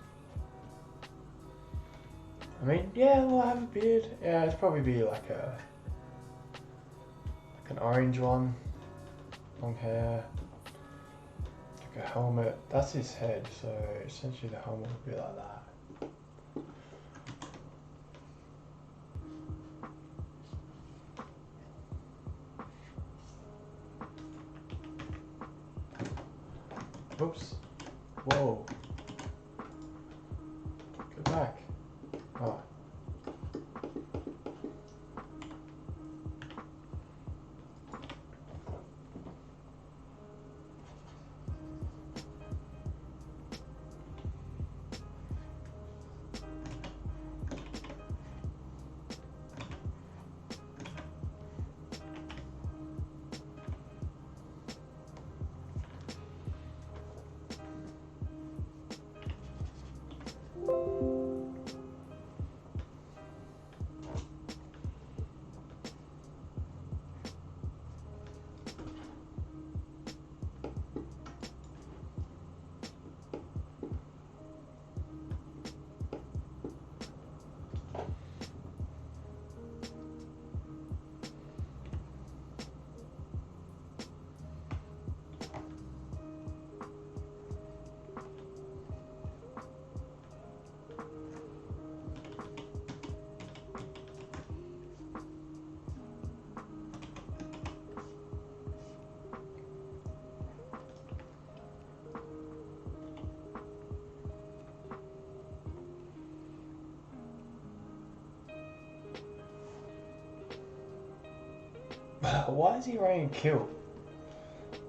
I mean, yeah, we'll have a beard. Yeah, it's probably be like an orange one. Long hair. Like a helmet. That's his head, so essentially the helmet would be like that. Oops. Whoa. Get back. Oh. Why is he wearing a kilt?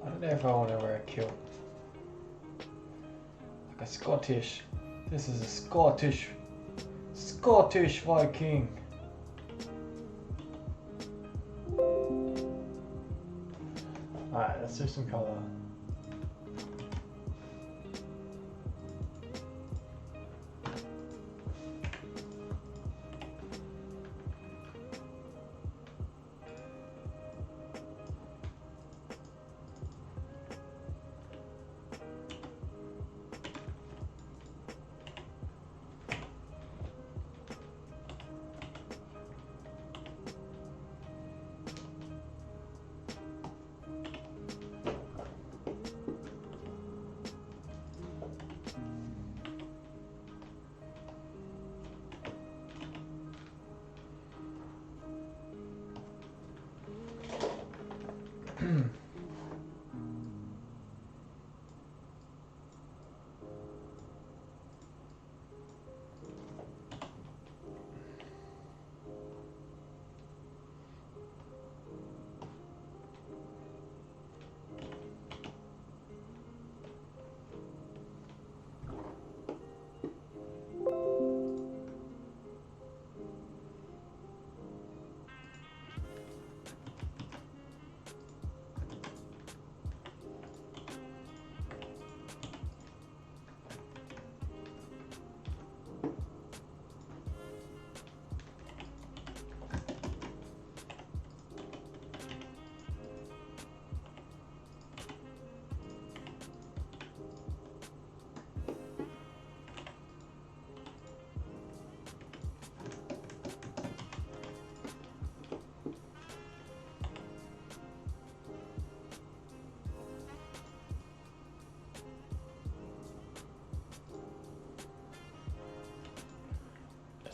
I don't know if I want to wear a kilt. Like a Scottish. This is a Scottish Viking. Alright, let's do some colour.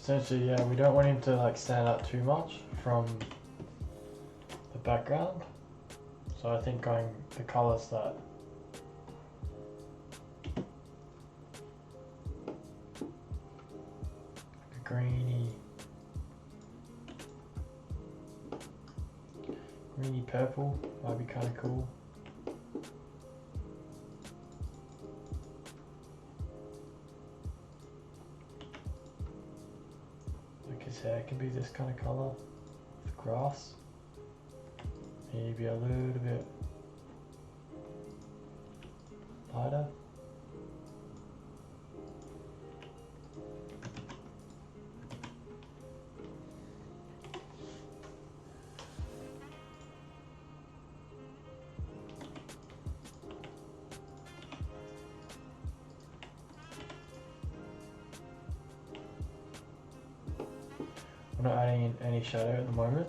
Essentially, yeah, we don't want him to like stand out too much from the background. So I think going the colours that greeny purple might be kind of cool. Like his hair can be this kind of colour, the grass. Maybe a little bit lighter. We're not adding in any shadow at the moment.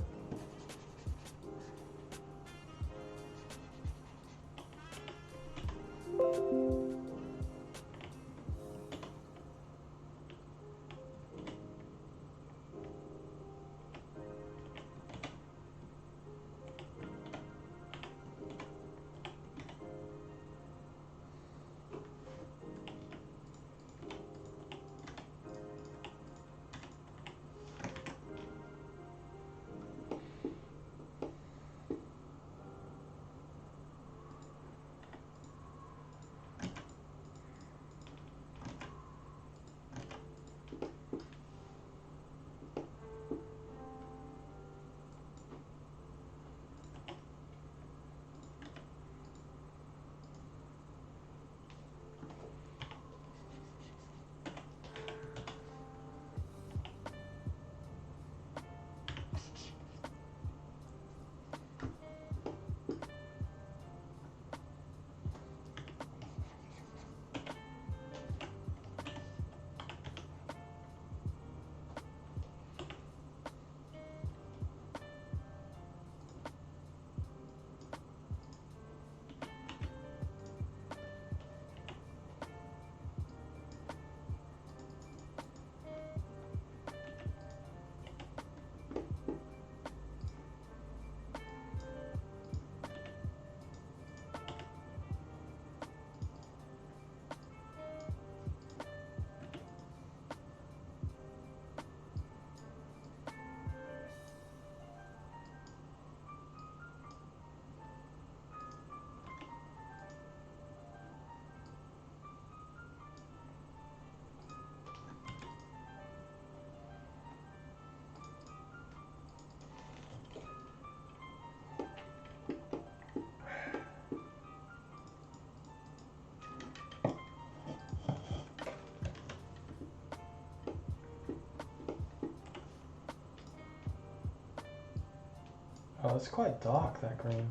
Oh, it's quite dark, that green.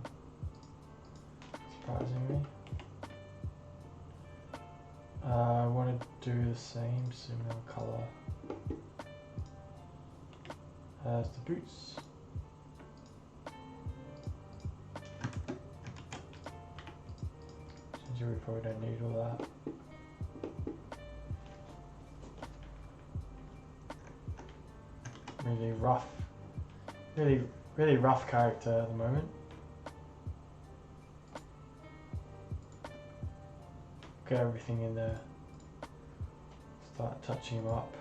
Surprisingly. I want to do the same similar colour as the boots. Since we probably don't need all that. Really rough, really rough character at the moment. Get everything in there. Start touching him up.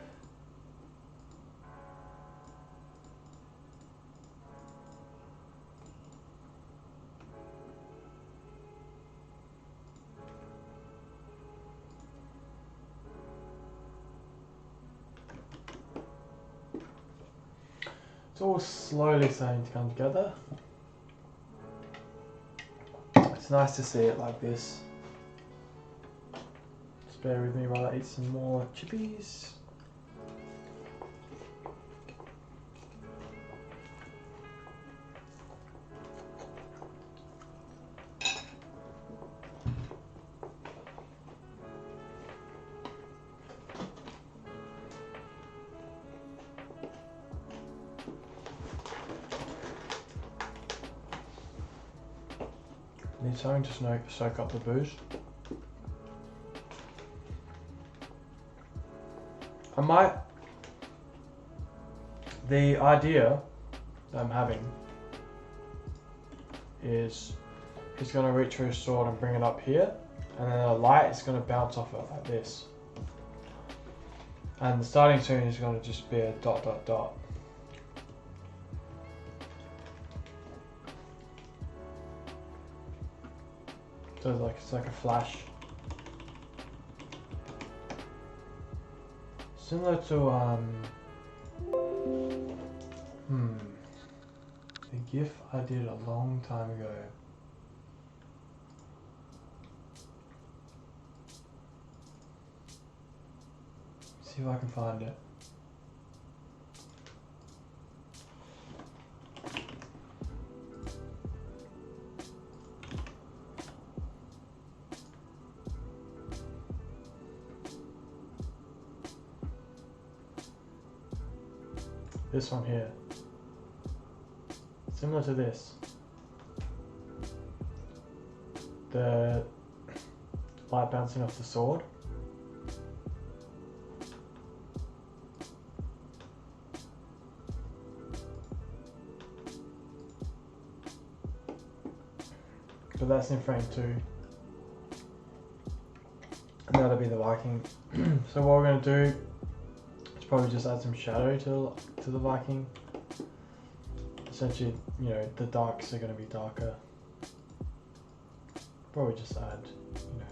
It's all slowly starting to come together. It's nice to see it like this. Just bear with me while I eat some more chippies. Need something to soak up the booze. The idea that I'm having is he's going to reach for his sword and bring it up here, and then the light is going to bounce off it like this. And the starting tune is going to just be a dot dot dot. So it's like a flash. Similar to the GIF I did a long time ago. See if I can find it. This one here. Similar to this. The light bouncing off the sword. But that's in frame 2. And that'll be the Viking. So what we're going to do is probably just add some shadow to the Viking. Essentially, you know, the darks are going to be darker. Probably just add, you know,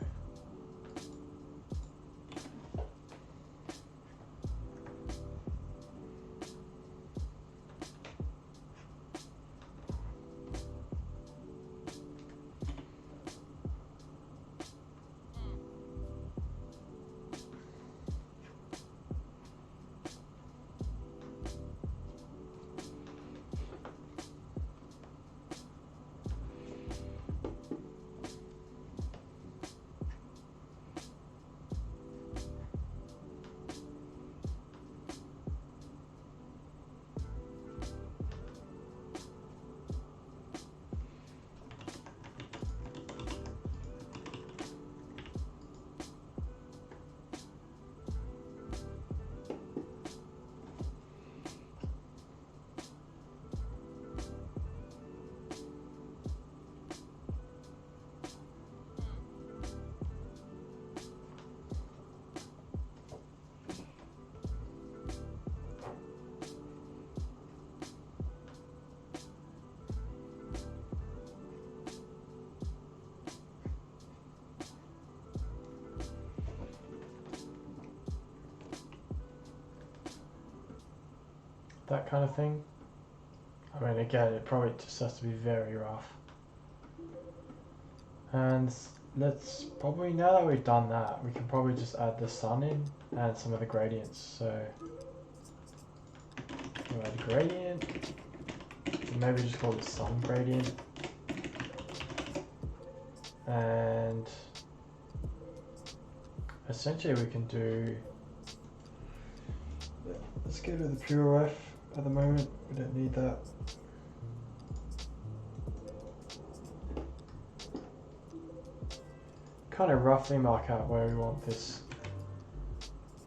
that kind of thing. I mean, again, it probably just has to be very rough. And let's probably, now that we've done that, we can probably just add the sun in and some of the gradients. So we'll add a gradient, maybe just call it sun gradient. And essentially we can do, let's go to the pure F at the moment, we don't need that. Kind of roughly mark out where we want this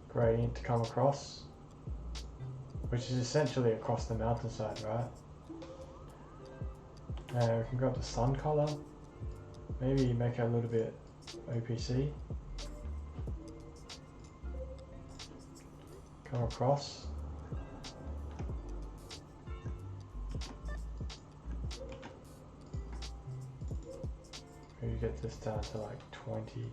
gradient to come across, which is essentially across the mountainside, right? And we can grab the sun color, maybe make it a little bit OPC. Come across. Maybe get this down to like 20.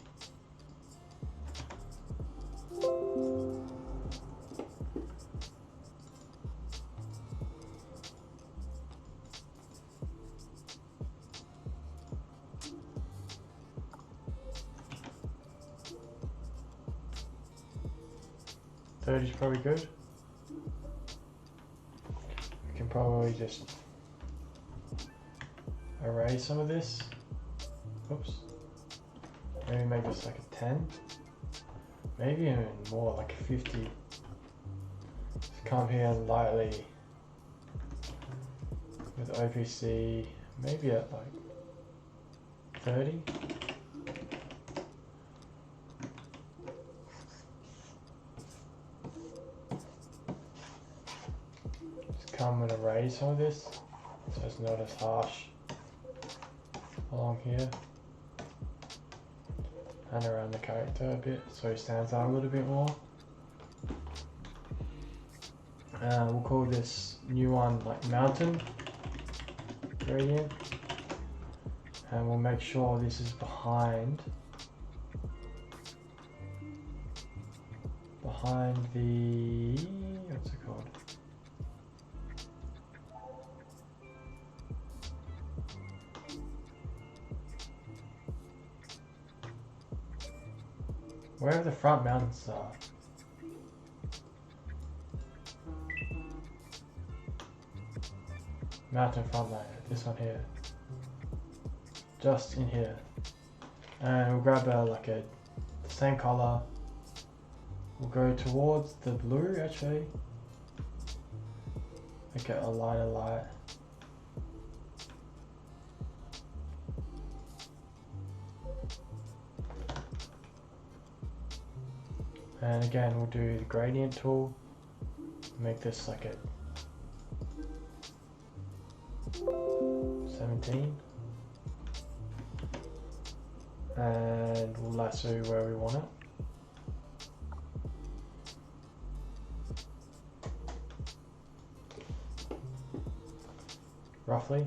Is probably good. We can probably just erase some of this. Oops. Maybe make this like a 10. Maybe even more, like a 50. Just come here and lightly with OPC, maybe at like 30. Come and erase some of this so it's not as harsh along here and around the character a bit so he stands out a little bit more. We'll call this new one like mountain gradient, and we'll make sure this is behind the, what's it called? Wherever the front mountains are. Mountain front layer, this one here. Just in here. And we'll grab the same color. We'll go towards the blue actually. Make it a lighter light. And again, we'll do the gradient tool, make this like a 17, and we'll lasso where we want it. Roughly.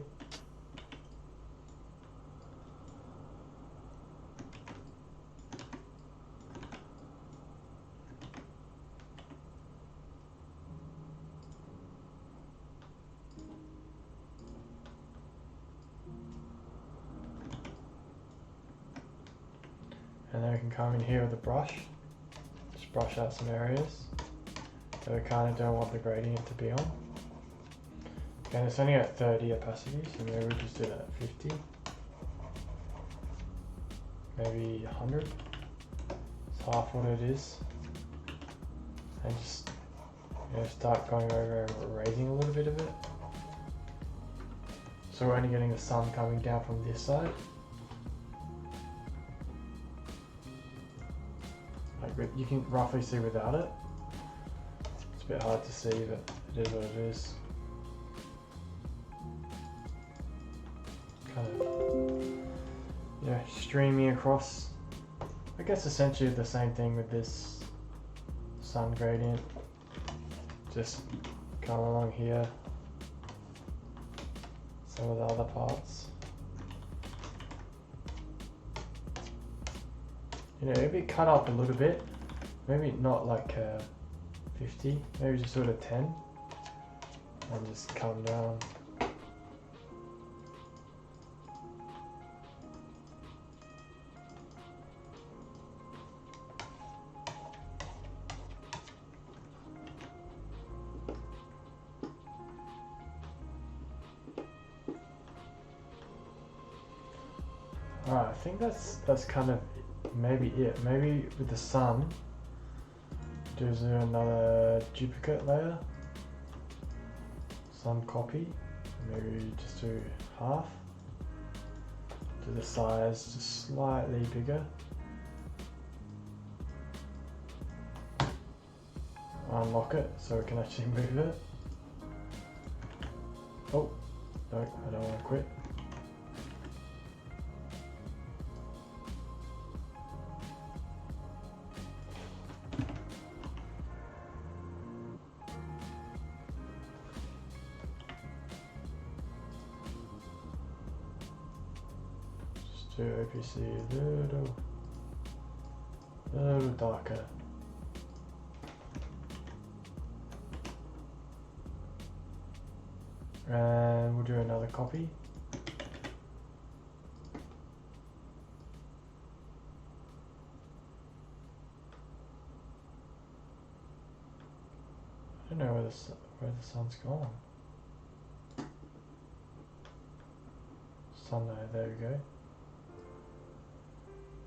And then we can come in here with a brush, just brush out some areas that we kind of don't want the gradient to be on. Again, it's only at 30 opacity, so maybe we just do that at 50, maybe 100, it's half what it is, and just start going over and erasing a little bit of it. So we're only getting the sun coming down from this side. You can roughly see without it. It's a bit hard to see, but it is what it is. Kind of, streaming across. I guess essentially the same thing with this sun gradient. Just come along here. Some of the other parts. It'd be cut up a little bit, maybe not like 50, maybe just sort of 10, and just come down. Alright, I think that's kind of maybe it. Maybe with the sun, do another duplicate layer, sun copy, maybe just do half, do the size just slightly bigger, unlock it so we can actually move it. Oh, no, I don't want to quit. Do OPC a little darker. And we'll do another copy. I don't know where the sun's gone. Sun there we go.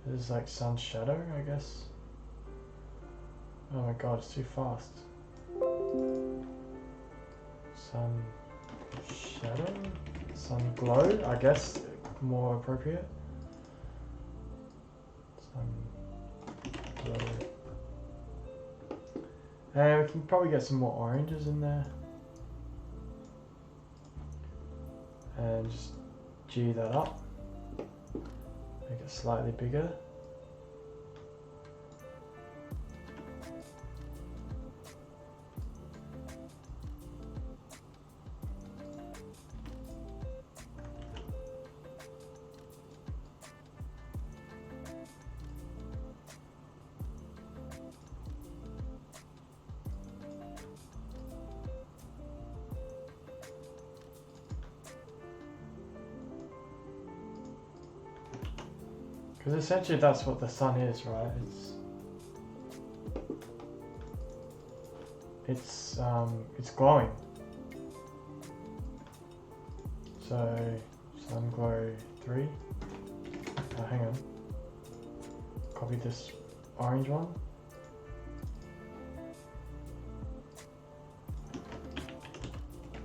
This is like sun's shadow, I guess. Oh my god, it's too fast. Sun shadow? Sun glow, I guess, more appropriate. Sun glow. And we can probably get some more oranges in there. And just G that up. Make it slightly bigger. Because essentially that's what the sun is, right? It's glowing. So sun glow 3. Oh, hang on. Copy this orange one.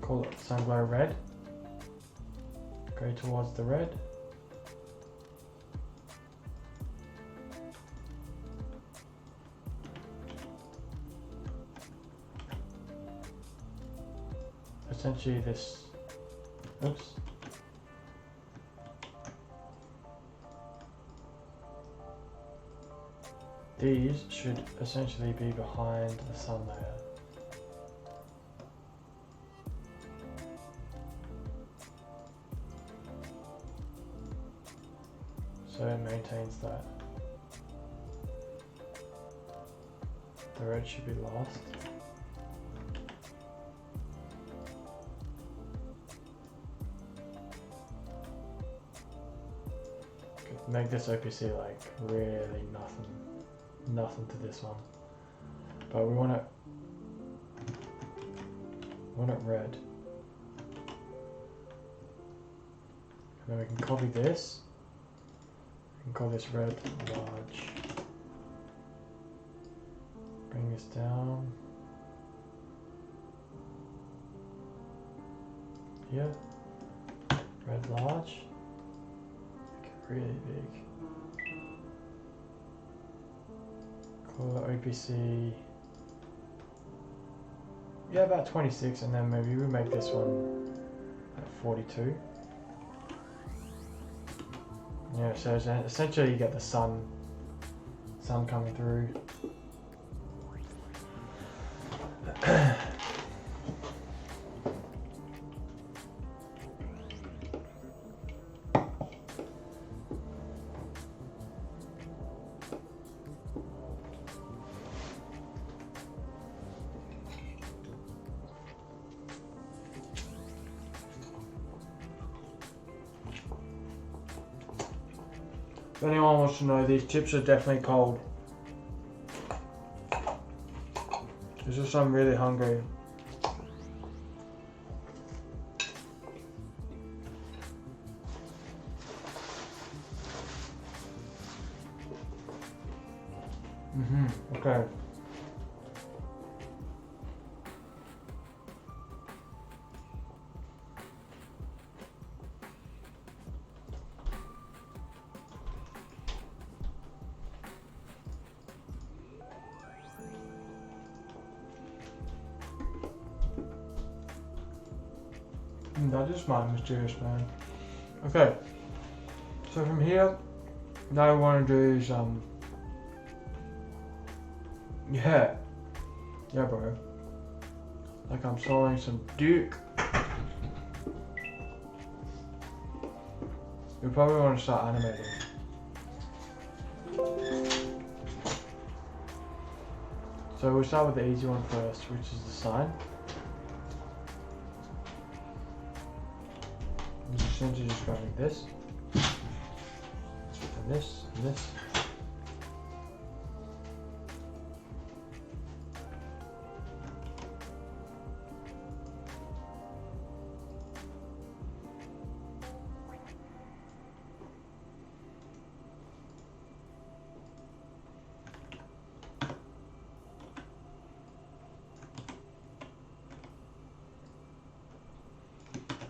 Call it sun glow red. Go towards the red. Essentially this, oops. These should essentially be behind the sun layer. So it maintains that. The red should be last. Make this OPC like really nothing to this one, but we want it red, and then we can copy this. We can call this red large. Bring this down here. Red large. Really big. Call it OPC. Yeah, about 26, and then maybe we make this one at 42. Yeah, so essentially you get the sun coming through. If anyone wants to know, these chips are definitely cold. It's just I'm really hungry. Okay. That is my mysterious man. Okay. So from here, now I want to do some. Yeah, bro. Like I'm soloing some Duke. We probably want to start animating. So we'll start with the easy one first, which is the sign. Which is essentially just going like this, and this, and this.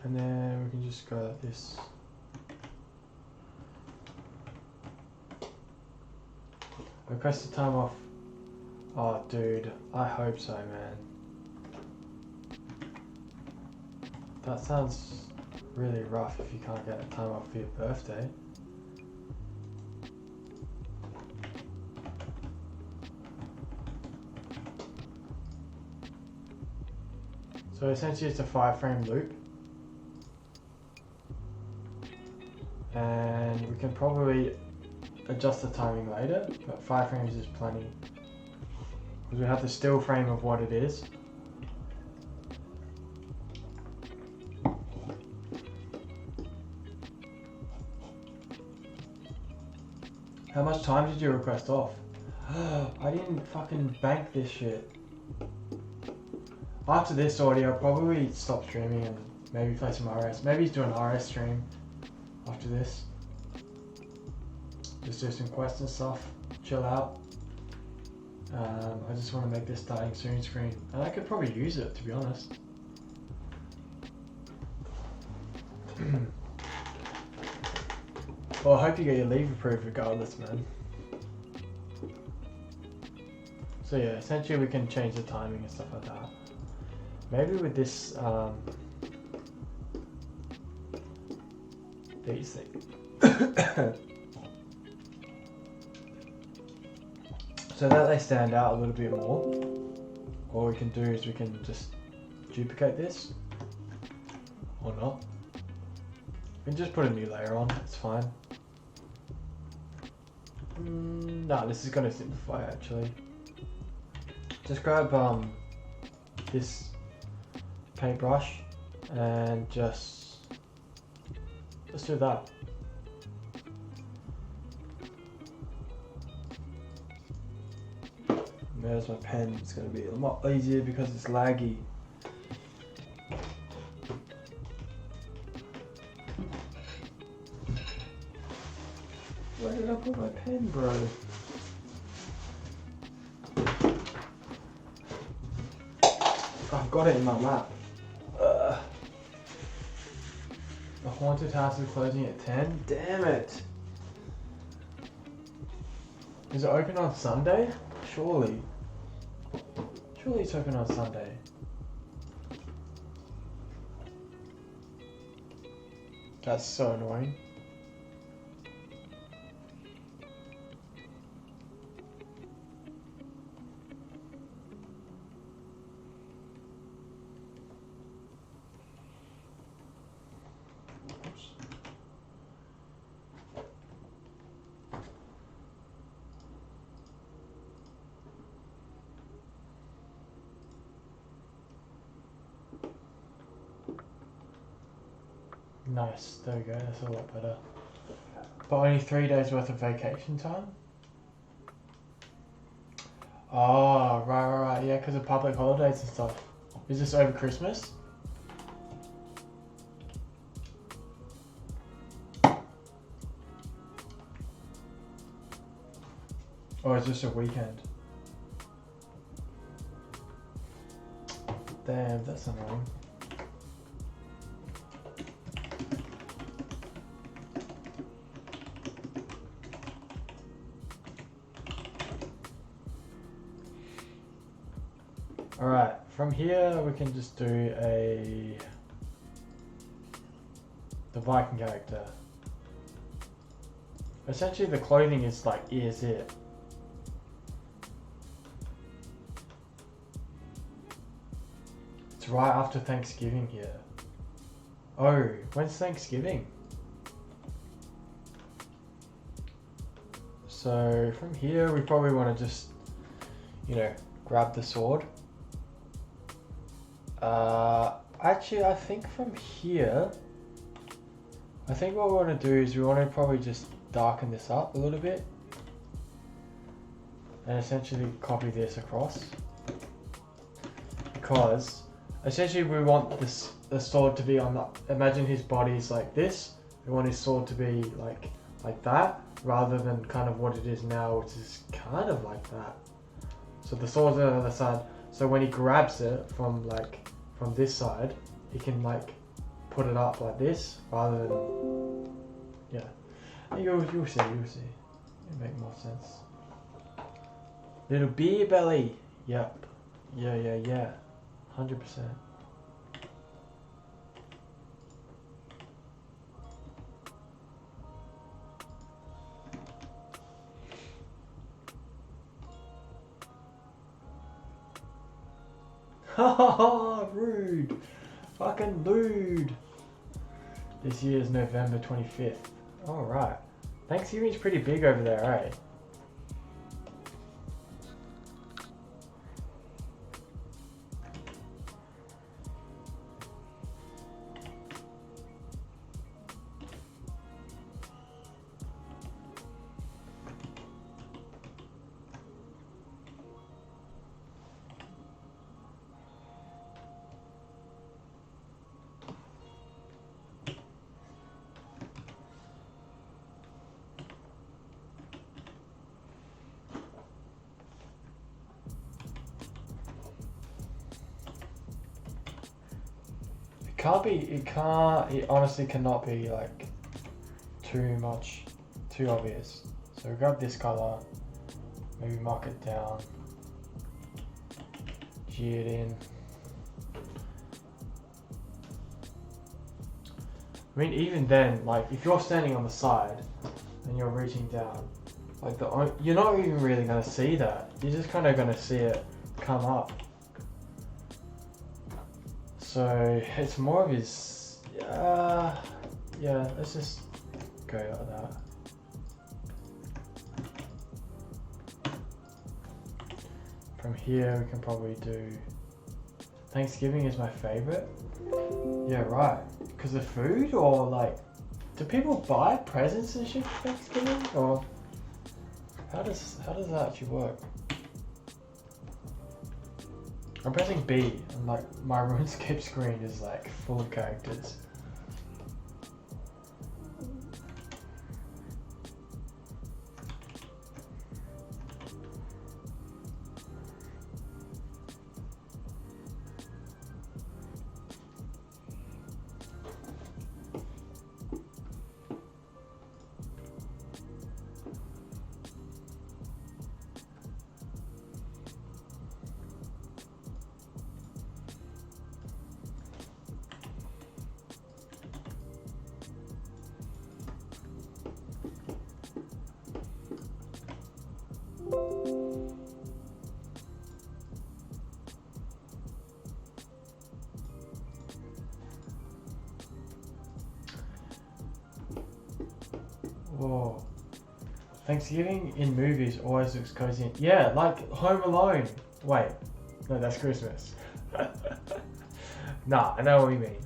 And then we can just go like this. Request the time off. Oh, dude, I hope so, man. That sounds really rough if you can't get a time off for your birthday. So essentially it's a 5-frame loop. And we can probably adjust the timing later, but 5 frames is plenty. Because we have the still frame of what it is. How much time did you request off? I didn't fucking bank this shit. After this audio, I'll probably stop streaming and maybe play some RS. Maybe do an RS stream after this. Just do some quests and stuff, chill out. I just want to make this starting soon screen, and I could probably use it, to be honest. Well, I hope you get your leave approved regardless, man. So yeah, essentially we can change the timing and stuff like that. Maybe with this, these things. So that they stand out a little bit more. What we can do is we can just duplicate this, or not. We can just put a new layer on, it's fine. No, this is going to simplify actually. Just grab this paintbrush and just do that. There's my pen. It's going to be a lot easier because it's laggy. Where did I put my pen, bro? I've got it in my lap. The haunted house is closing at 10? Damn it! Is it open on Sunday? Surely. Surely it's open on Sunday. That's so annoying. Nice, there we go, that's a lot better. But only 3 days worth of vacation time? Oh, right, yeah, because of public holidays and stuff. Is this over Christmas? Or is this a weekend? Damn, that's annoying. Alright, from here we can just do the Viking character. Essentially the clothing is like is it. It's right after Thanksgiving here. Oh, when's Thanksgiving? So from here we probably want to just, you know, grab the sword. Actually I think from here, I think what we want to do is we want to probably just darken this up a little bit and essentially copy this across, because essentially we want the sword to be on the, imagine his body's like this, we want his sword to be like that, rather than kind of what it is now, which is kind of like that. So the sword's on the other side, so when he grabs it from this side, he can like put it up like this, rather than, yeah. You'll see. It'll make more sense. Little beer belly. Yep. Yeah. 100%. Haha, rude. Fucking lewd. This year is November 25th. Alright. Thanksgiving's pretty big over there, right? It honestly cannot be like too obvious. So grab this color, maybe mark it down, G it in. I mean, even then, like if you're standing on the side and you're reaching down, like you're not even really gonna see that. You're just kind of gonna see it come up. So it's more of his, yeah, let's just go like that. From here we can probably do, Thanksgiving is my favorite. Yeah, right, because of food, or like, do people buy presents and shit for Thanksgiving, or how does that actually work? I'm pressing B and like my RuneScape screen is like full of characters. Whoa. Thanksgiving in movies always looks cozy. Yeah, like Home Alone. Wait, no, that's Christmas. Nah, I know what you mean.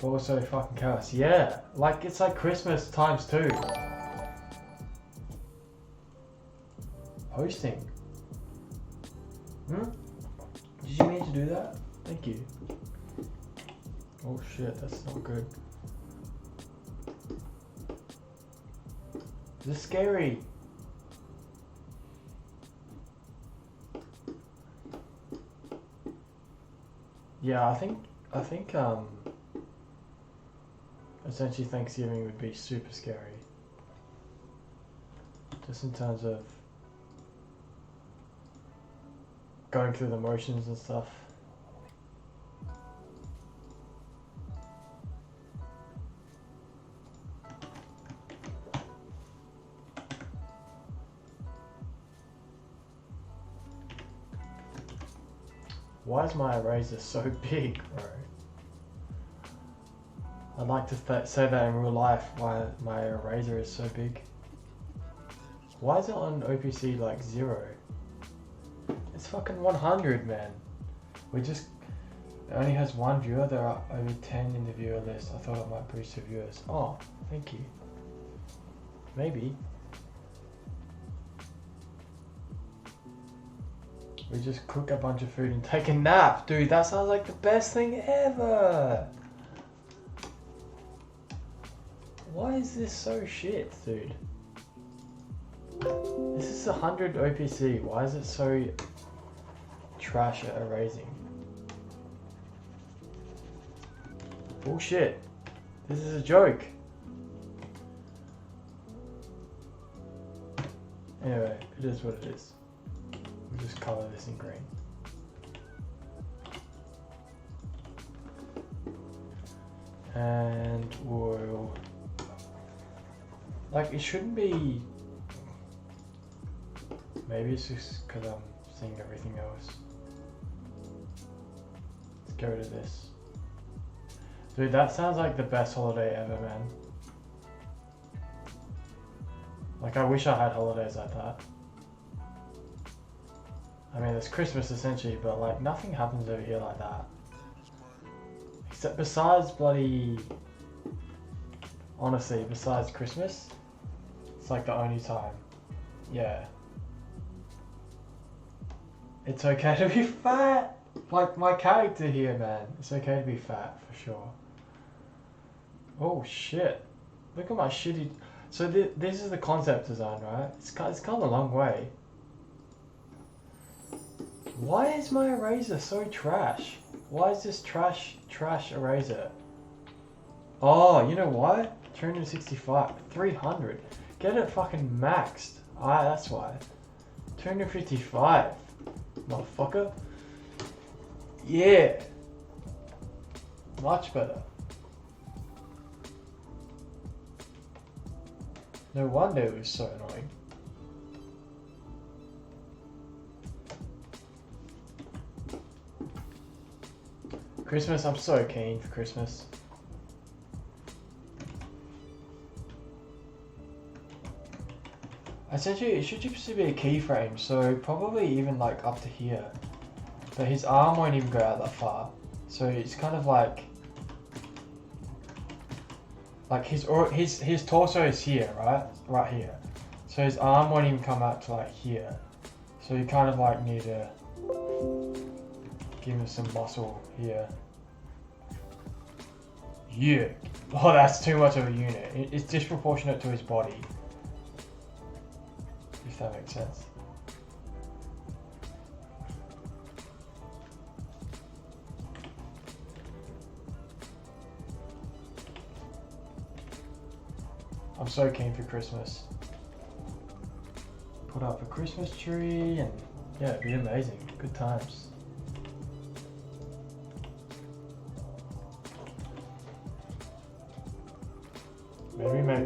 But also fucking chaos. Yeah, like it's like Christmas times 2. Hosting. Did you mean to do that? Thank you. Oh shit, that's not good. This is scary. Yeah, I think essentially Thanksgiving would be super scary. Just in terms of going through the motions and stuff. Why is my eraser so big, bro? I'd like to say that in real life, why my eraser is so big. Why is it on OPC like 0? It's fucking 100, man. It only has 1 viewer. There are over 10 in the viewer list. I thought it might boost the viewers. Oh, thank you. Maybe. We just cook a bunch of food and take a nap. Dude, that sounds like the best thing ever. Why is this so shit, dude? This is 100 OPC. Why is it so trash at erasing? Bullshit. This is a joke. Anyway, it is what it is. We'll just color this in green. And we'll... Like, it shouldn't be... Maybe it's just because I'm seeing everything else. Let's get rid of this. Dude, that sounds like the best holiday ever, man. Like, I wish I had holidays like that. I mean, it's Christmas essentially, but like, nothing happens over here like that. Except besides bloody... Honestly, besides Christmas, it's like the only time. Yeah. It's okay to be fat! Like my character here, man. It's okay to be fat, for sure. Oh shit. Look at my shitty... So this is the concept design, right? It's come a long way. Why is my eraser so trash? Why is this trash eraser? Oh, you know why? 265, 300. Get it fucking maxed. Ah, that's why. 255, motherfucker. Yeah. Much better. No wonder it was so annoying. Christmas, I'm so keen for Christmas. Essentially, it should just be a keyframe, so probably even like up to here. But his arm won't even go out that far. So it's kind of like his torso is here, right? Right here. So his arm won't even come out to like here. So you kind of like need to give him some muscle here. Yeah. Oh, that's too much of a unit. It's disproportionate to his body. If that makes sense. I'm so keen for Christmas. Put up a Christmas tree and yeah, it'd be amazing. Good times. Maybe make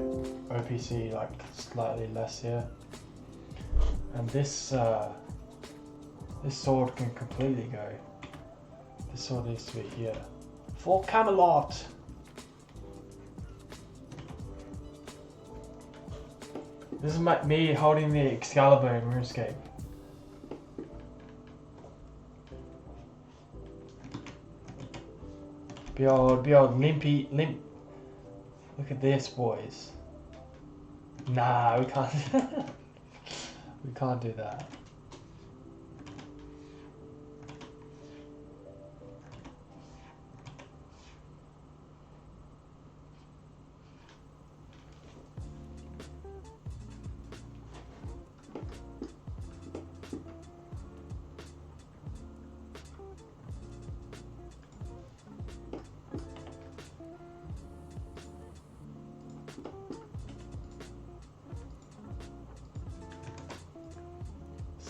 OPC like slightly less here. And this this sword can completely go. This sword needs to be here. For Camelot! This is me holding the Excalibur in RuneScape. Be old limp. Look at this, boys. Nah, we can't. We can't do that.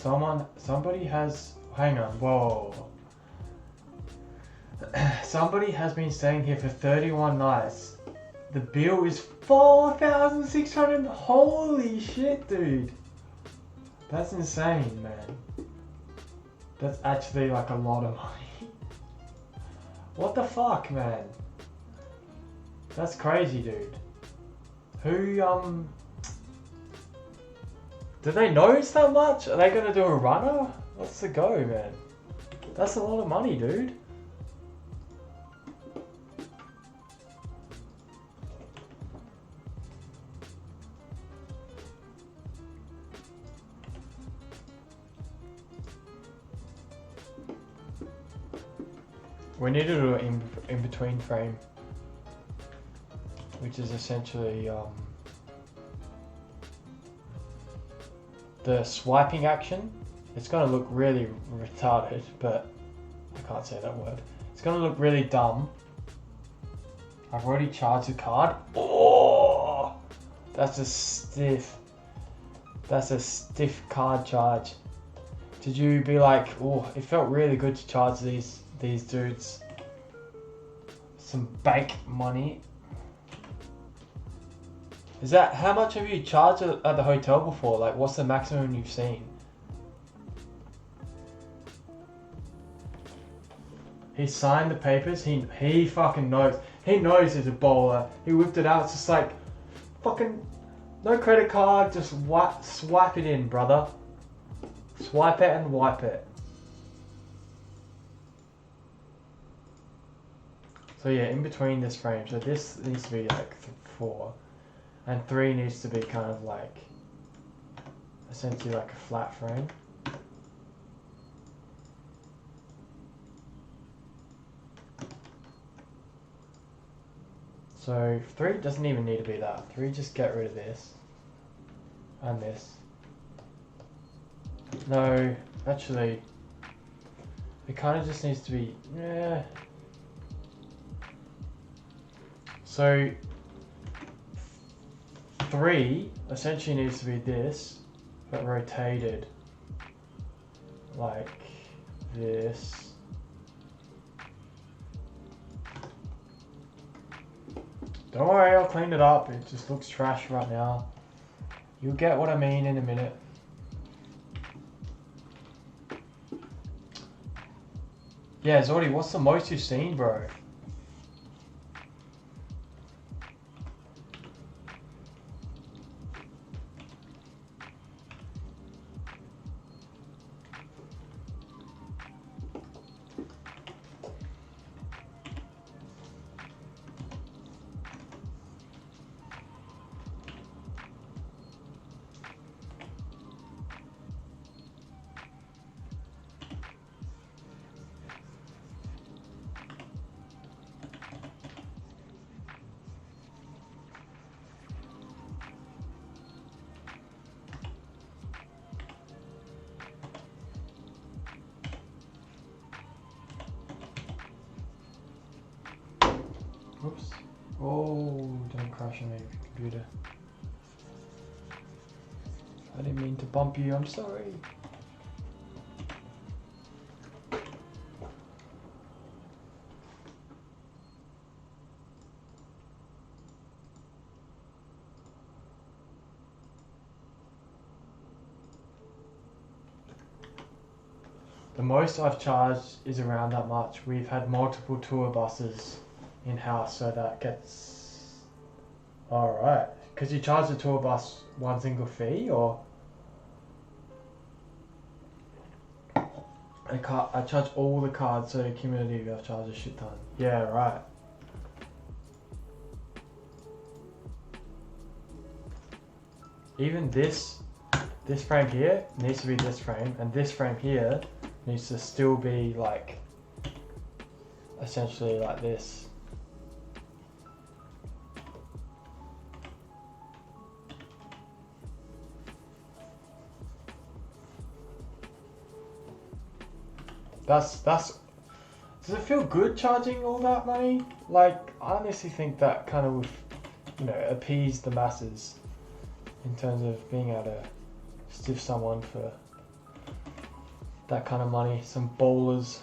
Somebody has, hang on, whoa. Somebody has been staying here for 31 nights. The bill is 4,600. Holy shit, dude. That's insane, man. That's actually like a lot of money. What the fuck, man? That's crazy, dude. Who, do they know it's that much? Are they gonna do a runner? What's the go, man? That's a lot of money, dude. We need to do an in-between frame, which is essentially the swiping action. It's going to look really retarded, but I can't say that word. It's going to look really dumb. I've already charged the card. Oh, that's a stiff card charge. Did you be like, oh, it felt really good to charge these dudes some bank money? Is that, how much have you charged at the hotel before? Like, what's the maximum you've seen? He signed the papers. He fucking knows. He knows he's a bowler. He whipped it out. It's just like, fucking, no credit card. Just swipe it in, brother. Swipe it and wipe it. So yeah, in between this frame, so this needs to be like 4, and 3 needs to be kind of like, essentially like a flat frame. So 3 doesn't even need to be that. 3, just get rid of this, and this. No, actually, it kind of just needs to be, yeah. So 3 essentially needs to be this, but rotated like this. Don't worry, I'll clean it up. It just looks trash right now. You'll get what I mean in a minute. Yeah, Zordy, what's the most you've seen, bro? Oops. Oh, don't crash on me, computer. I didn't mean to bump you, I'm sorry. The most I've charged is around that much. We've had multiple tour buses in-house, so that gets alright. Because you charge the tour bus one single fee, or I charge all the cards, so cumulatively I've charged a shit ton. Yeah, right. Even this frame here needs to be this frame, and this frame here needs to still be like essentially like this. Does it feel good charging all that money? Like, I honestly think that kind of would, you know, appease the masses in terms of being able to stiff someone for that kind of money. Some bowlers.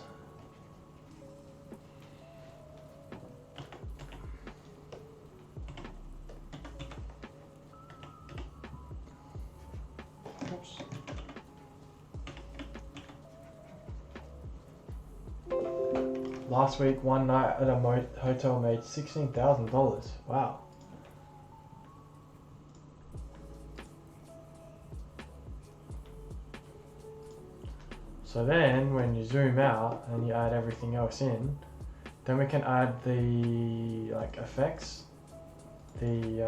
Oops. Last week, one night at a hotel made $16,000. Wow. So then, when you zoom out and you add everything else in, then we can add the like effects, the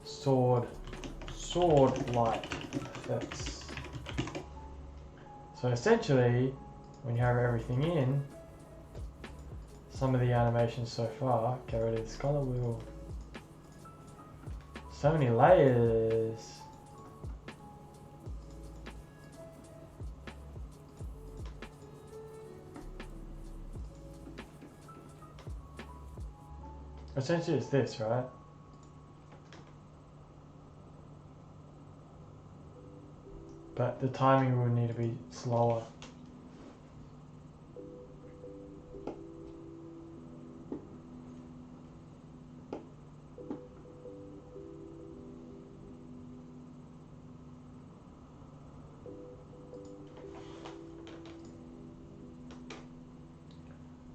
sword light effects. So essentially, when you have everything in, some of the animations so far, get rid of this color wheel. So many layers. Essentially it's this, right? But the timing will need to be slower.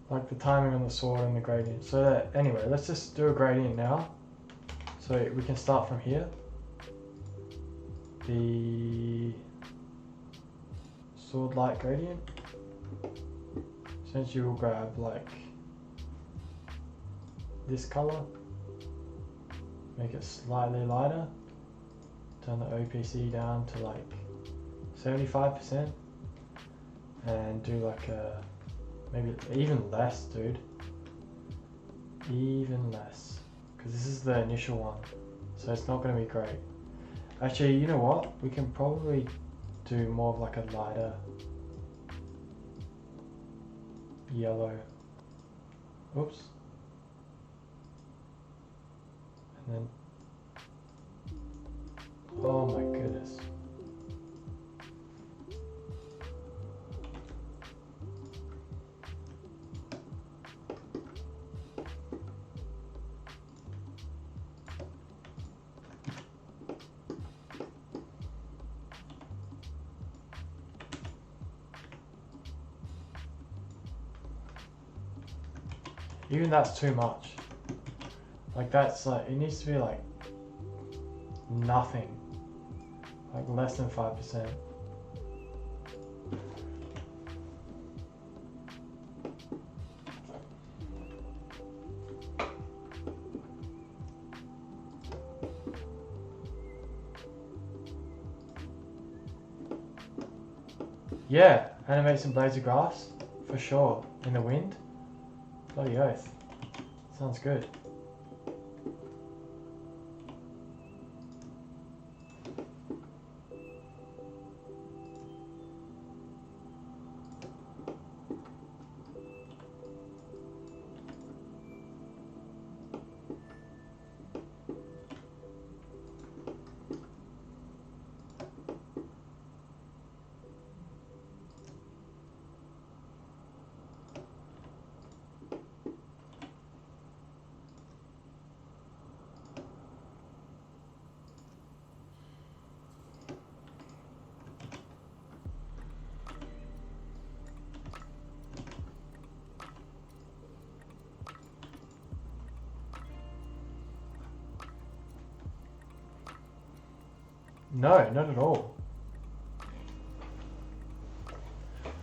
Like the timing on the sword and the gradient. So that, anyway, let's just do a gradient now. So we can start from here. The sword light gradient. Essentially we'll grab like this color, make it slightly lighter, turn the OPC down to like 75%, and do like a maybe even less, dude. Even less. Because this is the initial one. So it's not going to be great. Actually, you know what? We can probably do more of like a lighter yellow. Oops. And then... oh my goodness. Even that's too much. Like that's like, it needs to be like nothing. Like less than 5%. Yeah, animate some blades of grass, for sure, in the wind. Bloody oath. Sounds good. No, not at all.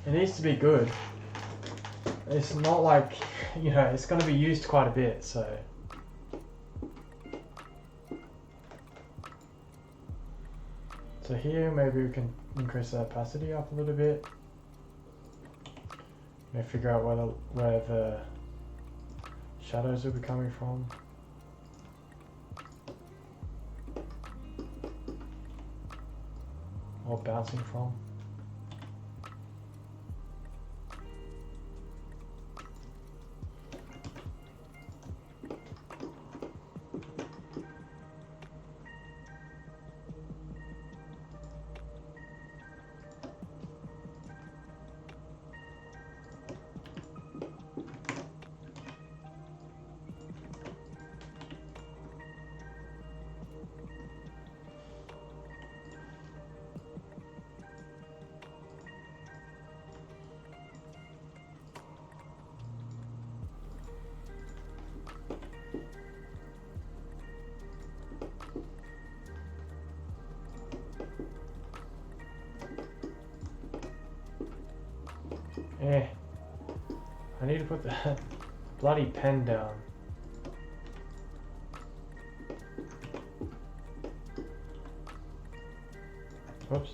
It needs to be good. It's not like, you know, it's going to be used quite a bit, so. So here, maybe we can increase the opacity up a little bit. Maybe figure out where the shadows will be coming from. Or bouncing from. Yeah. I need to put the bloody pen down. Whoops.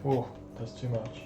Oh, that's too much.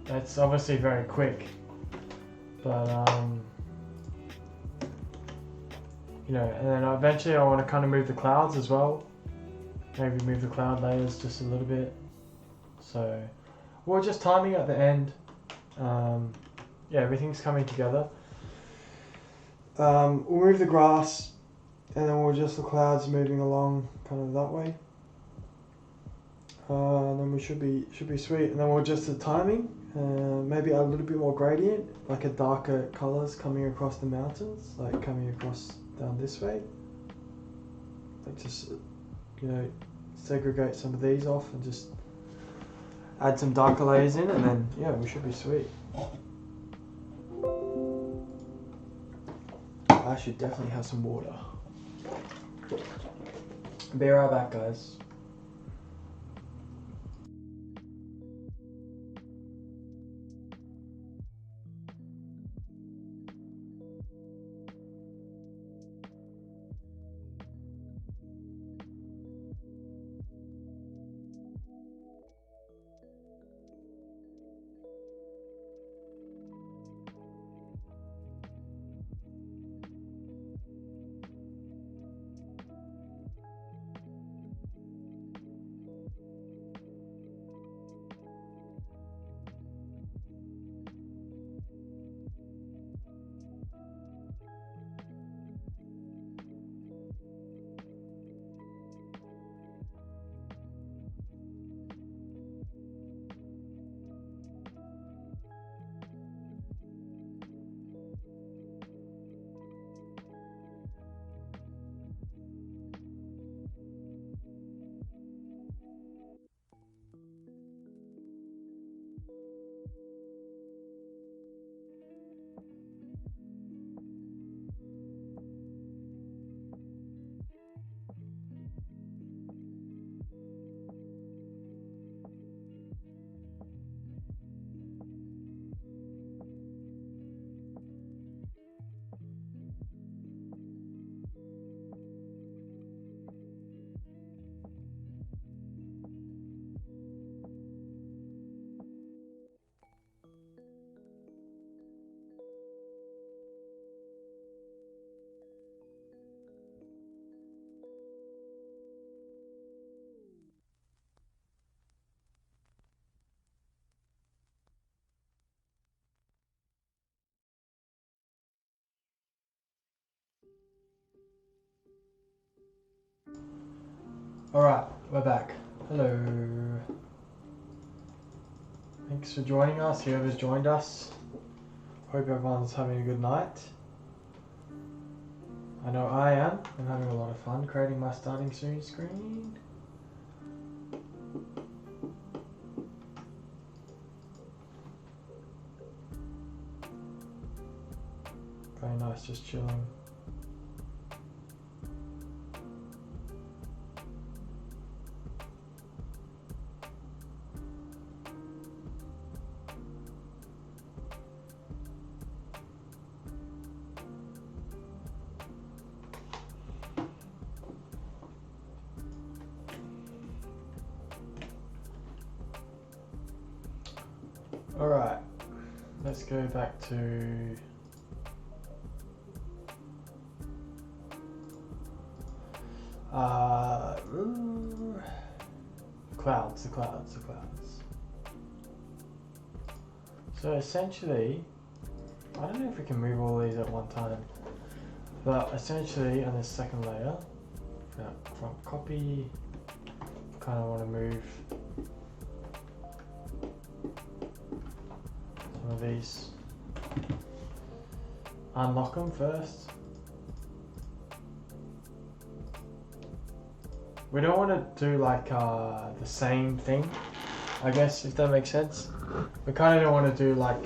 That's obviously very quick, but you know, and then eventually I want to kind of move the clouds as well. Maybe move the cloud layers just a little bit. So we're just timing at the end. Yeah, everything's coming together. We'll move the grass, and then we'll just the clouds moving along kind of that way. And then we should be sweet. And then we'll adjust the timing. Maybe a little bit more gradient, like a darker colors coming across the mountains, like coming across down this way. Like just, you know, segregate some of these off and just add some darker layers in, and then yeah, we should be sweet. I should definitely have some water. Be right back, guys. Alright, we're back. Hello. Thanks for joining us, whoever's joined us. Hope everyone's having a good night. I know I am. I'm having a lot of fun creating my starting soon screen. Very nice, just chilling. Alright, let's go back to the clouds. So essentially, I don't know if we can move all these at one time, but essentially on this second layer, from copy, kind of want to move some of these, unlock them first. We don't want to do like the same thing, I guess, if that makes sense. We kind of don't want to do like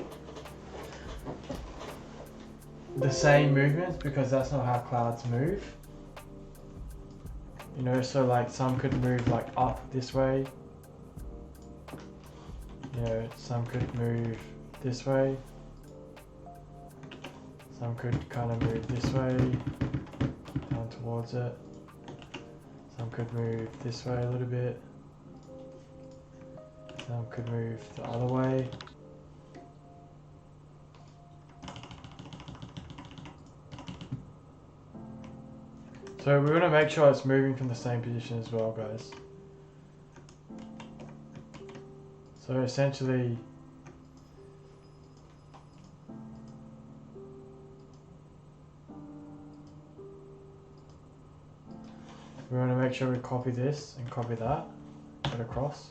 the same movements because that's not how clouds move. You know, so like some could move like up this way. You know, some could move this way. Some could kind of move this way, down towards it. Some could move this way a little bit. Some could move the other way. So we want to make sure it's moving from the same position as well, guys. So essentially, we want to make sure we copy this and copy that, put across.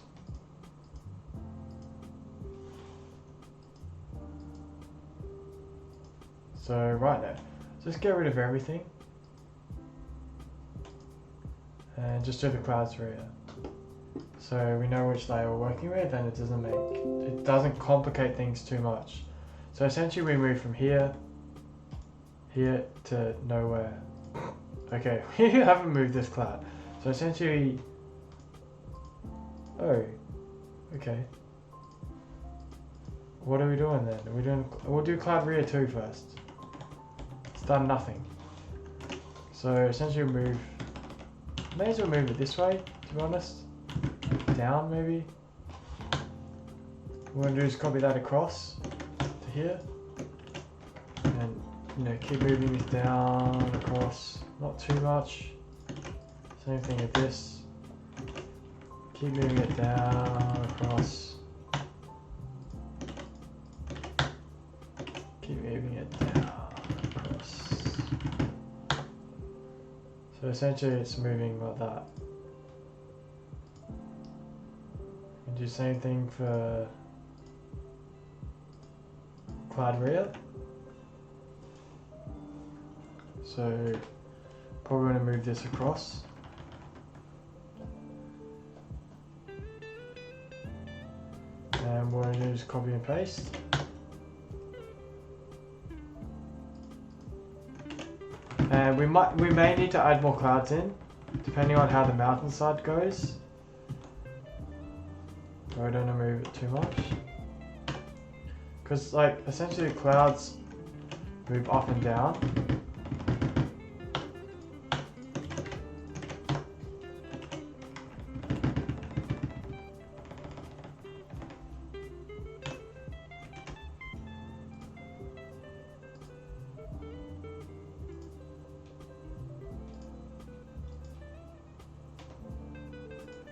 So right now, just get rid of everything and just do the clouds rear. So we know which layer we're working with, and it doesn't complicate things too much. So essentially we move from here to nowhere. Okay, we haven't moved this cloud. So essentially, oh, okay. What are we doing then? We'll do cloud rear 2 first. It's done nothing. So essentially may as well move it this way, to be honest. Down maybe. What we're going to do is copy that across to here. And, you know, keep moving this down, across. Not too much. Same thing with this. Keep moving it down, across. Keep moving it down, across. So essentially it's moving like that. And do the same thing for cloud rear. So probably want to move this across. And what we're going to do is copy and paste. And we may need to add more clouds in, depending on how the mountainside goes. So I don't want to move it too much. Because like essentially clouds move up and down.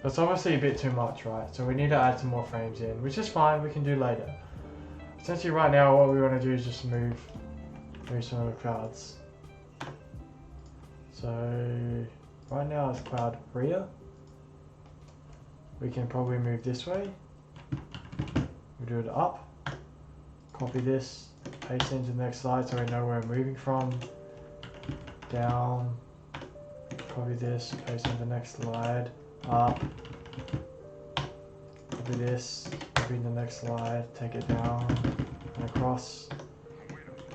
That's obviously a bit too much, right? So we need to add some more frames in, which is fine, we can do later. Essentially right now what we want to do is just move some of the clouds. So right now it's cloud rear. we can probably move this way. We do it up, copy this, paste into the next slide so we know where we're moving from. Down, copy this, paste into the next slide, up, copy this, copy the next slide, take it down and across,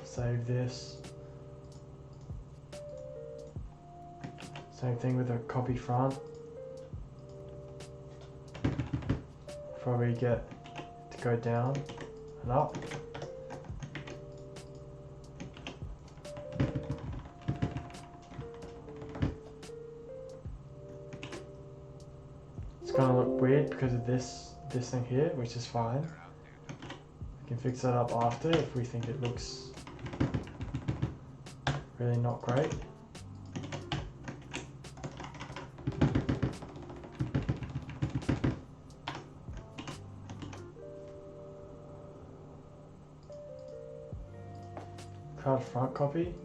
save this. Same thing with a copy front. Probably get to go down and up. It's gonna look weird because of this thing here, which is fine. We can fix that up after if we think it looks really not great. Cloud front copy.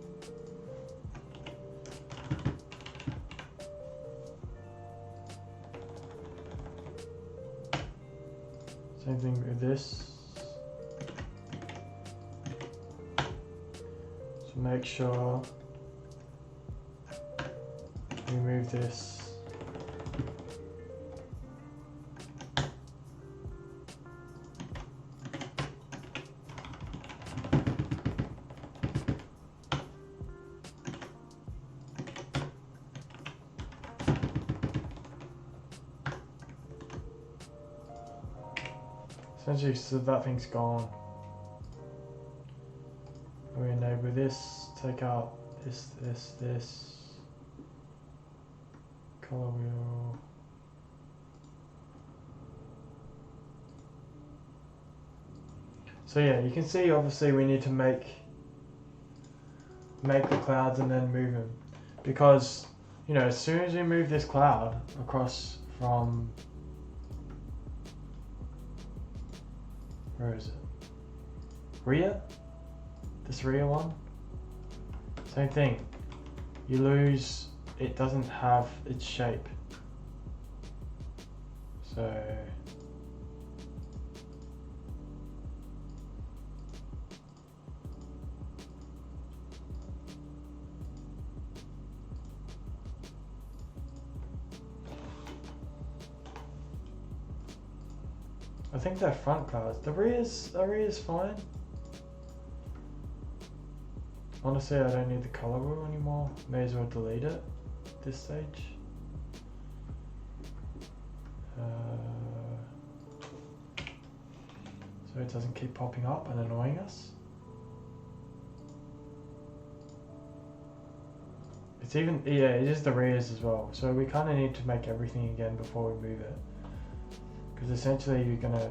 Same thing with this. So make sure we move this. Essentially, so that thing's gone. We enable this, take out this. Color wheel. So yeah, you can see obviously we need to make the clouds and then move them. Because, you know, as soon as we move this cloud across from, where is it? Rear? This rear one? Same thing. You lose, it doesn't have its shape. So I think they're front clouds. The rear's fine. Honestly, I don't need the color wheel anymore. May as well delete it at this stage. So it doesn't keep popping up and annoying us. It's even, yeah, it is the rears as well. So we kind of need to make everything again before we move it. Because essentially you're gonna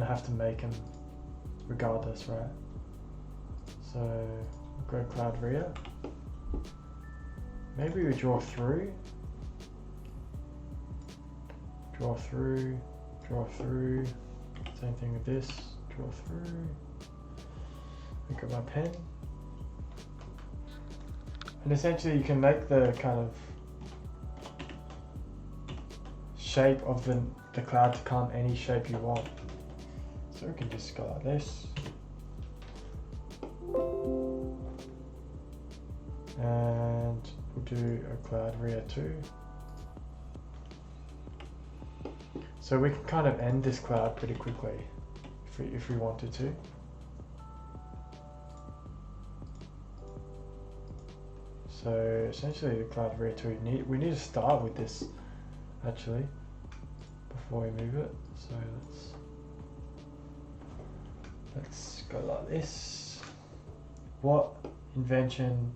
have to make them regardless, right? So go cloud rear. Maybe we draw through. Draw through. Draw through. Same thing with this. Draw through. Look at my pen. And essentially you can make the kind of shape of the cloud to come any shape you want. So we can just go like this. And we'll do a cloud rear too. So we can kind of end this cloud pretty quickly if we wanted to. So essentially the cloud rear too, we need to start with this actually before we move it. So let's go like this. What invention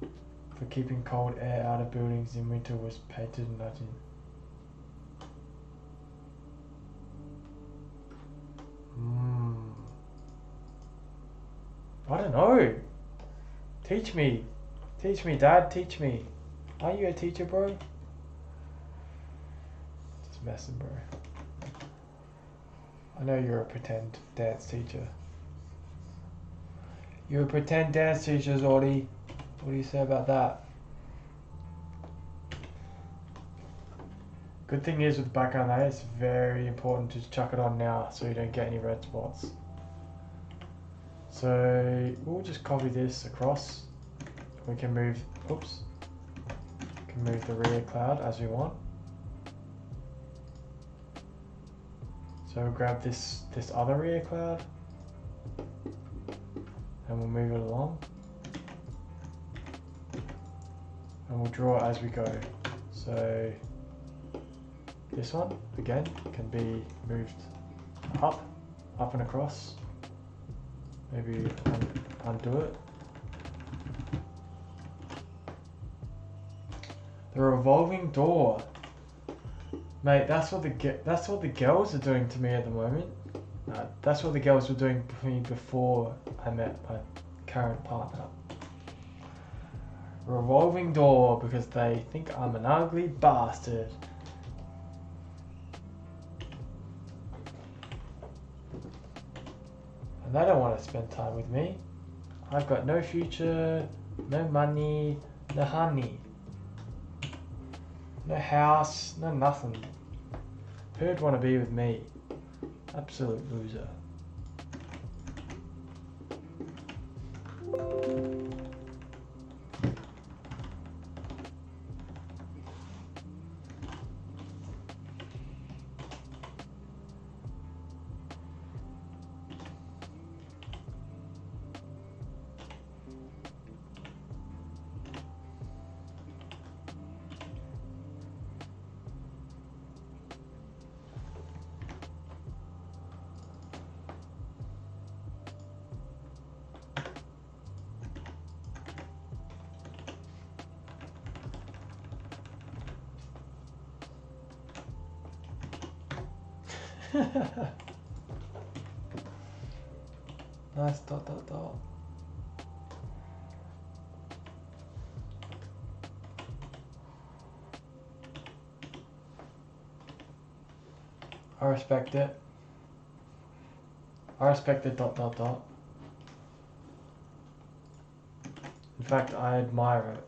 for keeping cold air out of buildings in winter was patented in 19? I don't know. Teach me, Dad. Teach me. Are you a teacher, bro? Just messing, bro. I know you're a pretend dance teacher. You're a pretend dance teacher, Zordy. What do you say about that? Good thing is with the background layer, it's very important to chuck it on now so you don't get any red spots. So we'll just copy this across. We can move, oops, we can move the rear cloud as we want. So we'll grab this other rear cloud and we'll move it along. And we'll draw it as we go. So this one, again, can be moved up and across. Maybe undo it. The revolving door. Mate, that's what the girls are doing to me at the moment. That's what the girls were doing for me before I met my current partner. Revolving door because they think I'm an ugly bastard. And they don't want to spend time with me. I've got no future, no money, no honey, no house, no nothing. Who'd want to be with me? Absolute loser. Nice dot dot dot. I respect it. I respect the dot dot dot. In fact, I admire it.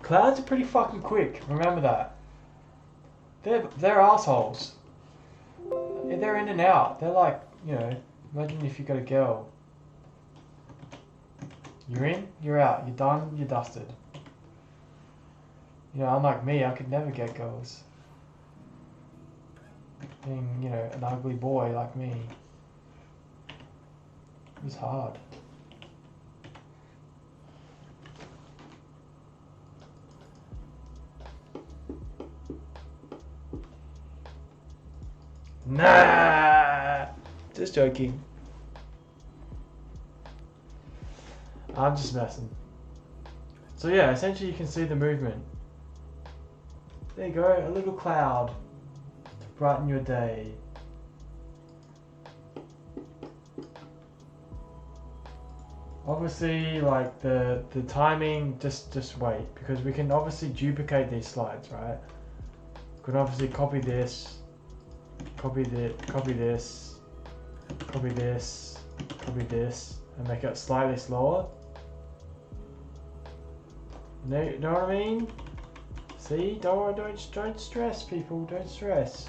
Clouds are pretty fucking quick, remember that. They're assholes. They're in and out. They're like, you know, imagine if you got a girl. You're in, you're out, you're done, you're dusted. You know, unlike me, I could never get girls. Being, you know, an ugly boy like me. It was hard. Nah, just joking. I'm just messing. So yeah, essentially you can see the movement. There you go, a little cloud to brighten your day. Obviously, like the timing, just wait, because we can obviously duplicate these slides, right? We can obviously copy this. Copy this, copy this, copy this, copy this, and make it slightly slower. You know what I mean? See, don't stress, people. Don't stress.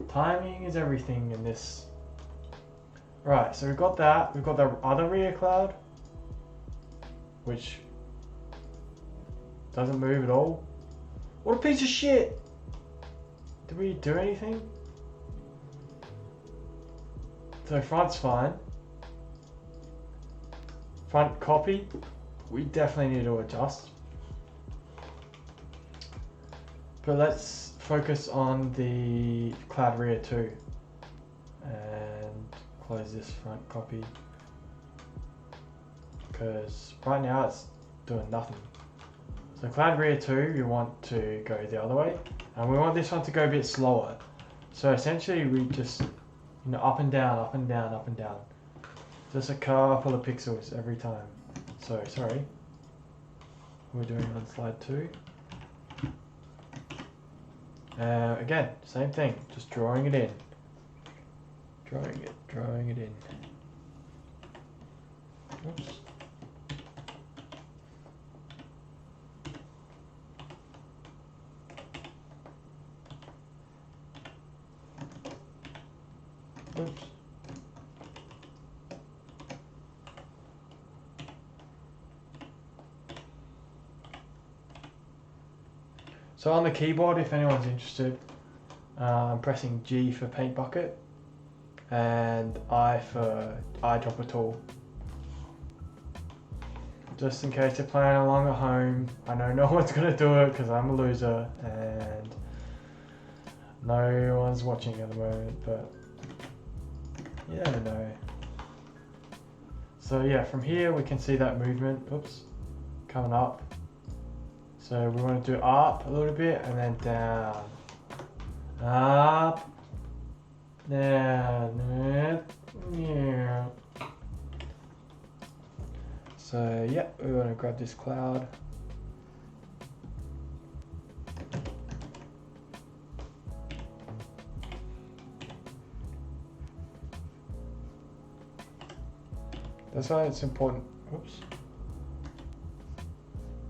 Timing is everything in this. Right, so we've got that. We've got the other rear cloud, which doesn't move at all. What a piece of shit! Did we do anything? So front's fine. Front copy, we definitely need to adjust. But let's focus on the cloud rear too. And close this front copy. Because right now it's doing nothing. So cloud rear 2, you want to go the other way. And we want this one to go a bit slower. So essentially we just, you know, up and down, up and down, up and down. Just a couple of pixels every time. So, sorry. We're doing on slide 2. Again, same thing, just drawing it in. drawing it in. Oops. Oops. So on the keyboard, if anyone's interested, I'm pressing G for paint bucket and I for 𝒔𝒕𝒂𝒓𝒕𝒊𝒏𝒈. Just in case you're playing along at home, I know no one's gonna do it because I'm a loser and no one's watching at the moment, but you never know. So yeah, from here we can see that movement, oops, coming up. So we want to do up a little bit and then down. Up, down, yeah. So yeah, we want to grab this cloud. That's why it's important, oops,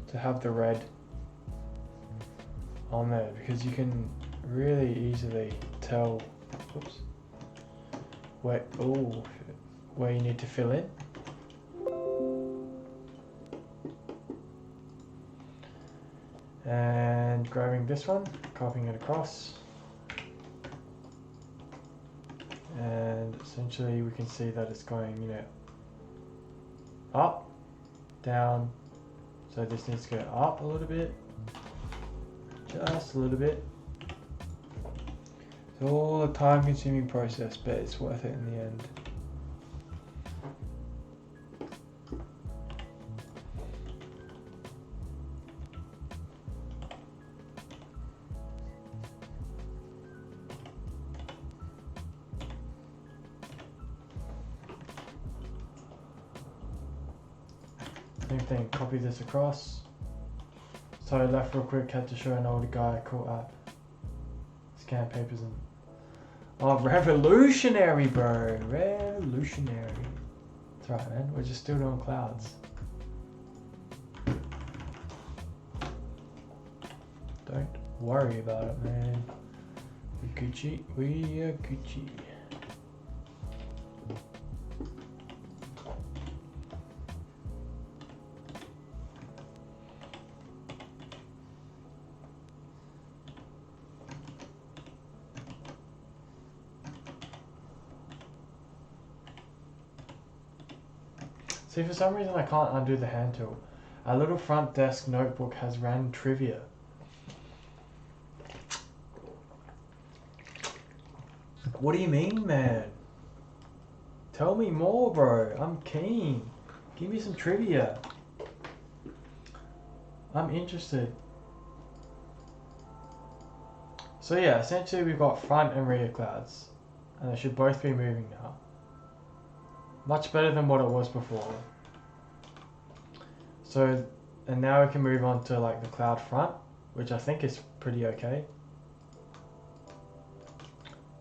to have the red on there because you can really easily tell, oops, where you need to fill in. And grabbing this one, copying it across, and essentially we can see that it's going, you know, up, down. So this needs to go up a little bit, just a little bit. It's all a time-consuming process, but it's worth it in the end. Same thing, copy this across. So left real quick, had to show an older guy called scan papers and oh, revolutionary, bro, revolutionary. That's right, man. We're just still doing clouds. Don't worry about it, man. We Gucci, we are Gucci. See, for some reason I can't undo the hand tool. Our little front desk notebook has random trivia. What do you mean, man? Tell me more, bro. I'm keen. Give me some trivia. I'm interested. So yeah, essentially we've got front and rear clouds. And they should both be moving now. Much better than what it was before. So, and now we can move on to like the cloud front, which I think is pretty okay.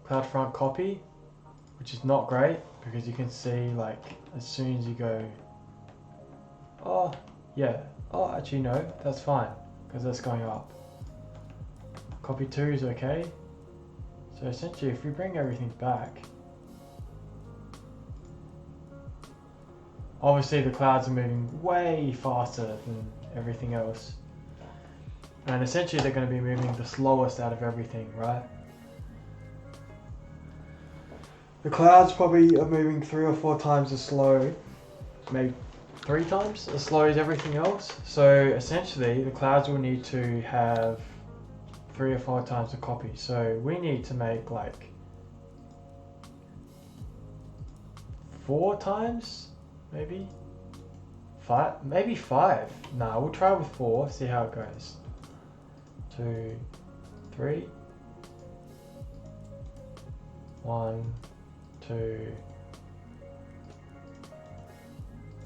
Cloud front copy, which is not great because you can see like as soon as you go, oh yeah, oh actually no, that's fine because that's going up. Copy 2 is okay. So essentially if we bring everything back, obviously the clouds are moving way faster than everything else. And essentially they're going to be moving the slowest out of everything, right? The clouds probably are moving 3 or 4 times as slow, maybe 3 times as slow as everything else. So essentially the clouds will need to have 3 or 4 times the copy. So we need to make like 4 times, maybe 5, maybe 5. Nah, we'll try with 4, see how it goes. 2, 3, 1, 2,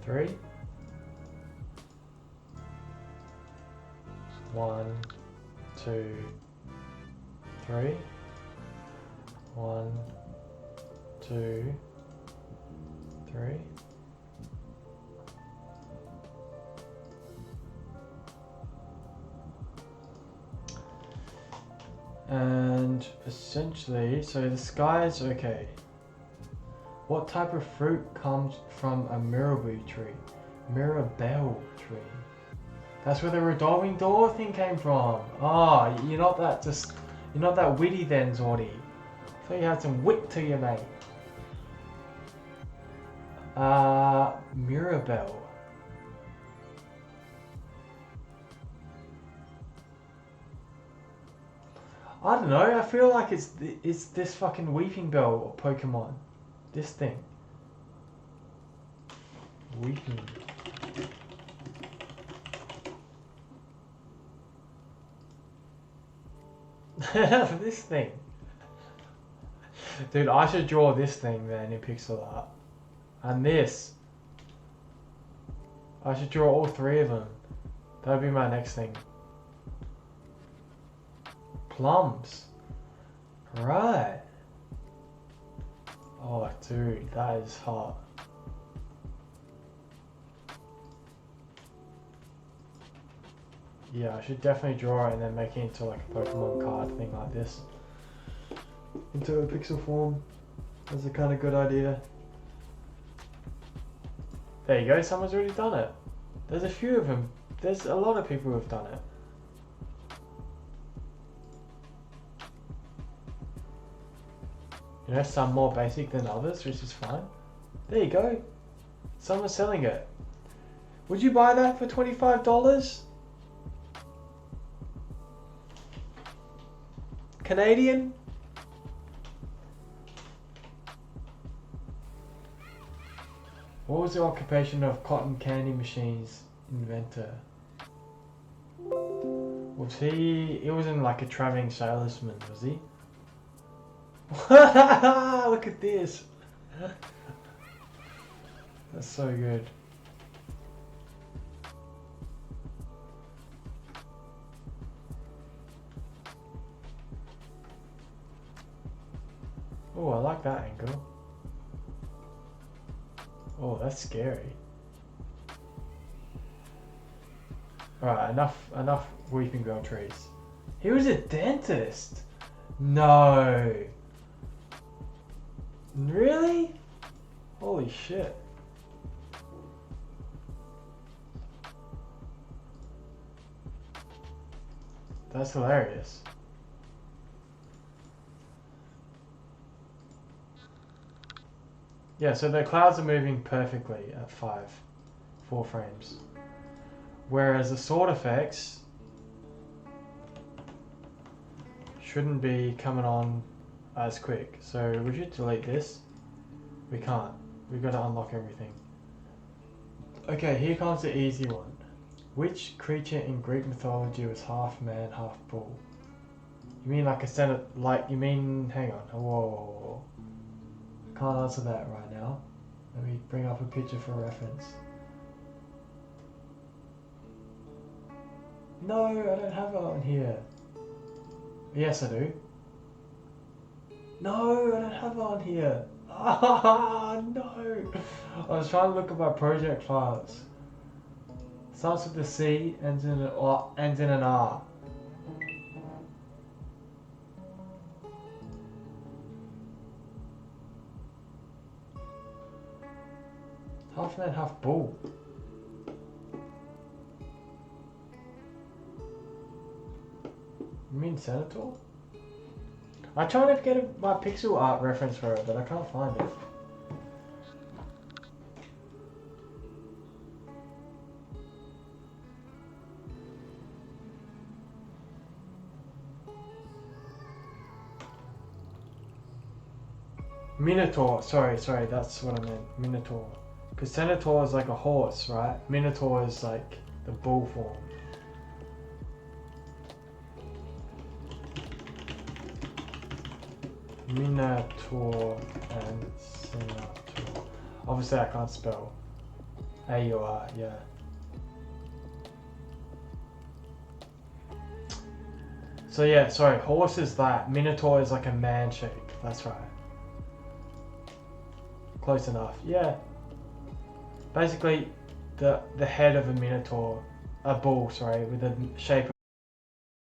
3, 1, 2, 3, 1, 2, 3. And essentially, so the sky is okay. What type of fruit comes from a mirabelle tree? Mirabelle tree. That's where the revolving door thing came from. Oh, you're not that witty then, �𝒕𝒂𝒓𝒕𝒊𝒏𝒈. I thought you had some wit to you, mate. Mirabelle. I don't know, I feel like it's this fucking Weeping Bell Pokemon. This thing. Weeping. This thing. Dude, I should draw this thing then in pixel art. And this. I should draw all 3 of them. That'll be my next thing. Plums. Right. Oh, dude, that is hot. Yeah, I should definitely draw it and then make it into like a Pokemon card thing like this. Into a pixel form. That's a kind of good idea. There you go, someone's already done it. There's a few of them. There's a lot of people who have done it. You know, some more basic than others, which is fine. There you go. Someone's selling it. Would you buy that for $25? Canadian? What was the occupation of cotton candy machines inventor? Was he wasn't like a traveling salesman, was he? Look at this. That's so good. Oh, I like that angle. Oh, that's scary. Alright, enough Weeping Bell trees. He was a dentist? No. Really? Holy shit. That's hilarious. Yeah, so the clouds are moving perfectly at 4 frames. Whereas the sword effects shouldn't be coming on as quick. So we should delete this. We can't. We've got to unlock everything. Okay, here comes the easy one. Which creature in Greek mythology was half man, half bull? You mean like a Senate, like, you mean, hang on, whoa. Can't answer that right now. Let me bring up a picture for reference. No, I don't have it on here. Yes, I do. No, I don't have it on here. Ah, no. I was trying to look at my project files. Starts with the C, ends in an R. Half man, half bull. You mean Senator? I tried to get my pixel art reference for it, but I can't find it. Minotaur, sorry, that's what I meant. Minotaur. Because Senator is like a horse, right? Minotaur is like the bull form. Minotaur and Senator. Obviously I can't spell. A-U-R, yeah. So yeah, sorry, horse is that. Minotaur is like a man shape, that's right. Close enough. Yeah. Basically, the head of a minotaur, a bull, sorry, with the shape